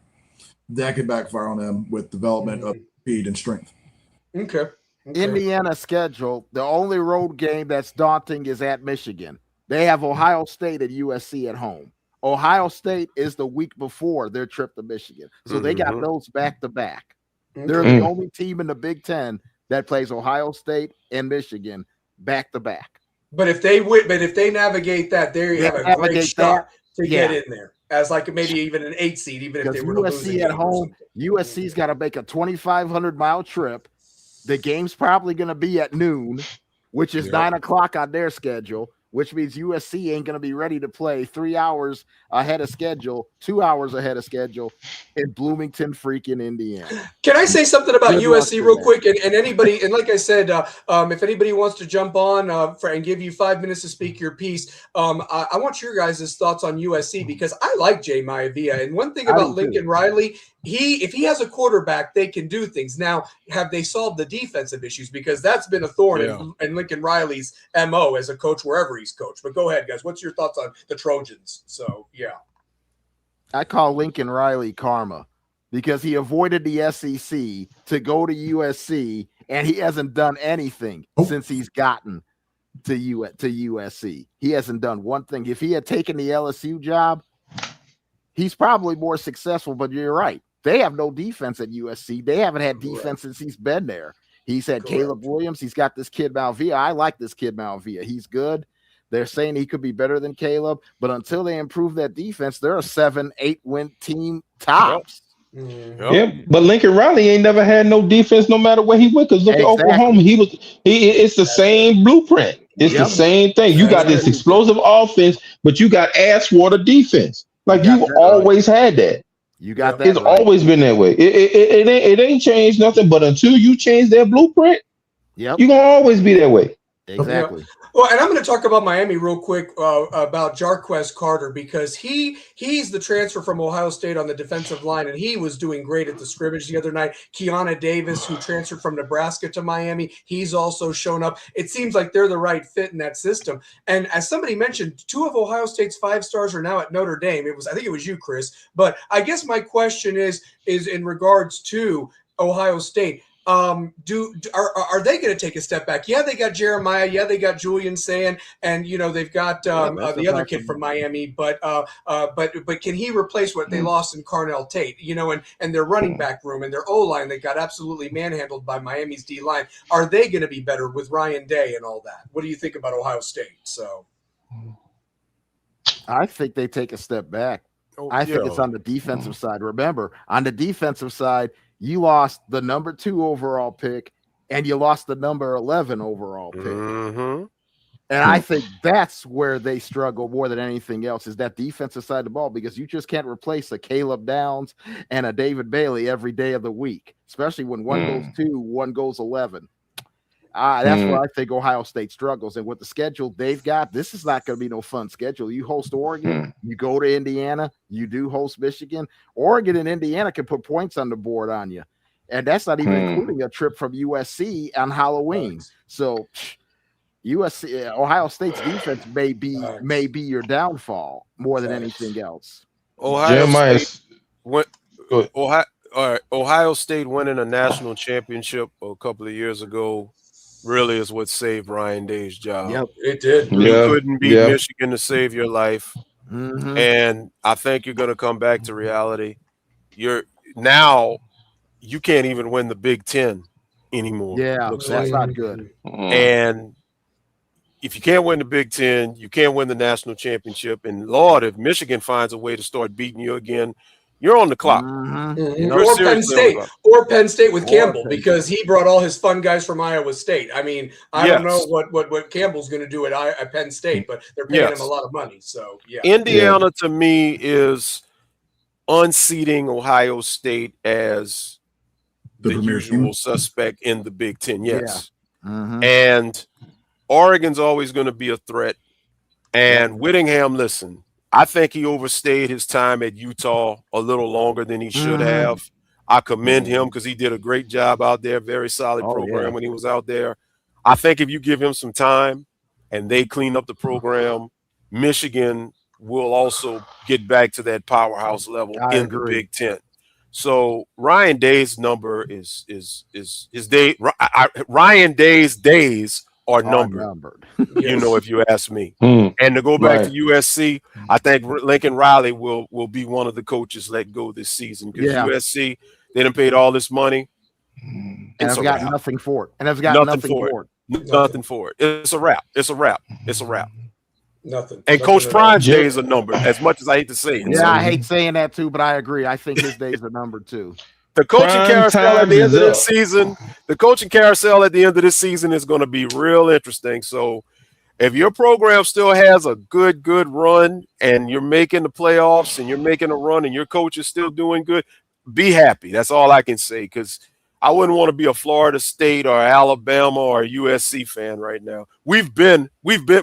that could backfire on them with development of speed and strength. Okay. Indiana schedule, the only road game that's daunting is at Michigan. They have Ohio State and USC at home. Ohio State is the week before their trip to Michigan. So they got those back to back. They're the only team in the Big Ten that plays Ohio State and Michigan back to back. But if they navigate that, they have a great shot to get in there as like maybe even an 8 seed, even if they were to lose USC at home. USC's got to make a 2,500-mile trip. The game's probably going to be at noon, which is 9 o'clock on their schedule, which means USC ain't going to be ready to play 3 hours ahead of schedule, 2 hours ahead of schedule in Bloomington, freaking Indiana. Can I say something about USC real quick? And anybody, and like I said, if anybody wants to jump on and give you 5 minutes to speak your piece, I want your guys' thoughts on USC because I like Jay Maivia. And one thing about Lincoln Riley, if he has a quarterback, they can do things. Now, have they solved the defensive issues? Because that's been a thorn in Lincoln Riley's MO as a coach wherever he's coached. But go ahead, guys. What's your thoughts on the Trojans? So, yeah. I call Lincoln Riley karma because he avoided the SEC to go to USC, and he hasn't done anything since he's gotten to USC. He hasn't done one thing. If he had taken the LSU job, he's probably more successful, but you're right. They have no defense at USC. They haven't had defense since he's been there. He said Correct. Caleb Williams. He's got this kid Malvia. I like this kid Malvia. He's good. They're saying he could be better than Caleb, but until they improve that defense, they're a 7-8 win team tops. Yeah, but Lincoln Riley ain't never had no defense, no matter where he went. Because look at Oklahoma, it's the same blueprint. It's the same thing. You got this explosive offense, but you got ass water defense. Like you always had that. You got that. It's always been that way. It ain't changed nothing. But until you change that blueprint, you're gonna always be that way. Exactly. Well, and I'm going to talk about Miami real quick about Jarquez Carter, because he's the transfer from Ohio State on the defensive line, and he was doing great at the scrimmage the other night. Kiana Davis, who transferred from Nebraska to Miami, he's also shown up. It seems like they're the right fit in that system. And as somebody mentioned, 2 of Ohio State's 5 stars are now at Notre Dame. I think it was you, Chris. But I guess my question is in regards to Ohio State. Are they going to take a step back? Yeah, they got Jeremiah. Yeah, they got Julian Sand, and they've got the other kid from Miami. But can he replace what they lost in Carnell Tate? And their running back room and their O line that got absolutely manhandled by Miami's D line. Are they going to be better with Ryan Day and all that? What do you think about Ohio State? So, I think they take a step back. I think it's on the defensive side. Remember, on the defensive side, you lost the number 2 overall pick and you lost the number 11 overall pick. Mm-hmm. And I think that's where they struggle more than anything else, is that defensive side of the ball, because you just can't replace a Caleb Downs and a David Bailey every day of the week, especially when one goes 2, one goes 11. That's where I think Ohio State struggles. And with the schedule they've got, this is not going to be no fun schedule. You host Oregon, you go to Indiana, you do host Michigan. Oregon and Indiana can put points on the board on you. And that's not even including a trip from USC on Halloween. So Ohio State's defense may be your downfall more than anything else. Ohio State winning a national championship a couple of years ago really is what saved Ryan Day's job. Yep, it did. You couldn't beat Michigan to save your life. And I think you're going to come back to reality. You can't even win the Big Ten anymore. Yeah, that's not good. And if you can't win the Big Ten, you can't win the national championship. And Lord, if Michigan finds a way to start beating you again, you're on the clock. Or Penn State with Campbell, because he brought all his fun guys from Iowa State. I mean, I don't know what Campbell's going to do at Penn State, but they're paying him a lot of money. So Indiana to me is unseating Ohio State as the usual suspect in the Big Ten. Yes, and Oregon's always going to be a threat. And Whittingham, listen. I think he overstayed his time at Utah a little longer than he should have. I commend him because he did a great job out there. Very solid program when he was out there. I think if you give him some time and they clean up the program, Michigan will also get back to that powerhouse level in the Big Ten. So Ryan Day's number is his day. Ryan Day's days are numbered. If you ask me. And to go back to USC, I think Lincoln Riley will be one of the coaches let go this season, because USC, they done paid all this money. And I've got nothing for it. And I've got nothing for it. Nothing for it. It's a wrap. It's a wrap. Nothing. And Coach Prime's days are numbered, as much as I hate to say it. Yeah, I hate saying that too, but I agree. I think his days are numbered too. The coaching carousel at the end of this season, is going to be real interesting. So if your program still has a good run and you're making the playoffs and you're making a run and your coach is still doing good, be happy. That's all I can say, because I wouldn't want to be a Florida State or Alabama or USC fan right now. We've been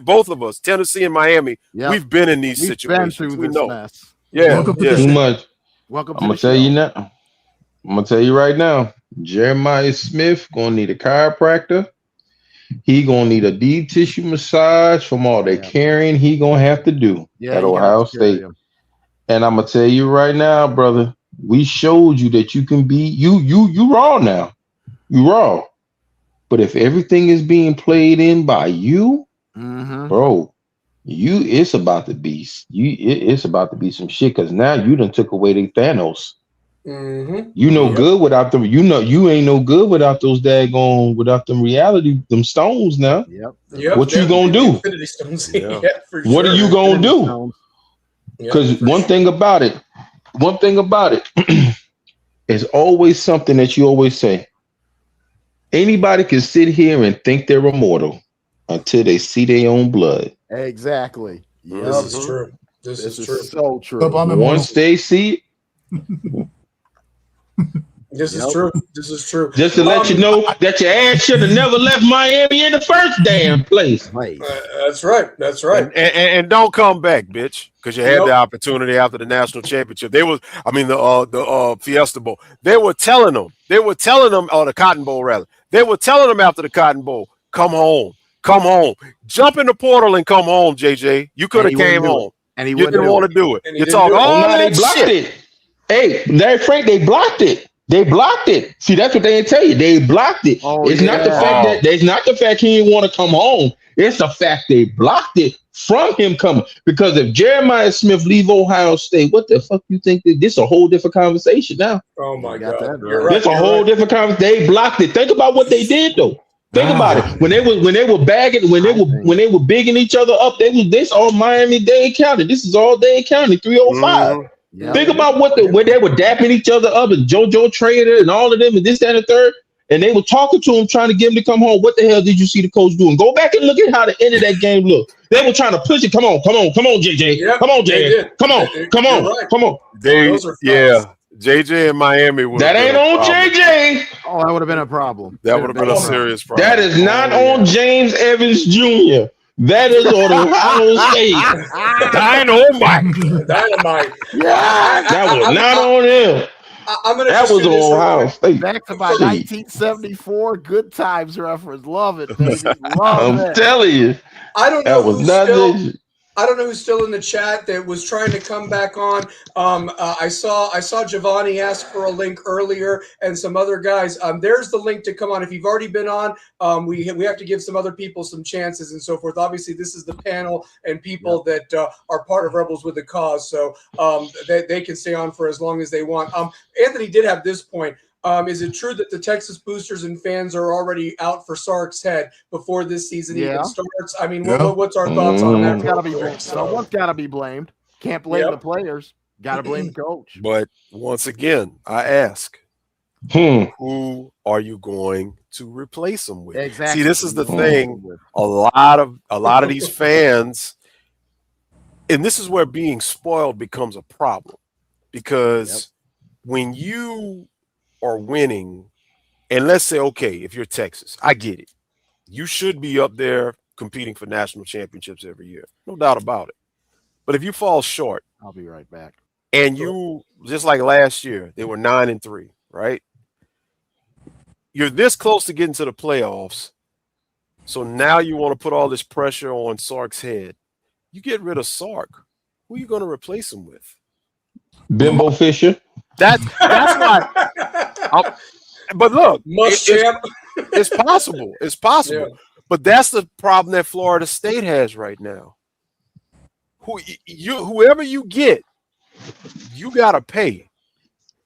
both of us, Tennessee and Miami. Yep. We've been in these situations. We know. Mess. Yeah, too much. Welcome. I'm gonna tell you now. I'm gonna tell you right now. Jeremiah Smith gonna need a chiropractor. He gonna need a deep tissue massage from all that carrying he gonna have to do at Ohio State. And I'm gonna tell you right now, brother. We showed you that you can be you raw now. You raw. But if everything is being played in by you, bro, it's about to be it's about to be some shit, because now you done took away the Thanos. Mm-hmm. You no good without them. You know you ain't no good without those without them reality, them stones now. Yep. What you gonna do? Infinity Stones. Yeah. Yeah, for What sure. are you gonna Infinity do? Stones. Because one thing about it, is always something that you always say. Anybody can sit here and think they're immortal until they see their own blood. Exactly. Yep. This is true. This is true. So true. But I'm Once they see it, This is true. This is true. just to let you know that your ass should have never left Miami in the first damn place. That's right. That's right. And don't come back, bitch, because you had the opportunity after the national championship. The Fiesta Bowl. They were telling them, or the Cotton Bowl rather. They were telling them after the Cotton Bowl, come home, jump in the portal and come home, JJ. You could have came home, and he didn't want to do it. And You talk all they that blocked shit. it. Hey, Larry Frank, they blocked it. They blocked it. See, that's what they didn't tell you. They blocked it. It's not the fact that it's not the fact he didn't want to come home. It's the fact they blocked it from him coming. Because if Jeremiah Smith leave Ohio State, what the fuck you think? This is a whole different conversation now. Oh my God. You're right. It's a whole different conversation. They blocked it. Think about what they did though. Think about it. When they were bagging, when they were bigging each other up, this all Miami-Dade County. This is all Dade County, 305. Think about when they were dapping each other up and JoJo Trader and all of them and this, that, and the third. And they were talking to him, trying to get him to come home. What the hell did you see the coach doing? Go back and look at how the end of that game looked. They were trying to push it. Come on, JJ. Yep, come on, JJ. Come on. Come on. JJ in Miami would. That ain't on JJ. Oh, that would have been a problem. That would have been a serious problem. That is not on James Evans Jr. That is on Ohio State. Dynamite. That was not on him. That was on Ohio State. Back to my 1974 Good Times reference. Love it, baby. I'm telling you. I don't know. That was not I don't know who's still in the chat that was trying to come back on. I saw Giovanni ask for a link earlier and some other guys. There's the link to come on. If you've already been on, we have to give some other people some chances and so forth. Obviously, this is the panel and people that are part of Rebels with the Cause, so they can stay on for as long as they want. Anthony did have this point. Is it true that the Texas boosters and fans are already out for Sark's head before this season even starts? I mean, what's our thoughts on that? Someone's got to be blamed. Can't blame the players. Got to blame the coach. But once again, I ask, who are you going to replace him with? Exactly. See, this is the thing. A lot of these fans, and this is where being spoiled becomes a problem, because when you are winning, and let's say, okay, if you're Texas, I get it. You should be up there competing for national championships every year. No doubt about it. But if you fall short, I'll be right back. And you, just like last year, they were 9-3, right? You're this close to getting to the playoffs. So now you want to put all this pressure on Sark's head. You get rid of Sark. Who are you going to replace him with? Bimbo Fisher. That's why. But look, it's possible. It's possible. Yeah. But that's the problem that Florida State has right now. Whoever you get, you gotta pay.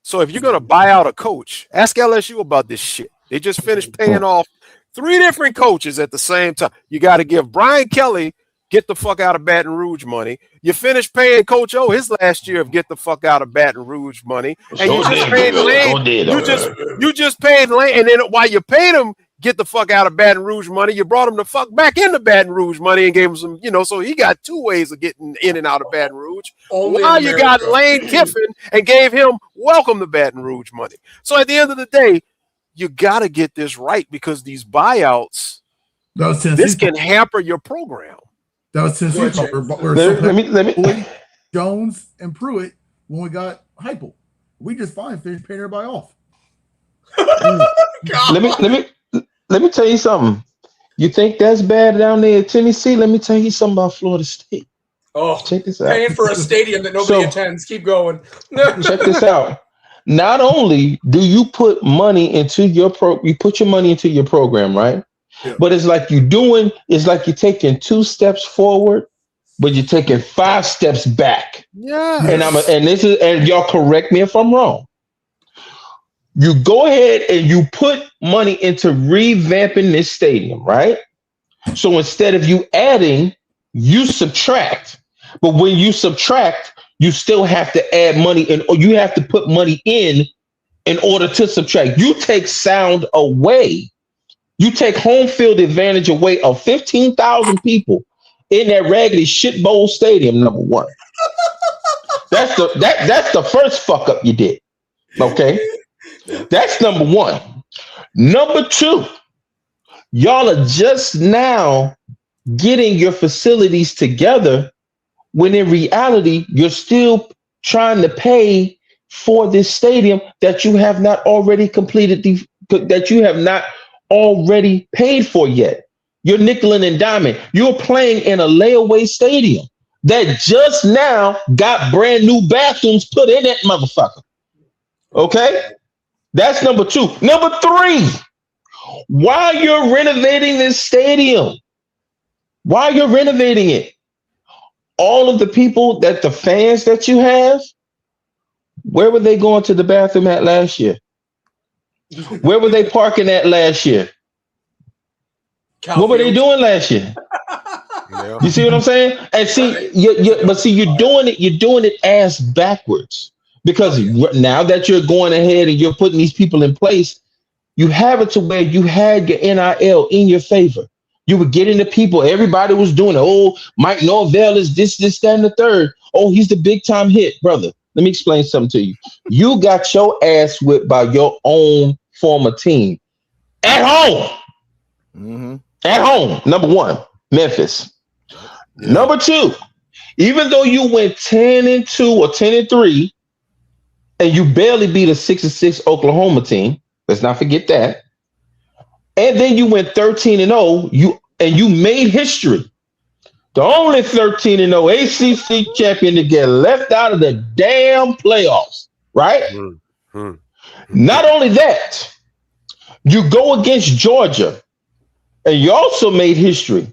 So if you're gonna buy out a coach, ask LSU about this shit. They just finished paying off 3 different coaches at the same time. You got to give Brian Kelly get the fuck out of Baton Rouge money. You finish paying Coach O his last year of get the fuck out of Baton Rouge money, and you just paid Lane. You just paid Lane, and then while you paid him get the fuck out of Baton Rouge money, you brought him the fuck back into Baton Rouge money and gave him some, so he got 2 ways of getting in and out of Baton Rouge. While you got Lane Kiffin and gave him welcome to Baton Rouge money. So at the end of the day, you got to get this right, because these buyouts, this can hamper your program. That was Tennessee. Let me Jones and Pruitt when we got Heupel. We just finished paying everybody off. Let me tell you something. You think that's bad down there in Tennessee? Let me tell you something about Florida State. Oh, check this out. Paying for a stadium that nobody attends. Keep going. Check this out. Not only do you put money into your you put your money into your program, right? Yeah. But it's like you're taking 2 steps forward, but you're taking 5 steps back. Yeah. And y'all correct me if I'm wrong. You go ahead and you put money into revamping this stadium, right? So instead of you adding, you subtract. But when you subtract, you still have to add money in, or you have to put money in order to subtract. You take sound away. You take home field advantage away of 15,000 people in that raggedy shit bowl stadium, number one. That's the first fuck up you did. Okay? That's number one. Number two, y'all are just now getting your facilities together when in reality, you're still trying to pay for this stadium that you have not already completed, that you have not already paid for yet. You're nickel and diamond. You're playing in a layaway stadium that just now got brand new bathrooms put in that motherfucker. Okay? That's number two. Number three, while you're renovating this stadium, while you're renovating it, all of the people that the fans that you have, where were they going to the bathroom at last year? Where were they parking at last year? What were they doing last year? Yeah. You see what I'm saying? And see, you're doing it ass backwards. Because now that you're going ahead and you're putting these people in place, you have it to where you had your NIL in your favor. You were getting the people. Everybody was doing it. Oh, Mike Norvell is this, that, and the third. Oh, he's the big time hit, brother. Let me explain something to you. You got your ass whipped by your own former team at home. Mm-hmm. At home. Number one, Memphis. Yeah. Number two, even though you went 10-2 or 10-3, and you barely beat a 6-6 Oklahoma team. Let's not forget that. And then you went 13-0. You made history. The only 13-0 ACC champion to get left out of the damn playoffs, right? Mm-hmm. Not only that, you go against Georgia, and you also made history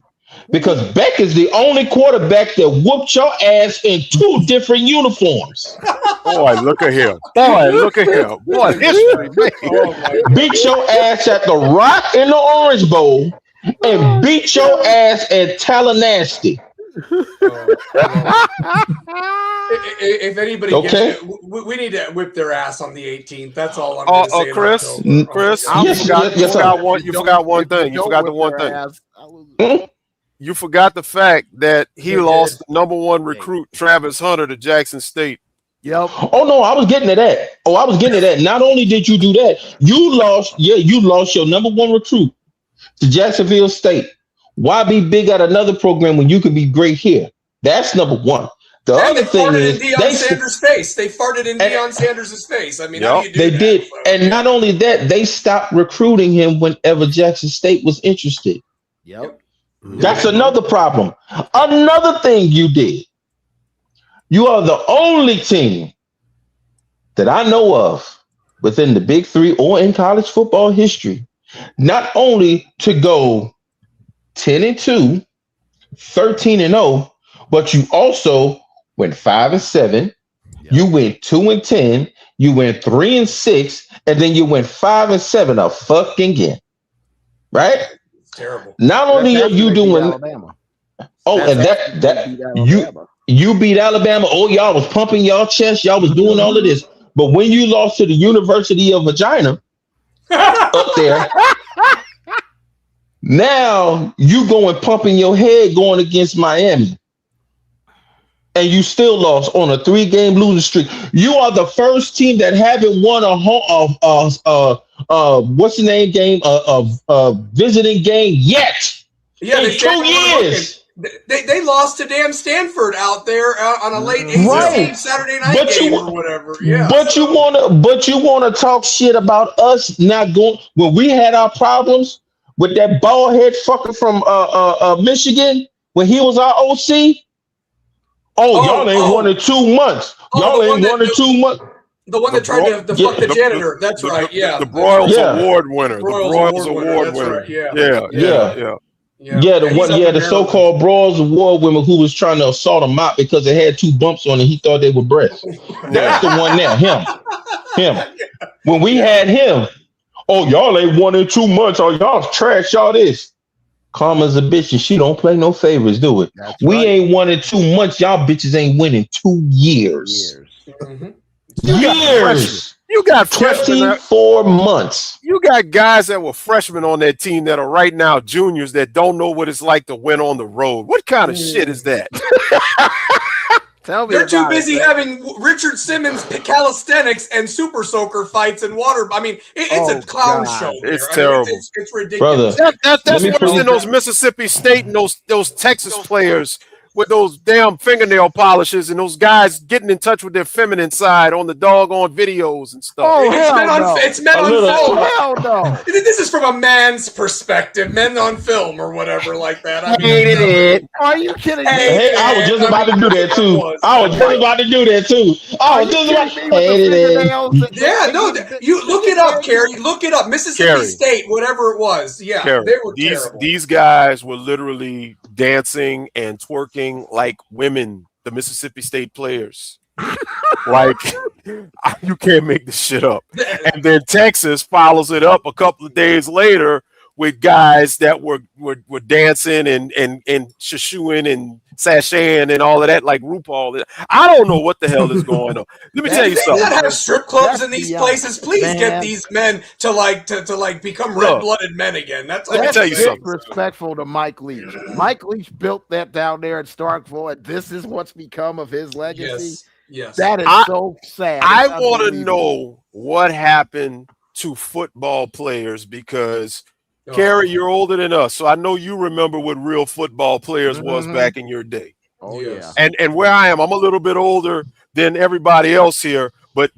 because Beck is the only quarterback that whooped your ass in 2 different uniforms. Boy, look at him. Boy, look at him. Boy, history, man. Beat your ass at the Rock in the Orange Bowl and beat your ass at Tallahassee. If anybody gets it, we need to whip their ass on the 18th. That's all I'm going to say. Chris, you forgot one thing. You forgot the one thing. You forgot the fact that he lost the number 1 recruit, Travis Hunter, to Jackson State. Yep. Oh no, I was getting to that. Not only did you do that, you lost your number 1 recruit to Jacksonville State. Why be big at another program when you could be great here? That's number 1. The other thing is Deion Sanders' face. They farted in Deion Sanders' face. I mean, how do you do they that? did. So, and not only that, they stopped recruiting him whenever Jackson State was interested. Yep. That's another problem. Another thing you did. You are the only team that I know of within the Big 3 or in college football history, not only to go 10-2, 13-0, but you also went 5-7. Yep. You went 2-10. You went 3-6, and then you went 5-7 a fucking again. Right? It's terrible. Not only are you doing Alabama. Oh, and that you beat Alabama. Oh, y'all was pumping y'all chest. Y'all was doing all of this. But when you lost to the University of Vagina up there, now you going pumping your head going against Miami. And you still lost on a 3-game losing streak. You are the first team that haven't won what's the name game? Visiting game yet. Yeah, in 2 years. They lost to damn Stanford out there on a late ACC Saturday night game or whatever. Yeah. But you wanna talk shit about us not going when we had our problems with that bald head fucker from Michigan when he was our OC. Y'all ain't won in 2 months. Y'all ain't won in 2 months. The one that tried to fuck the janitor. That's right. Yeah. The Broyles Award winner. The Broyles Award winner. Right, yeah. Yeah, the so-called brawls of war women who was trying to assault him out because they had 2 bumps on it. He thought they were breasts. That's the one there. Him. When we had him, oh, y'all ain't won in 2 months. Oh, y'all trash. Y'all this. Calm as a bitch, and she don't play no favors, do it. We ain't won in 2 months. Y'all bitches ain't winning 2 years. Years. You got 24 months. You got guys that were freshmen on that team that are right now juniors that don't know what it's like to win on the road. What kind of shit is that? Tell me. They're too busy having Richard Simmons calisthenics and super soaker fights and water. I mean, it's a clown show. It's terrible. It's ridiculous. Brother, that's worse than those Mississippi State and those Texas players with those damn fingernail polishes and those guys getting in touch with their feminine side on the doggone videos and stuff. Oh, it's men on film. Hell no. This is from a man's perspective. Men on film or whatever like that. I mean, hated it. Are you kidding me? Hey, I was just about to do that too. I was just about to do that too. I was just about to hated it. Yeah, no, you look it up, Carrie. Look it up. Mississippi State, whatever it was. Yeah, they were terrible. These guys were literally dancing and twerking like women, the Mississippi State players. Like, you can't make this shit up. And then Texas follows it up a couple of days later with guys that were dancing and shashooing and sashaying and all of that, like RuPaul. I don't know what the hell is going on. Let me tell you something. That have strip clubs in these places. Please get these men to become red-blooded men again. Let me tell you something. Disrespectful to Mike Leach. Mike Leach built that down there at Starkville, and this is what's become of his legacy. Yes. That is so sad. I want to know what happened to football players because Carrie, you're older than us, so I know you remember what real football players was back in your day. Oh yeah. And where I am, I'm a little bit older than everybody else here, but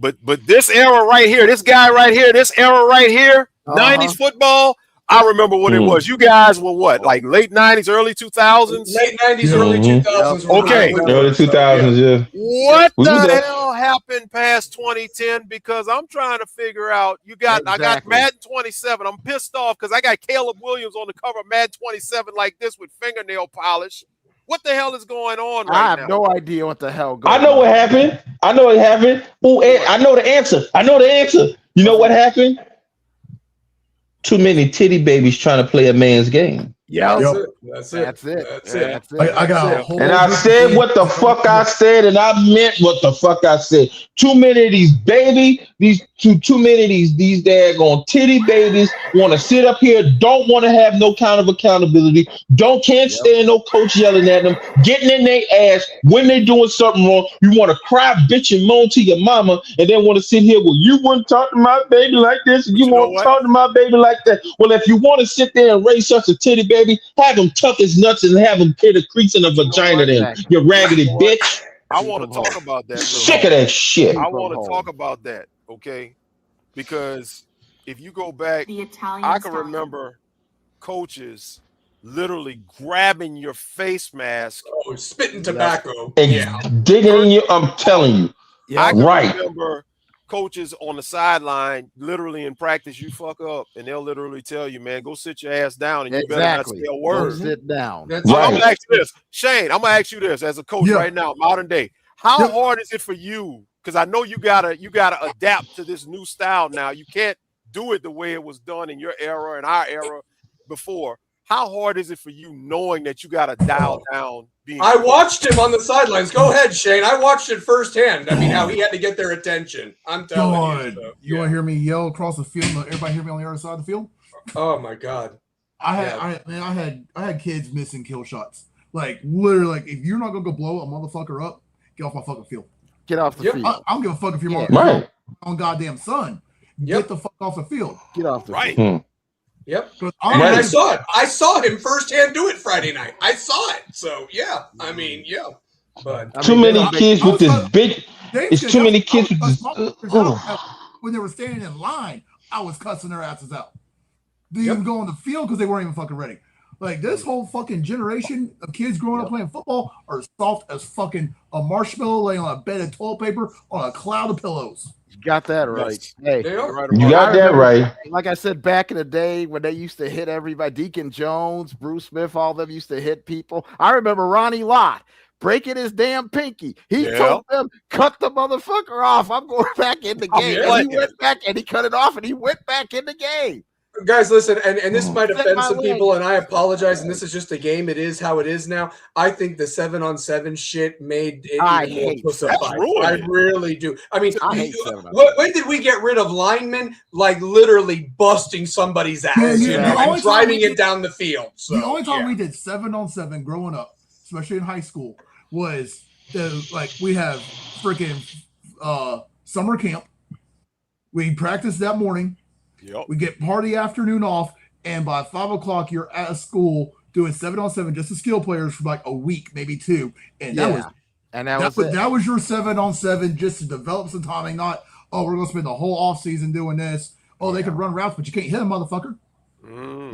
this era right here, this guy right here, this era right here, 90s football, I remember what it was. You guys were what, like late 90s, early 2000s? Late 90s, early 2000s. Okay. Early 2000s, yeah. What the hell happened past 2010? Because I'm trying to figure out. I got Madden 27. I'm pissed off because I got Caleb Williams on the cover of Madden 27 like this with fingernail polish. What the hell is going on right now? I have no idea what the hell going on. I know what happened. Ooh, I know the answer. You know what happened? Too many titty babies trying to play a man's game. Yeah, that's it. I got a whole. And I said what the fuck I said, and I meant what the fuck I said. Too many of these too many of these daggone titty babies want to sit up here, don't want to have no kind of accountability, can't stand no coach yelling at them, getting in their ass when they doing something wrong. You want to cry, bitch, and moan to your mama, and then want to sit here, well, you wouldn't talk to my baby like this, and you won't talk to my baby like that. Well, if you want to sit there and raise such a titty baby, have them tuck his nuts and have them hit a crease in a vagina then, you raggedy bitch. I want to talk about that. Sick of that shit. I want to talk about that, okay? Because if you go back, I can remember coaches literally grabbing your face mask. Oh, spitting tobacco. Digging in you, I'm telling you. I can remember coaches on the sideline, literally in practice, you fuck up, and they'll literally tell you, man, go sit your ass down, and you better not say a word. Go sit down. I'm gonna ask you this, Shane. I'm gonna ask you this as a coach right now, modern day. How hard is it for you? Because I know you gotta adapt to this new style now. You can't do it the way it was done in your era and our era before. How hard is it for you knowing that you gotta dial down? I watched him on the sidelines. Go ahead, Shane. I watched it firsthand. I mean, how he had to get their attention. I'm telling you. So, you want to hear me yell across the field? Everybody hear me on the other side of the field? Oh my God! I had kids missing kill shots. Like literally, like if you're not gonna go blow a motherfucker up, get off my fucking field. Get off the field. I don't give a fuck if you're on goddamn son. Get the fuck off the field. Get off the field. Yep. I saw it. I saw him firsthand do it Friday night. I saw it. So yeah, I mean, yeah. But too many kids with this big. It's too many kids with this. When they were standing in line, I was cussing their asses out. They didn't go on the field because they weren't even fucking ready. Like this whole fucking generation of kids growing up playing football are soft as fucking a marshmallow laying on a bed of toilet paper on a cloud of pillows. You got that right. Yes. Hey, They are. Right You about got it. that right. like I said back in the day when they used to hit everybody, Deacon Jones, Bruce Smith, all of them used to hit people. I remember Ronnie Lott breaking his damn pinky. He Yeah. told them, cut the motherfucker off. I'm going back in the game. yeah. And he went back and he cut it off and he went back in the game. Guys, listen, and this might Set offend my some leg. people, and I apologize. And this is just a game; it is how it is now. I think the 7-on-7 shit made it I even more hate pussified. ruined I it. really do. I mean, I hate 7-on-7. when did we get rid of linemen like literally busting somebody's ass, Yeah, you the know, only and time driving we it did- down the field? So, the only time yeah. we did 7-on-7 growing up, especially in high school, was we have freaking summer camp. We practice that morning. Yep. We get part of the afternoon off, and by 5 o'clock, you're at school doing 7-on-7 just to skill players for like a week, maybe 2. And that was that was your 7-on-7 just to develop some timing. Not we're gonna spend the whole off season doing this. Oh, they can run routes, but you can't hit them, motherfucker.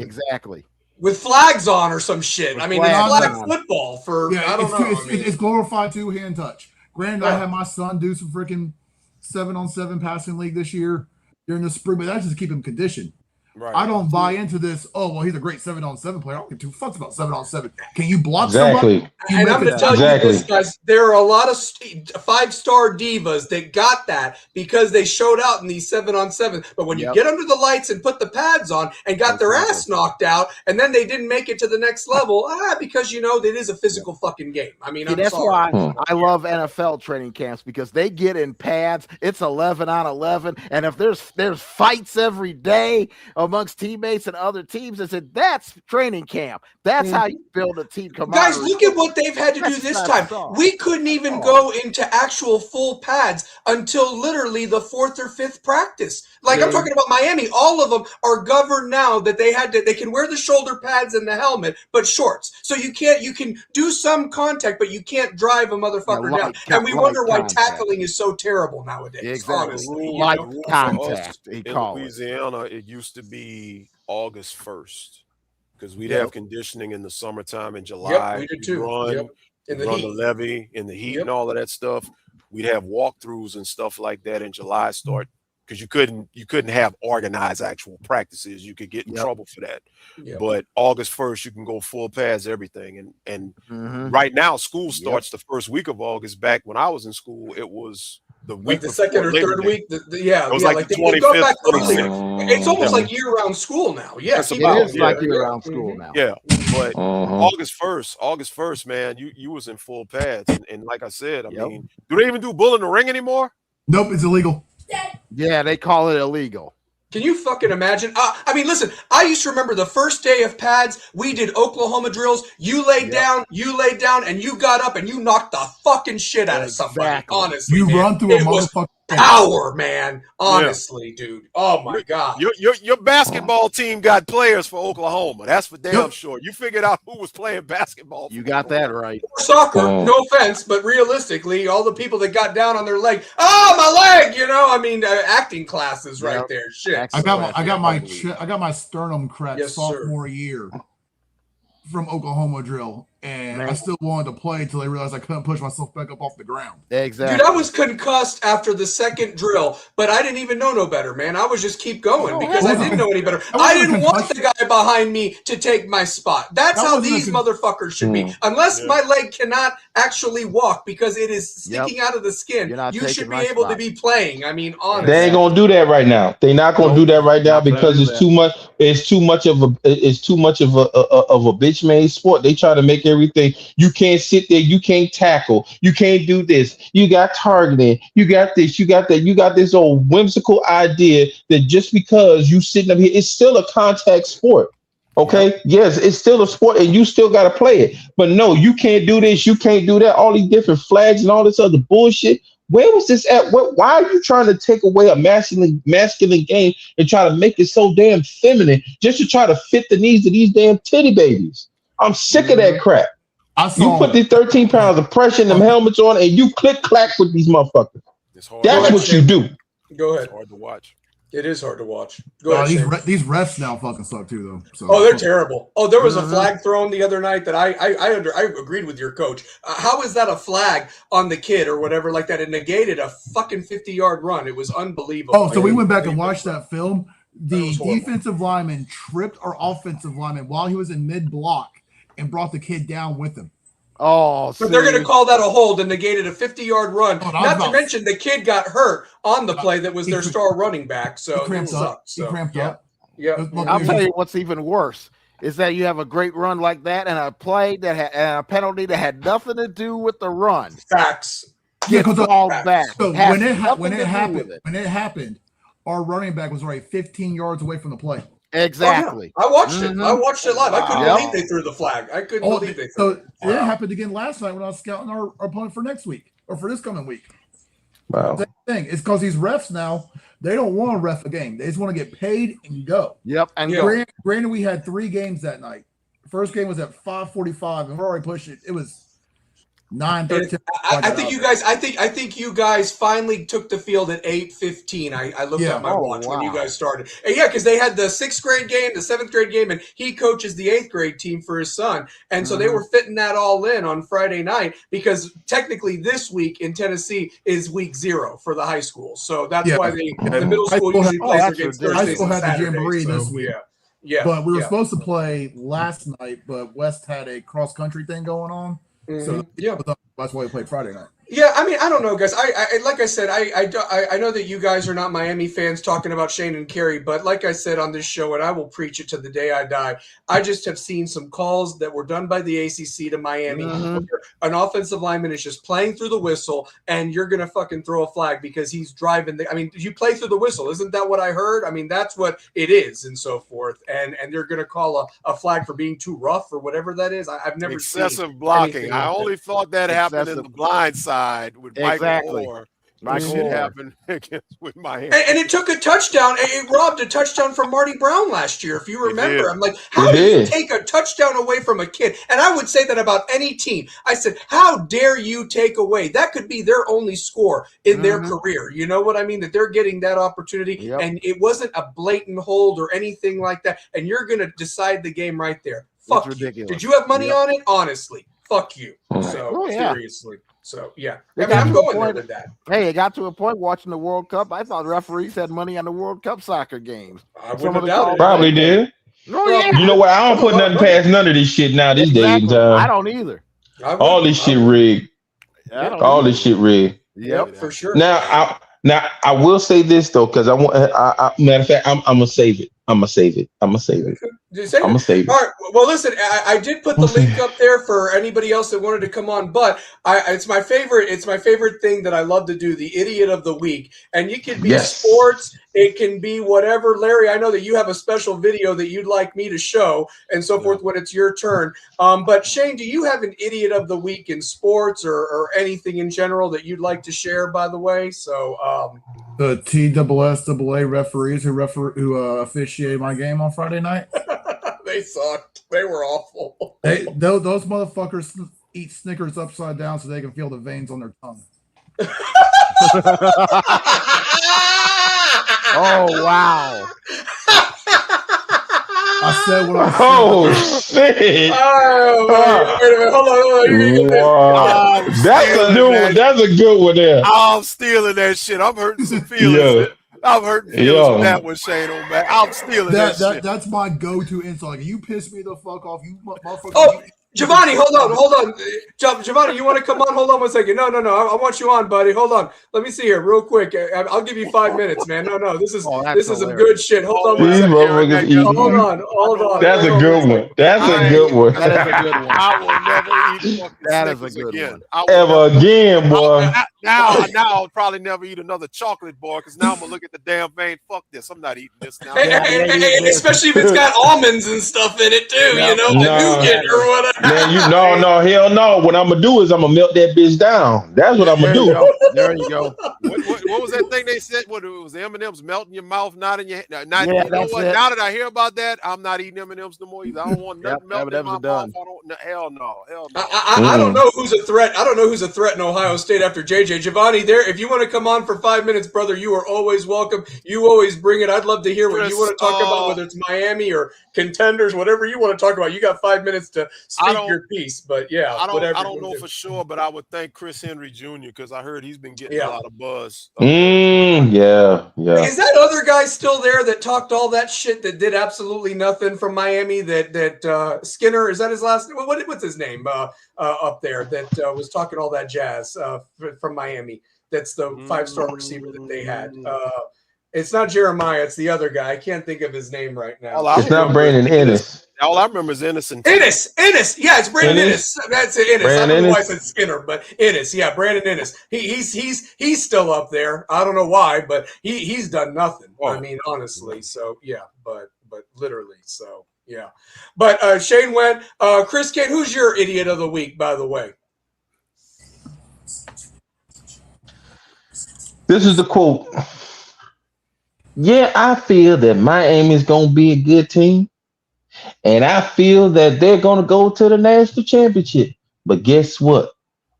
Exactly. With flags on or some shit. With I mean, it's flags flag on. football for Yeah, I don't know. it's glorified 2-hand touch. Granted, I Yeah. had my son do some freaking 7-on-7 passing league this year during the spring, but that's just to keep him conditioned. Right. I don't buy into this. Oh, well, he's a great 7-on-7 player. I don't give 2 fucks about 7-on-7. Can you block Exactly. somebody? Can you And make I'm going a to tell Exactly. you this, guys. There are a lot of 5-star divas that got that because they showed out in these 7-on-7. But when you get under the lights and put the pads on and got their ass knocked out, and then they didn't make it to the next level, because it is a physical fucking game. I mean, I'm that's sorry. why I love NFL training camps because they get in pads. It's 11-on-11, and if there's fights every day amongst teammates and other teams, I said that's training camp. That's how you build a team. Guys, look at what they've had to do this time. We couldn't even go into actual full pads until literally the 4th or 5th practice. Like I'm talking about Miami, all of them are governed now that they can wear the shoulder pads and the helmet, but shorts. So you can do some contact, but you can't drive a motherfucker down. And we wonder why tackling is so terrible nowadays. Exactly. Honestly, Light The rule for contact, us they in call it. Louisiana, it used to be August 1st because we'd have conditioning in the summertime in July. Yep, we did too. Run, In the run heat. the levee in the heat and all of that stuff. We'd have walkthroughs and stuff like that in July start because you couldn't have organized actual practices. You could get in trouble for that. But August 1st, you can go full pads, everything. And right now, school starts the first week of August. Back when I was in school, it was the week like the second or Labor third Day. week. It was like the they go 25th, back earlier. 26th. It's almost like year-round school now. Yes, That's It about is like year-round school now. Yeah, but August 1st, man, you was in full pads, and like I said, I mean, do they even do bull in the ring anymore? Nope, it's illegal. Yeah, they call it illegal. Can you fucking imagine? I mean, listen, I used to remember the first day of pads, we did Oklahoma drills. You laid down, and you got up and you knocked the fucking shit out of somebody. Honestly, You man. run through a It was motherfucker. power, man. Honestly, dude. Oh my God. Your basketball team got players for Oklahoma. That's for damn sure. You figured out who was playing basketball. You got that right. Soccer, no offense, but realistically, all the people that got down on their leg, my leg, I mean, acting classes right there. Shit. I got my sternum cracked sophomore year from Oklahoma drill, and I still wanted to play until I realized I couldn't push myself back up off the ground. Exactly. Dude, I was concussed after the second drill, but I didn't even know no better, man. I was just keep going because I didn't know any better. I didn't want the guy behind me to take my spot. That's how these motherfuckers should be. Unless my leg cannot actually walk because it is sticking out of the skin, you should be able to be playing. I mean, honestly. They ain't gonna do that right now. They're not gonna do that right now because it's too much. It's too much of a bitch made sport. They try to make everything. You can't sit there. You can't tackle. You can't do this. You got targeting. You got this. You got that. You got this old whimsical idea that just because you sitting up here, it's still a contact sport. Okay. Yes, it's still a sport, and you still got to play it. But no, you can't do this. You can't do that. All these different flags and all this other bullshit. Where was this at? Why are you trying to take away a masculine game and try to make it so damn feminine just to try to fit the needs of these damn titty babies? I'm sick of that crap. You put these 13 pounds of pressure in them helmets on, and you click clack with these motherfuckers. That's what you do. Go ahead. It's hard to watch. It is hard to watch. Go ahead, Shane. These refs now fucking suck too, though. So. Oh, they're terrible. Oh, there was a flag thrown the other night that I agreed with your coach. How is that a flag on the kid or whatever like that? It negated a fucking 50-yard run. It was unbelievable. Oh, so we went back and watched that film. The defensive lineman tripped our offensive lineman while he was in mid-block and brought the kid down with him. Oh, but they're going to call that a hold and negated a 50-yard run. Not to mention the kid got hurt on the play that was their star running back. So he cramped up. So, he cramped up. Yeah. I'll tell you what's even worse is that you have a great run like that and a play that had and a penalty that had nothing to do with the run. Facts. Get called back. So when it happened, our running back was already 15 yards away from the play. Exactly. Oh, yeah. I watched it. I watched it live. I couldn't believe they threw the flag. I couldn't believe they threw it. So it happened again last night when I was scouting our opponent for next week or for this coming week. Wow. Same thing. It's because these refs now, they don't want to ref a game. They just want to get paid and go. Yep. And granted, we had 3 games that night. The first game was at 5:45, and we're already pushing it. It was 9:13. I think you guys finally took the field at 8:15. I looked at my watch when you guys started. And because they had the 6th grade game, the 7th grade game, and he coaches the 8th grade team for his son. And so they were fitting that all in on Friday night because technically this week in Tennessee is week 0 for the high school. So that's why the middle school usually plays against Thursdays. High school had the jamboree this week. Yeah. But we were supposed to play last night, but West had a cross country thing going on. So that's why we played Friday night. Yeah, I mean, I don't know, guys. I like I said, I know that you guys are not Miami fans talking about Shane and Kerry, but like I said on this show, and I will preach it to the day I die, I just have seen some calls that were done by the ACC to Miami. An offensive lineman is just playing through the whistle, and you're going to fucking throw a flag because he's driving. I mean, you play through the whistle. Isn't that what I heard? I mean, that's what it is and so forth. And they're going to call a flag for being too rough or whatever that is. I've never seen excessive blocking. I only thought that happened in the blind side with Michael Moore. Shit happened with Miami. And it took a touchdown. It robbed a touchdown from Marty Brown last year, if you remember. I'm like, how do you take a touchdown away from a kid? And I would say that about any team. I said, how dare you take away? That could be their only score in their career. You know what I mean? That they're getting that opportunity. And it wasn't a blatant hold or anything like that. And you're going to decide the game right there. Fuck you. Did you have money on it? Honestly. Fuck you. So, seriously. So, I mean, I'm going there with that. Hey, it got to a point watching the World Cup. I thought referees had money on the World Cup soccer games. I wouldn't doubt it. Probably did. Oh, yeah. You know what? I don't put nothing past none of this shit now these days. I don't either. All this shit rigged. All this shit rigged. Yep, for sure. Now I will say this though, because matter of fact, I'm gonna save it. I'm gonna save it. I'm gonna save it. All right. Well, listen, I did put the link up there for anybody else that wanted to come on, but it's my favorite. It's my favorite thing that I love to do, the idiot of the week. And you can be sports. It can be whatever. Larry, I know that you have a special video that you'd like me to show and so forth when it's your turn. But Shane, do you have an idiot of the week in sports or anything in general that you'd like to share, by the way? So the TSSAA referees who officiated my game on Friday night. They sucked. They were awful. Those motherfuckers eat Snickers upside down so they can feel the veins on their tongue. Oh, wow. I said what I said. Oh, shit. Oh, wait a minute. Hold on. That's a new one. That's a good one there. I'm stealing that shit. I'm hurting some feelings. I'm hurting feelings with that one, Shane O'Mac. I'm stealing that shit. That's my go-to insult. Like, you piss me the fuck off. You motherfucker. Oh, Giovanni, hold on. Giovanni, you want to come on? Hold on 1 second. No. I want you on, buddy. Hold on. Let me see here real quick. I'll give you 5 minutes, man. No. This is some good shit. Hold on 1 second. Hold on. That's a good one. That's a good one. That is a good one. I will never eat fucking That is a Snickers good again. one. Ever again, boy. Now I'll probably never eat another chocolate bar because now I'm gonna look at the damn vein. Fuck this. I'm not eating this now. Especially if it's got almonds and stuff in it too, you know, nougat or whatever. Man, hell no. What I'm gonna do is I'm gonna melt that bitch down. That's what I'm gonna do. There you go. what was that thing they said? What it was the M&M's melting your mouth, not in your head. You know that's what? it. Now that I hear about that, I'm not eating M&M's no more either. I don't want nothing melting in M&Ms my are done. mouth. Hell no. I don't know who's a threat. I don't know who's a threat in Ohio State after JJ. Giovanni, there. If you want to come on for 5 minutes, brother, you are always welcome. You always bring it. I'd love to hear what you want to talk about, whether it's Miami or contenders, whatever you want to talk about. You got 5 minutes to speak your piece. But yeah, I whatever. don't know for sure, but I would thank Chris Henry Jr. because I heard he's been getting a lot of buzz. Yeah. Is that other guy still there that talked all that shit that did absolutely nothing from Miami? That Skinner, is that his last name? What's his name up there that was talking all that jazz from Miami? That's the 5-star receiver that they had. It's not Jeremiah. It's the other guy. I can't think of his name right now. It's not Brandon Ennis. All I remember is Ennis. Ennis. Yeah, it's Brandon Ennis. That's Ennis. Brandon I don't know why I Ennis. said Skinner, but Ennis. Yeah, Brandon Ennis. He's still up there. I don't know why, but he's done nothing. I mean, honestly. So yeah, but literally. So yeah. But Shane went. Chris Kane, who's your idiot of the week, by the way? This is the quote. Yeah, I feel that Miami's going to be a good team. And I feel that they're going to go to the national championship. But guess what?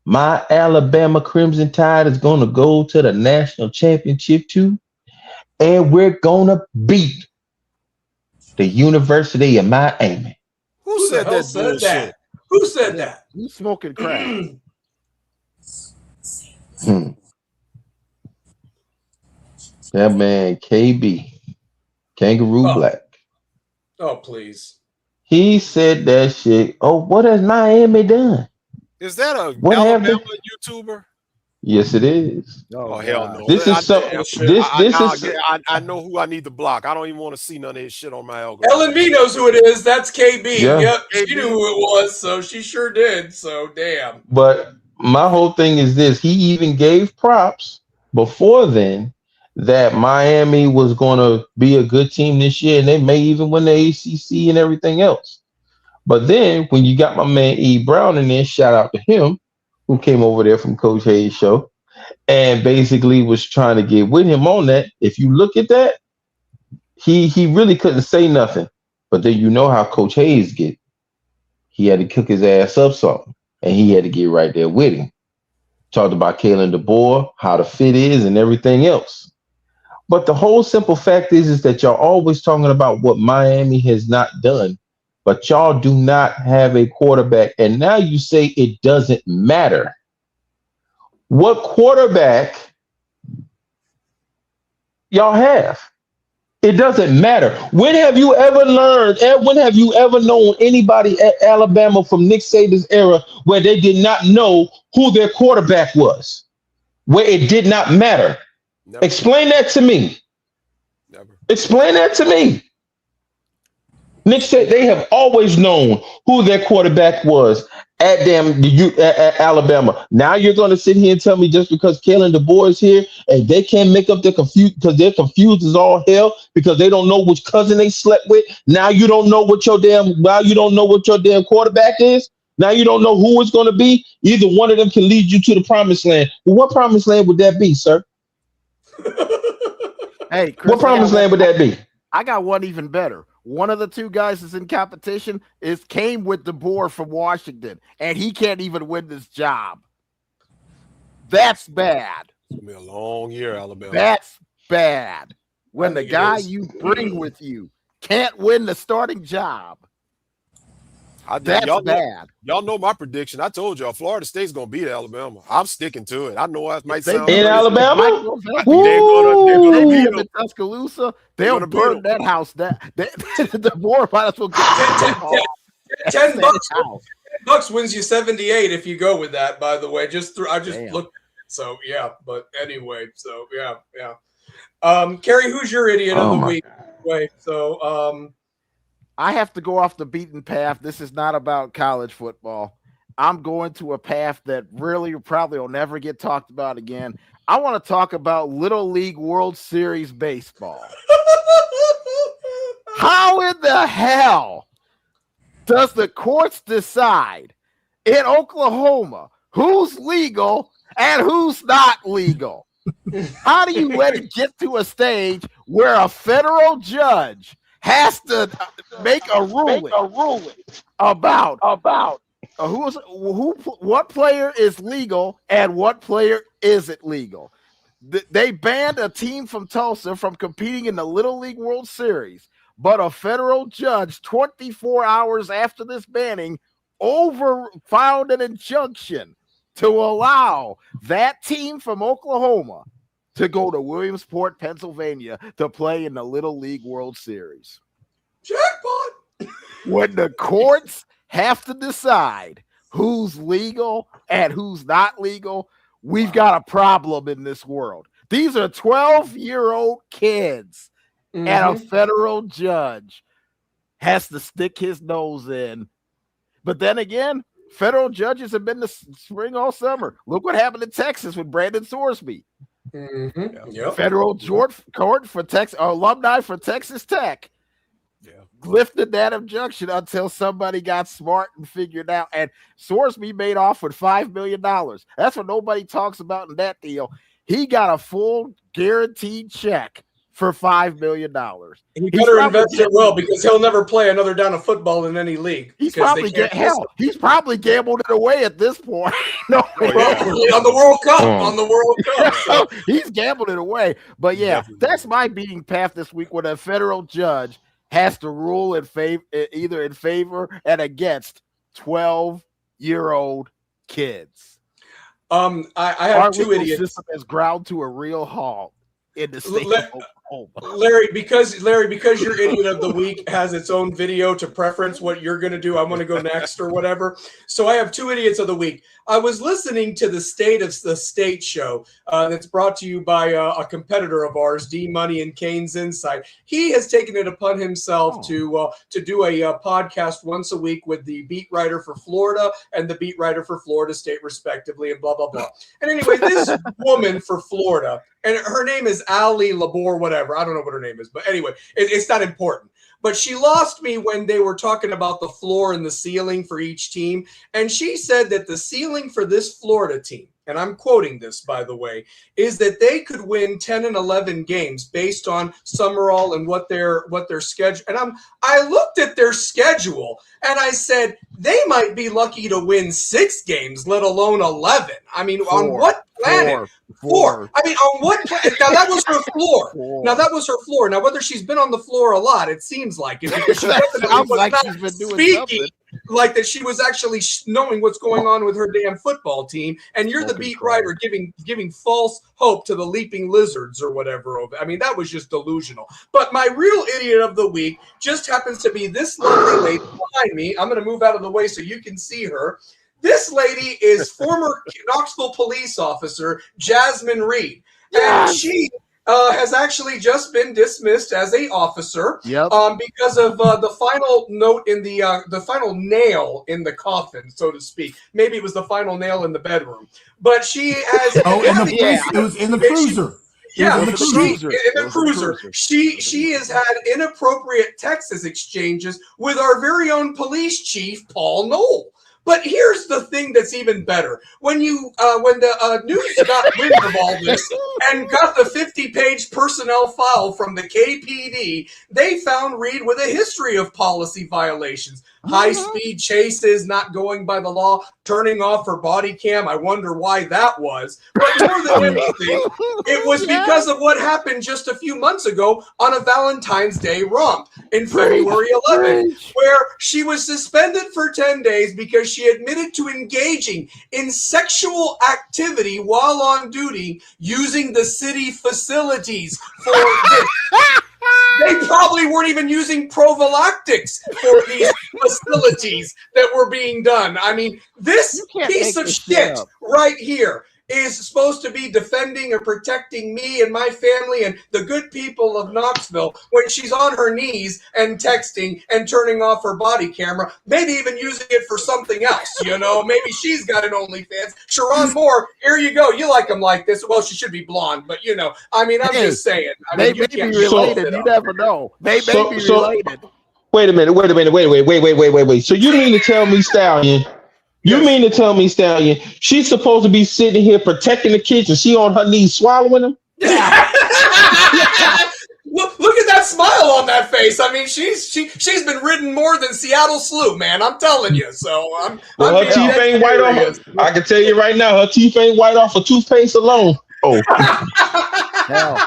My Alabama Crimson Tide is going to go to the national championship too. And we're going to beat the University of Miami. Who said that bullshit? Who said that? You smoking crack. That man, KB, Kangaroo Black. Oh, please. He said that shit. Oh, what has Miami done? Is that a What Alabama happened? YouTuber? Yes, it is. Oh hell no! This is so. I know who I need to block. I don't even want to see none of his shit on my algorithm. Ellen B knows who it is. That's KB. Yeah. Yep, she knew who it was, so she sure did. So damn. But my whole thing is this: he even gave props before then that Miami was going to be a good team this year, and they may even win the ACC and everything else. But then when you got my man E. Brown in there, shout out to him, who came over there from Coach Hayes' show and basically was trying to get with him on that. If you look at that, he really couldn't say nothing. But then you know how Coach Hayes get. He had to cook his ass up something, and he had to get right there with him. Talked about Kalen DeBoer, how the fit is, and everything else. But the whole simple fact is that y'all always talking about what Miami has not done, but y'all do not have a quarterback. And now you say it doesn't matter. What quarterback y'all have? It doesn't matter. When have you ever learned, when have you ever known anybody at Alabama from Nick Saban's era where they did not know who their quarterback was? Where it did not matter? Never. Explain that to me. Never. Explain that to me. Nick said they have always known who their quarterback was at Alabama. Now you're going to sit here and tell me just because Kalen DeBoer is here and they can't make up their confused because they're confused as all hell because they don't know which cousin they slept with. Now you don't know what your damn quarterback is. Now you don't know who it's going to be. Either one of them can lead you to the promised land. Well, what promised land would that be, sir? Hey, Chris, what promised land would that be? I got one even better. One of the two guys that's in competition came with DeBoer from Washington, and he can't even win this job. That's bad. It's gonna be a long year, Alabama. That's bad. When the guy you bring with you can't win the starting job. That's bad. Y'all know my prediction. I told y'all Florida State's gonna beat Alabama. I'm sticking to it. I know it might sound in Alabama. They're gonna beat them in Tuscaloosa. They'll burn that house down. The board might as well get $10 wins you 78 if you go with that. By the way, I just looked. So yeah, but anyway, so yeah. Kerry, who's your idiot of the week? Wait, so I have to go off the beaten path. This is not about college football. I'm going to a path that really probably will never get talked about again. I want to talk about Little League World Series baseball. How in the hell does the courts decide in Oklahoma who's legal and who's not legal? How do you let it get to a stage where a federal judge has to make a ruling about what player is legal and what player isn't legal? They banned a team from Tulsa from competing in the Little League World Series, but a federal judge 24 hours after this banning filed an injunction to allow that team from Oklahoma to go to Williamsport, Pennsylvania to play in the Little League World Series. Jackpot! When the courts have to decide who's legal and who's not legal, we've got a problem in this world. These are 12-year-old kids, and a federal judge has to stick his nose in. But then again, federal judges have been the spring all summer. Look what happened in Texas with Brandon Sorsby. Federal court for Texas alumni for Texas Tech lifted that injunction until somebody got smart and figured out. And Sorsby made off with $5 million. That's what nobody talks about in that deal. He got a full guaranteed check for $5 million. He better invest it well, because he'll never play another down of football in any league. He's probably gambled it away at this point. No, on the World Cup. On the World Cup. He's gambled it away. But yeah, that's my beating path this week, when a federal judge has to rule in favor, either in favor and against 12-year-old kids. I have two idiots. System is ground to a real halt in the state of Oklahoma. Larry, because your idiot of the week has its own video to preference what you're going to do, I'm going to go next or whatever. So I have two idiots of the week. I was listening to the State of the State show that's brought to you by a competitor of ours, D Money and Kane's Insight. He has taken it upon himself to do a podcast once a week with the beat writer for Florida and the beat writer for Florida State, respectively, and blah, blah, blah. And anyway, this woman for Florida, and her name is Ali Labor, whatever. I don't know what her name is, but anyway, it's not important. But she lost me when they were talking about the floor and the ceiling for each team. And she said that the ceiling for this Florida team, and I'm quoting this, by the way, is that they could win 10 and 11 games based on Summerall and what their schedule. And I looked at their schedule and I said, they might be lucky to win 6 games, let alone 11. I mean, on what planet? Four. I mean, on what planet? Now, that was her floor. Now, that was her floor. Now, whether she's been on the floor a lot, it seems like it, because she definitely was not she's been doing speaking something. like that. She was actually knowing what's going on with her damn football team. And you're the beat writer giving false hope to the leaping lizards or whatever. I mean, that was just delusional. But my real idiot of the week just happens to be this lovely lady behind me. I'm going to move out of the way so you can see her. This lady is former Knoxville police officer Jasmine Reed, and she has actually just been dismissed as a officer because of the final note in the final nail in the coffin, so to speak. Maybe it was the final nail in the bedroom, but she has. It was in the cruiser. Yeah, in the cruiser. She has had inappropriate Texas exchanges with our very own police chief, Paul Knoll. But here's the thing that's even better. When the news got wind of all this and got the 50-page personnel file from the KPD, they found Reed with a history of policy violations. High-speed chases, not going by the law, turning off her body cam. I wonder why that was. But more than anything, it was because of what happened just a few months ago on a Valentine's Day romp in February 11th, where she was suspended for 10 days because she admitted to engaging in sexual activity while on duty using the city facilities for this. They probably weren't even using prophylactics for these facilities that were being done. I mean, this piece of shit right here is supposed to be defending or protecting me and my family and the good people of Knoxville when she's on her knees and texting and turning off her body camera, maybe even using it for something else, you know? Maybe she's got an OnlyFans. Sharon Moore, here you go. You like them like this. Well, she should be blonde, but, you know, I mean, I'm just saying. I mean, they may be related. You never know. They may be related. Wait a minute. So you mean to tell me, Stallion, You mean to tell me, Stallion, she's supposed to be sitting here protecting the kids and she on her knees swallowing them? Look at that smile on that face. I mean, she's been ridden more than Seattle Slew, man. I'm telling you. So her teeth ain't white off. I can tell you right now, her teeth ain't white off of toothpaste alone. Oh, hell,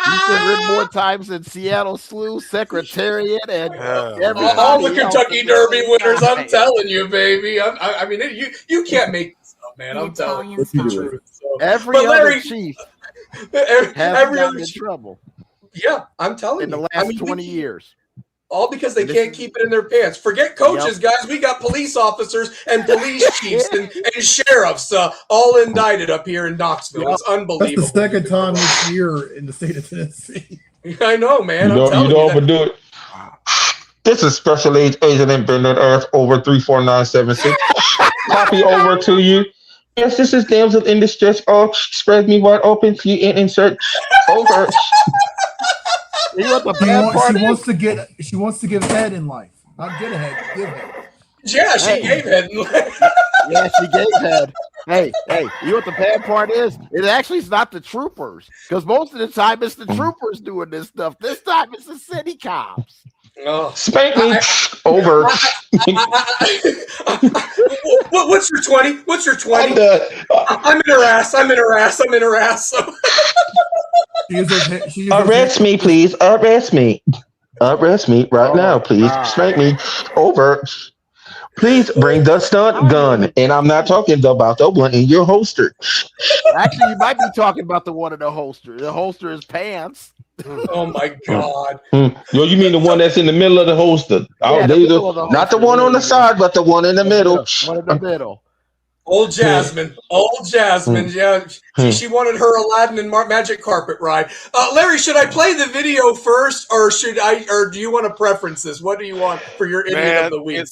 you've been ridden more times than Seattle Slew, Secretariat, and all the Kentucky Derby winners. I'm telling you, baby. I mean, you can't make this up, man. I'm telling you, it's the truth. So. Every other chief has gotten in trouble. Yeah, I'm telling you. In the last 20 years. All because they can't keep it in their pants. Forget coaches, guys. We got police officers and police chiefs and sheriffs all indicted up here in Knoxville. It's unbelievable. That's the second time this year in the state of Tennessee. I know, man. You don't overdo it. This is Special Agent Bernard Earth over 34976. Copy over to you. Yes, this is damsel in distress. Oh, spread me wide open. You insert over. You know what the bad part is? She wants to give head in life. Not get ahead, give head. Yeah, she gave head in life. Yeah, she gave head. Hey, you know what the bad part is? It actually is not the troopers, because most of the time it's the troopers doing this stuff. This time it's the city cops. Oh. Spank me over. What's your 20? What's your 20? I'm in her ass. Arrest me, please. Arrest me. Arrest me right now, please. Spank me over. Please bring the stunt gun. And I'm not talking about the one in your holster. Actually, you might be talking about the one in the holster. The holster is pants. Oh my God! Yo, you mean the one that's in the middle of the holster? Yeah, not the one on the side, but the one in the middle. One in the middle. Old Jasmine, yeah. She wanted her Aladdin and Magic Carpet ride. Larry, should I play the video first, or do you want to preference this? What do you want for your idiot of the week?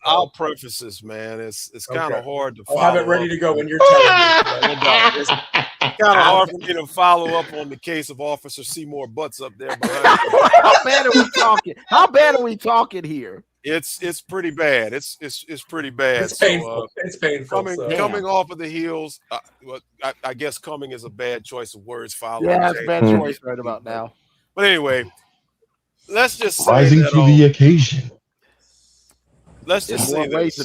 I'll preface this, man. It's kind of hard to follow. I'll have it ready to go when you're telling me. It's kind of hard for me to follow up on the case of Officer Seymour Butts up there. How bad are we talking? How bad are we talking here? It's pretty bad. It's pretty bad. It's painful. It's painful. Coming off of the heels. I guess coming is a bad choice of words. Following. Yeah, it's a bad choice right about now. But anyway, let's just say rising to the occasion. Let's just say this.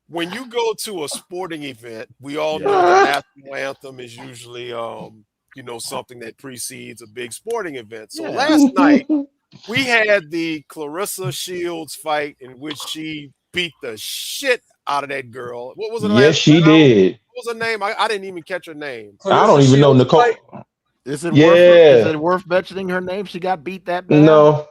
When you go to a sporting event, we all know the national anthem is usually something that precedes a big sporting event. So last night we had the Clarissa Shields fight in which she beat the shit out of that girl. What was her name? Yes, she did. What was her name? I didn't even catch her name. I don't even know, Nicole. Is it worth mentioning her name? She got beat that bad? No,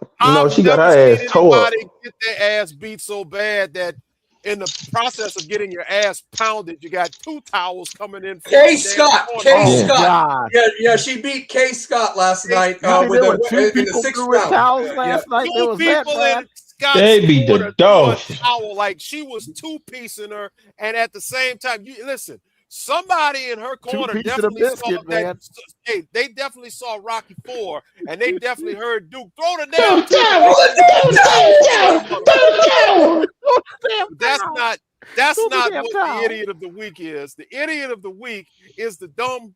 she got her ass tore up. Get their ass beat so bad that in the process of getting your ass pounded, you got two towels coming in. Kay Scott. Yeah, she beat Kay Scott last night in the sixth round. Last night. Two people in Scott. They beat the dog. Towel like she was two-piecing her, and at the same time, listen. Somebody in her corner definitely saw that. Hey, they definitely saw Rocky IV, and they definitely heard Duke throw the damn towel. That's not what the idiot of the week is. The idiot of the week is the dumb.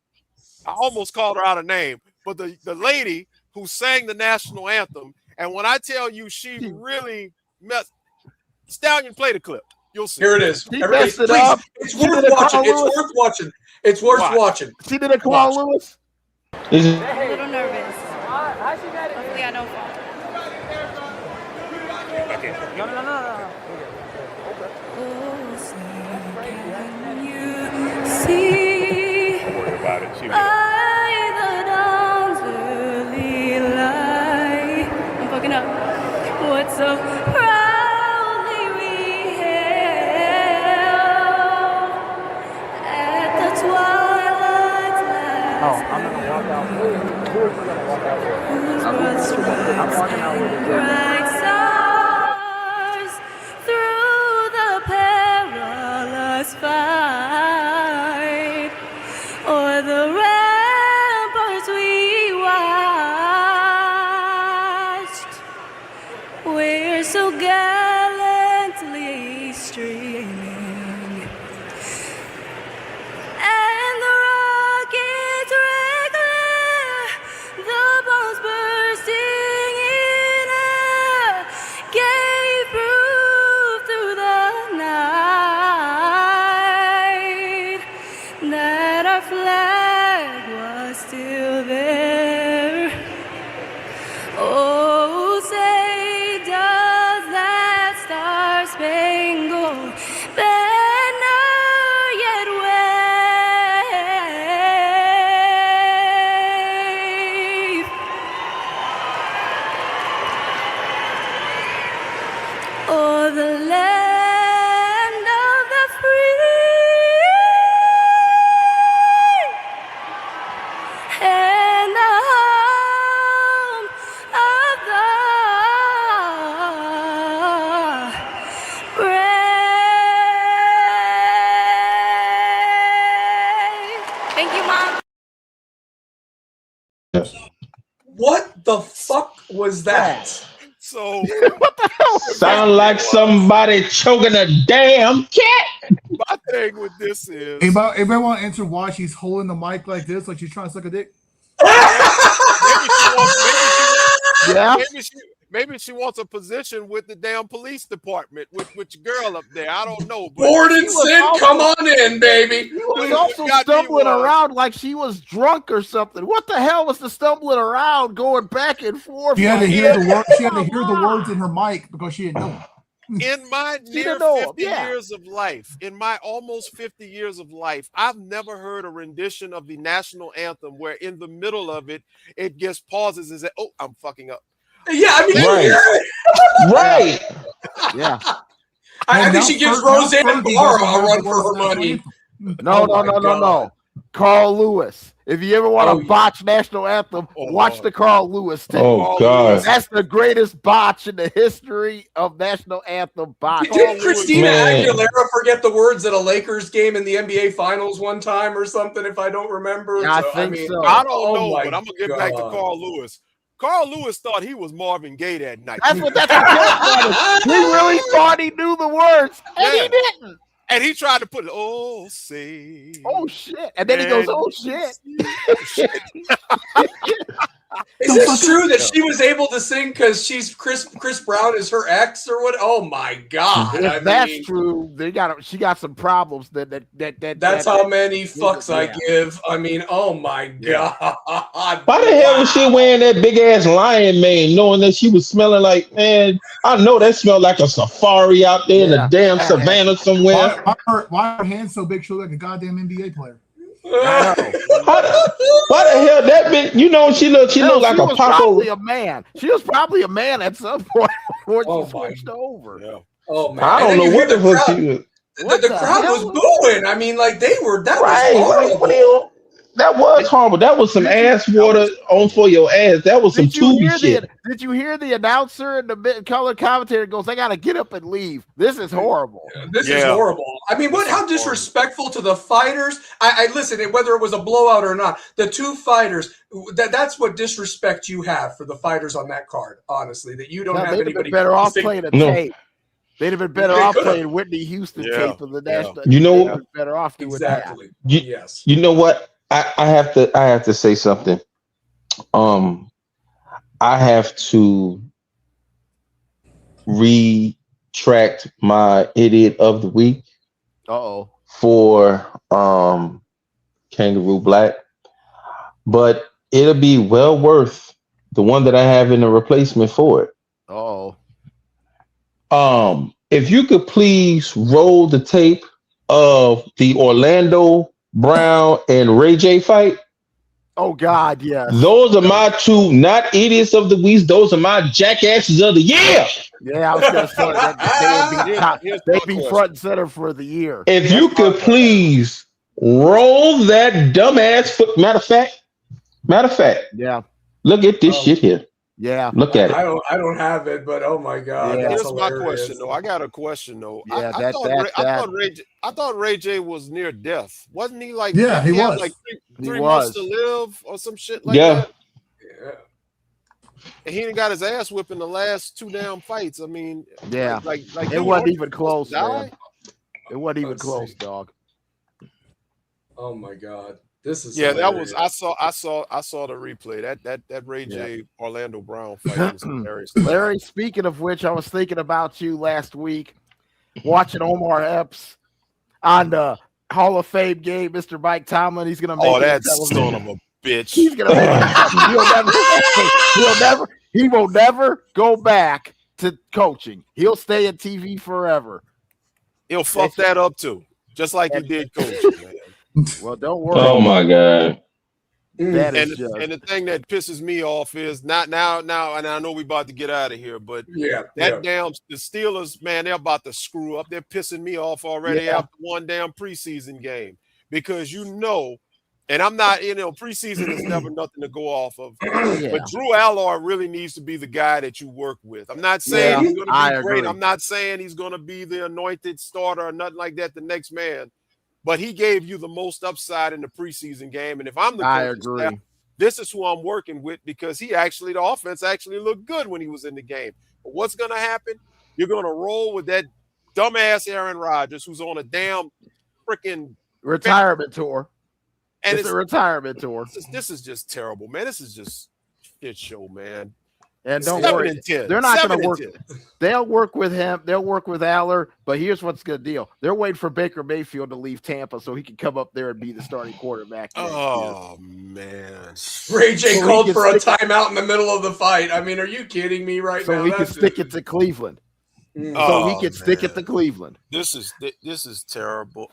I almost called her out of name, but the lady who sang the national anthem. And when I tell you, she really messed. Stallion, play the clip. You'll see. Here it is. Everybody, please. It's worth watching. It's worth watching. See the Carl Lewis? Is it? A little nervous. Hopefully I don't fall. Okay. No. Can you see? Don't worry about it. The dawn's early light. I'm fucking up. What's so proudly we hailed at the twilight's last. Oh, I'm gonna walk out. Who is gonna walk out? I'm walking out with the bright stars Spangled Banner yet wave. O'er the land of the free and the home of the brave. Thank you, Mom. What the fuck was that? So What the hell? Sound like somebody choking a damn cat. my thing with this is Anybody want to answer why she's holding the mic like this, like she's trying to suck a dick? maybe she wants a position with the damn police department with your girl up there. I don't know. But Gordon Sin, come on in, baby. She was also stumbling around like she was drunk or something. What the hell was the stumbling around, going back and forth? She had to like hear that? the word. She had to hear the words in her mic because she didn't know them. In my She near didn't know 50 him, yeah. years of life, in my almost 50 years of life, I've never heard a rendition of the national anthem where in the middle of it, it just pauses and says, "Oh, I'm fucking up." Yeah, I mean, Right. Right. Yeah. I think she gives Roseanne Barr a run for her money. No, Oh my no. God. Carl Lewis. If you ever want to botch national anthem, watch the Carl Lewis tape. Oh, God. That's the greatest botch in the history of national anthem botch. Did Christina Man. Aguilera forget the words at a Lakers game in the NBA Finals one time or something, if I don't remember? Yeah, I think so. I don't Oh know, my but I'm going to get back to God. Carl Lewis. Carl Lewis thought he was Marvin Gaye that night. That's what killing was. He really thought he knew the words, and he didn't. And he tried to put it, oh, say. Oh, shit. And then he goes, oh, shit. Is this true that she was able to sing because she's Chris Brown is her ex or what? Oh my God! If that's true, she got some problems. That's how many fucks I give. I mean, oh my God! Why the hell was she wearing that big ass lion mane, knowing that she was smelling like, man, I know that smelled like a safari out there in the damn savannah somewhere. Why her hands so big? She look like a goddamn NBA player. Why the hell that bitch? You know she looked like a probably a man. She was probably a man at some point before she switched over. Yeah. Oh man! I don't know what the fuck she was. The crowd was booing. I mean, like they were. That Right. was horrible. That was horrible. That was some ass water on for your ass. That was some Tubi shit. Did you hear the announcer and the color commentator goes, "I gotta get up and leave. This is horrible. This is horrible." I mean, how disrespectful to the fighters. I listen, whether it was a blowout or not, the two fighters, that's what disrespect you have for the fighters on that card, honestly, that you don't have they'd anybody. Have been better off playing a tape. They'd have been better off playing Whitney Houston tape of the national. You know, they'd have been better off doing that. Yes. You know what? I have to say something. I have to retract my idiot of the week. For Kangaroo Black, but it'll be well worth the one that I have in the replacement for it. If you could please roll the tape of the Orlando Brown and Ray J fight. Oh God, yeah. Those are my two, not idiots of the week. Those are my jackasses of the year. Yeah, I was gonna say that they'd be front and center for the year. If you could please roll that dumbass foot. Matter of fact. Yeah. Look at this shit here. Yeah. Look at it. I don't have it, but oh my God. Yeah. That's Here's my hilarious. question though. I got a question though. Yeah, I thought Ray J was near death. Wasn't he like? Yeah, he had was. like three months to live or some shit like Yeah. that. And he done got his ass whipped in the last two damn fights. I mean, Yeah. like It wasn't even close, die? man. It wasn't even Let's close, see. dog. Oh my God. This is Yeah, that was hilarious. I saw the replay. That Ray J Orlando Brown fight was hilarious. Larry, speaking of which, I was thinking about you last week, watching Omar Epps on the Hall of Fame game. Mr. Mike Tomlin, he's gonna make Oh, it that a son of a bitch. He's gonna make it. He will never go back to coaching. He'll stay at TV forever. He'll fuck that up too, just like he did coaching, man. Well, don't worry. Oh my God. That and, is just... and the thing that pisses me off is not now, and I know we about to get out of here, but damn the Steelers, man, they're about to screw up. They're pissing me off already after one damn preseason game because and I'm not, preseason is never nothing to go off of. But Drew Allard really needs to be the guy that you work with. I'm not saying he's going to be great. I'm not saying he's going to be the anointed starter or nothing like that, the next man. But he gave you the most upside in the preseason game. And if I'm the coach, staff, this is who I'm working with because the offense actually looked good when he was in the game. But what's going to happen? You're going to roll with that dumbass Aaron Rodgers who's on a damn freaking retirement tour. And it's a retirement tour. This is just terrible, man. This is just shit show, man. And don't worry, they're not going to work. They'll work with him. They'll work with Aller. But here's what's the deal: they're waiting for Baker Mayfield to leave Tampa so he can come up there and be the starting quarterback. Oh man, Ray J called for a timeout in the middle of the fight. I mean, are you kidding me right now? So he can stick it to Cleveland. So he can stick it to Cleveland. This is terrible.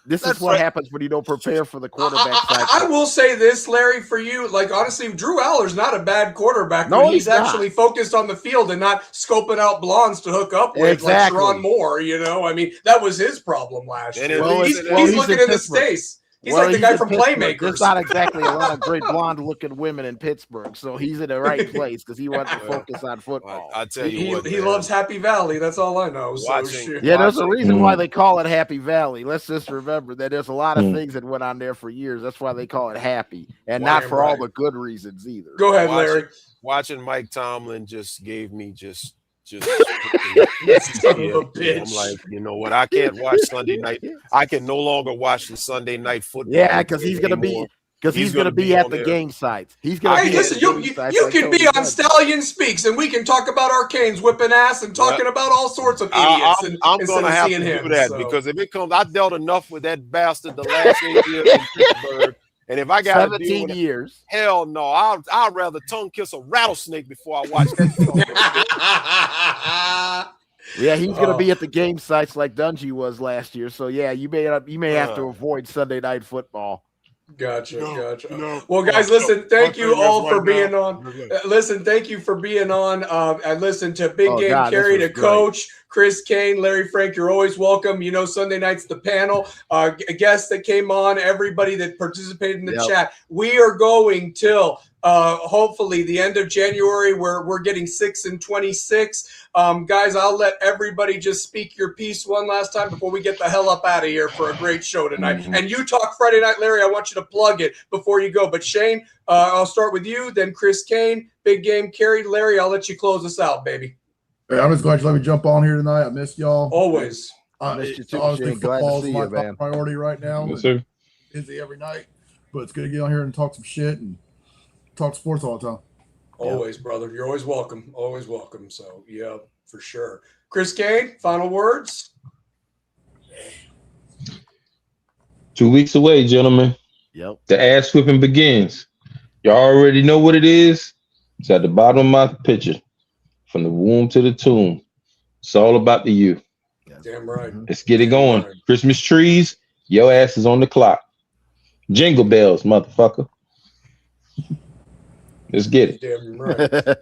This is what happens when you don't prepare for the quarterback cycle. I will say this, Larry, for you, like honestly, Drew Aller's not a bad quarterback when he's actually focused on the field and not scoping out blondes to hook up with like Sharon Moore. I mean, that was his problem last year. He's looking in the States. He's like the guy from Playmakers. There's not exactly a lot of great blonde-looking women in Pittsburgh, so he's in the right place because he wants to focus on football. I tell you what, he loves Happy Valley. That's all I know. There's a reason why they call it Happy Valley. Let's just remember that there's a lot of things that went on there for years. That's why they call it Happy, and not for all the good reasons either. Go ahead, Larry. Watching Mike Tomlin just gave me just son of a bitch. I'm like, you know what? I can't watch Sunday night. I can no longer watch the Sunday night football. Yeah, because he's gonna be at the game sites. He's gonna be. Listen, you can be on Stallion Speaks, and we can talk about Arcane's whipping ass and talking about all sorts of idiots. I'm gonna have to do that because if it comes, I dealt enough with that bastard the last 8 years in Pittsburgh. And if I got 17 years, hell no, I'd rather tongue kiss a rattlesnake before I watch that. Yeah, he's gonna be at the game sites like Dungy was last year. So yeah, you may have to avoid Sunday night football. Gotcha. Well, guys, listen, thank you all for being on. Listen, thank you for being on. And listen to Big Game Carry, to Coach, Chris Kane, Larry Frank, you're always welcome. Sunday night's the panel. Guests that came on, everybody that participated in the chat. We are going till hopefully the end of January, where we're getting 6 and 26. Guys, I'll let everybody just speak your piece one last time before we get the hell up out of here for a great show tonight. And you talk Friday night, Larry. I want you to plug it before you go. But Shane, I'll start with you, then Chris Kane, Big Game Carry. Larry, I'll let you close us out, baby. Hey, I'm just glad you let me jump on here tonight. I missed y'all. Always. I missed you too, obviously, Shane. Glad to football's see my you, man. top priority right now. Yes, sir. Busy every night, but it's good to get on here and talk some shit and talk sports all the time. Always, brother. You're always welcome. Always welcome. So, yeah, for sure. Chris Kane, final words? 2 weeks away, gentlemen. Yep. The ass whipping begins. Y'all already know what it is. It's at the bottom of my picture. From the womb to the tomb. It's all about the you. Damn right. Let's get it going. Right. Christmas trees, your ass is on the clock. Jingle bells, motherfucker. Let's get it. Damn right.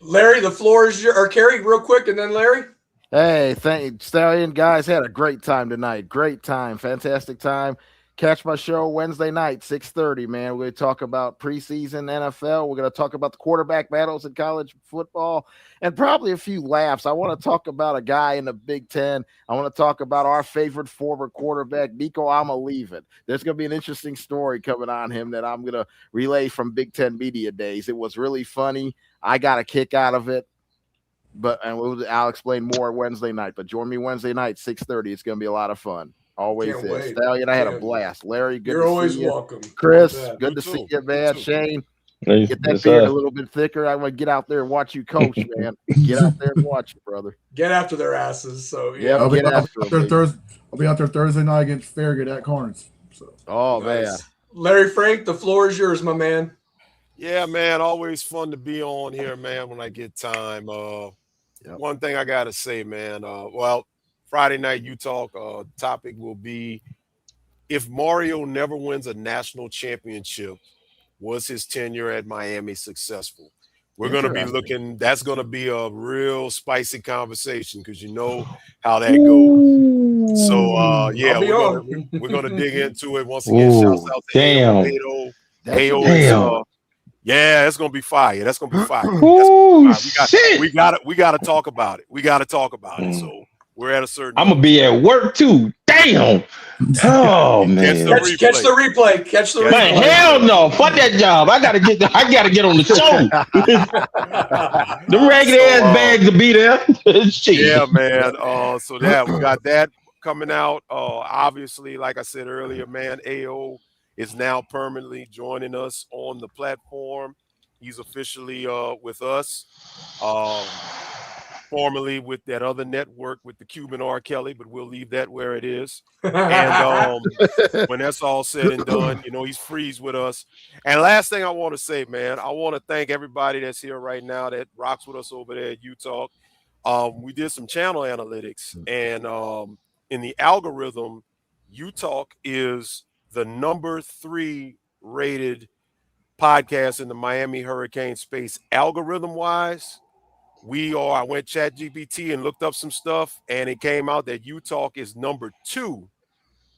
Larry, the floor is yours. Or Kerry, real quick, and then Larry. Hey, thank you, Stallion. Guys, had a great time tonight. Great time. Fantastic time. Catch my show Wednesday night, 6:30, man. We're going to talk about preseason NFL. We're going to talk about the quarterback battles in college football and probably a few laughs. I want to talk about a guy in the Big Ten. I want to talk about our favorite former quarterback, Nico Leave-It. There's going to be an interesting story coming on him that I'm going to relay from Big Ten media days. It was really funny. I got a kick out of it. I'll explain more Wednesday night. But join me Wednesday night, 6:30. It's going to be a lot of fun. Always is. Stallion, I had a blast. Larry, good You're to always see you. Welcome. Chris, good to see you, man. Shane, get that beard a little bit thicker. I want to get out there and watch you coach, man. Get out there and watch it, brother. Get after their asses. So yeah, I'll be out there Thursday night against Farragut at Carnes. So. Oh nice. Man, Larry Frank, the floor is yours, my man. Yeah, man. Always fun to be on here, man. When I get time. one thing I gotta say, man. Well, Friday night you talk. Topic will be if Mario never wins a national championship, was his tenure at Miami successful? We're going to be looking. That's going to be a real spicy conversation because you know how that goes. So yeah, we're gonna dig into it once again. Shouts out to AO. AO. Yeah, it's gonna be fire. That's gonna be fire. We gotta talk about it. We gotta talk about it. So we're at a certain. I'm gonna be at work too. Damn. Oh man. Catch the replay. Catch the replay. Man, hell no. Fuck that job. I gotta get on the show. The ragged ass bags will be there. Yeah, man. So yeah, we got that coming out. Obviously, like I said earlier, man, AO is now permanently joining us on the platform. He's officially with us. Formerly with that other network with the Cuban R. Kelly, but we'll leave that where it is. And when that's all said and done, you know, he's freeze with us. And last thing I want to say, man, I want to thank everybody that's here right now that rocks with us over there at UTalk. We did some channel analytics, and in the algorithm, UTalk is the number 3 rated podcast in the Miami Hurricane space algorithm-wise. I went ChatGPT and looked up some stuff, and it came out that UTalk is number 2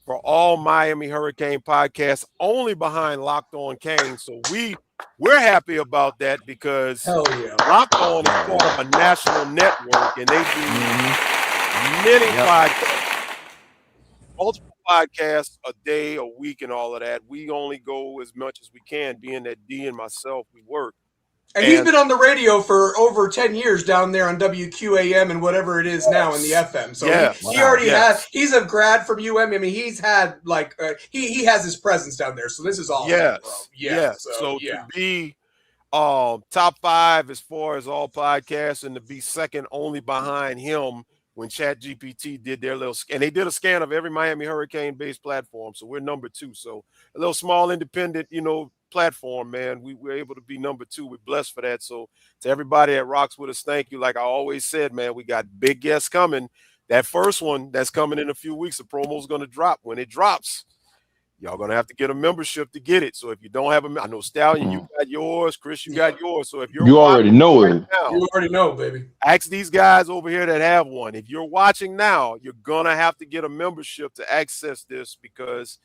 for all Miami Hurricane podcasts, only behind Locked On Canes. So we're happy about that because Locked On is part of a national network, and they do many podcasts, multiple podcasts a day, a week, and all of that. We only go as much as we can, being that D and myself, we work. And he's been on the radio for over 10 years down there on WQAM and whatever it is now in the FM. So he already has. He's a grad from UM. I mean, he's had like he has his presence down there. So this is awesome. Yes. Bro. Yes. So to be top 5 as far as all podcasts, and to be second only behind him when ChatGPT did their little, and they did a scan of every Miami Hurricane-based platform. So we're number 2. So a little small independent, platform, man. We were able to be number 2. We're blessed for that. So to everybody that rocks with us, thank you. Like I always said, man, we got big guests coming. That first one that's coming in a few weeks, the promo's going to drop. When it drops, y'all going to have to get a membership to get it. So if you don't have I know Stallion, you got yours. Chris, you got yours. So if you already know it. Now, you already know, baby. Ask these guys over here that have one. If you're watching now, you're going to have to get a membership to access this because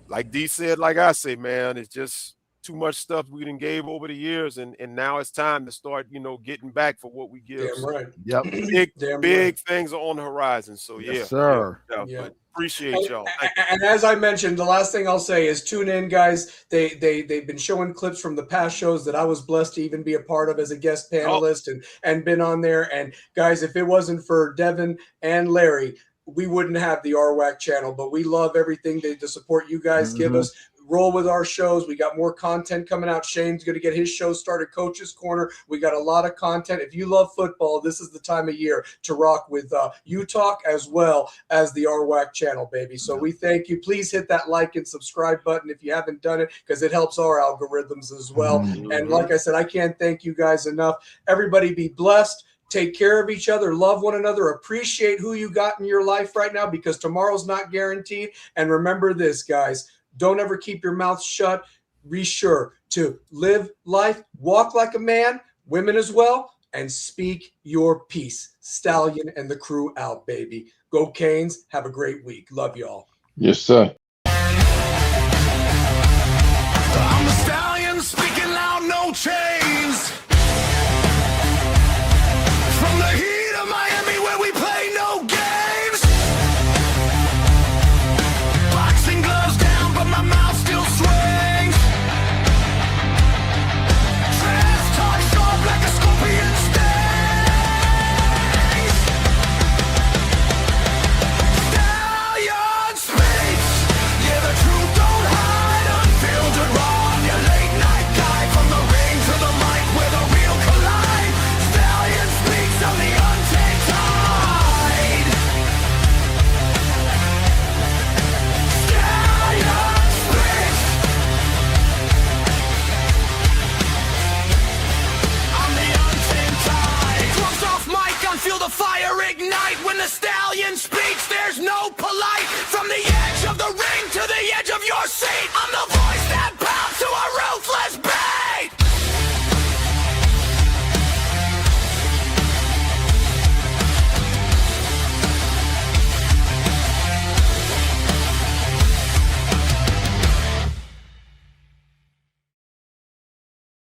like D said, like I say, man, it's just too much stuff we done gave over the years, and now it's time to start, getting back for what we give. Damn right. Yep. Big things are on the horizon. So yes, sir. But appreciate y'all. And as I mentioned, the last thing I'll say is tune in, guys. They've been showing clips from the past shows that I was blessed to even be a part of as a guest panelist and been on there. And guys, if it wasn't for Devin and Larry, we wouldn't have the RWAC channel, but we love everything the support you guys give us. Roll with our shows. We got more content coming out. Shane's going to get his show started, Coach's Corner. We got a lot of content. If you love football, this is the time of year to rock with UTalk as well as the RWAC channel, baby. So we thank you. Please hit that like and subscribe button if you haven't done it because it helps our algorithms as well. And like I said, I can't thank you guys enough. Everybody be blessed. Take care of each other, love one another, appreciate who you got in your life right now because tomorrow's not guaranteed. And remember this, guys, don't ever keep your mouth shut. Be sure to live life, walk like a man, women as well, and speak your peace. Stallion and the crew out, baby. Go Canes. Have a great week. Love y'all. Yes, sir. I'm the Stallion speaking loud, no chains. From the heat of Miami where we play no games. Boxing gloves down, but my mouth still swings. Trash talk sharp like a scorpion stings. Stallion speaks. Yeah, the truth don't hide. Unfiltered raw on your late night guy. seat. I'm the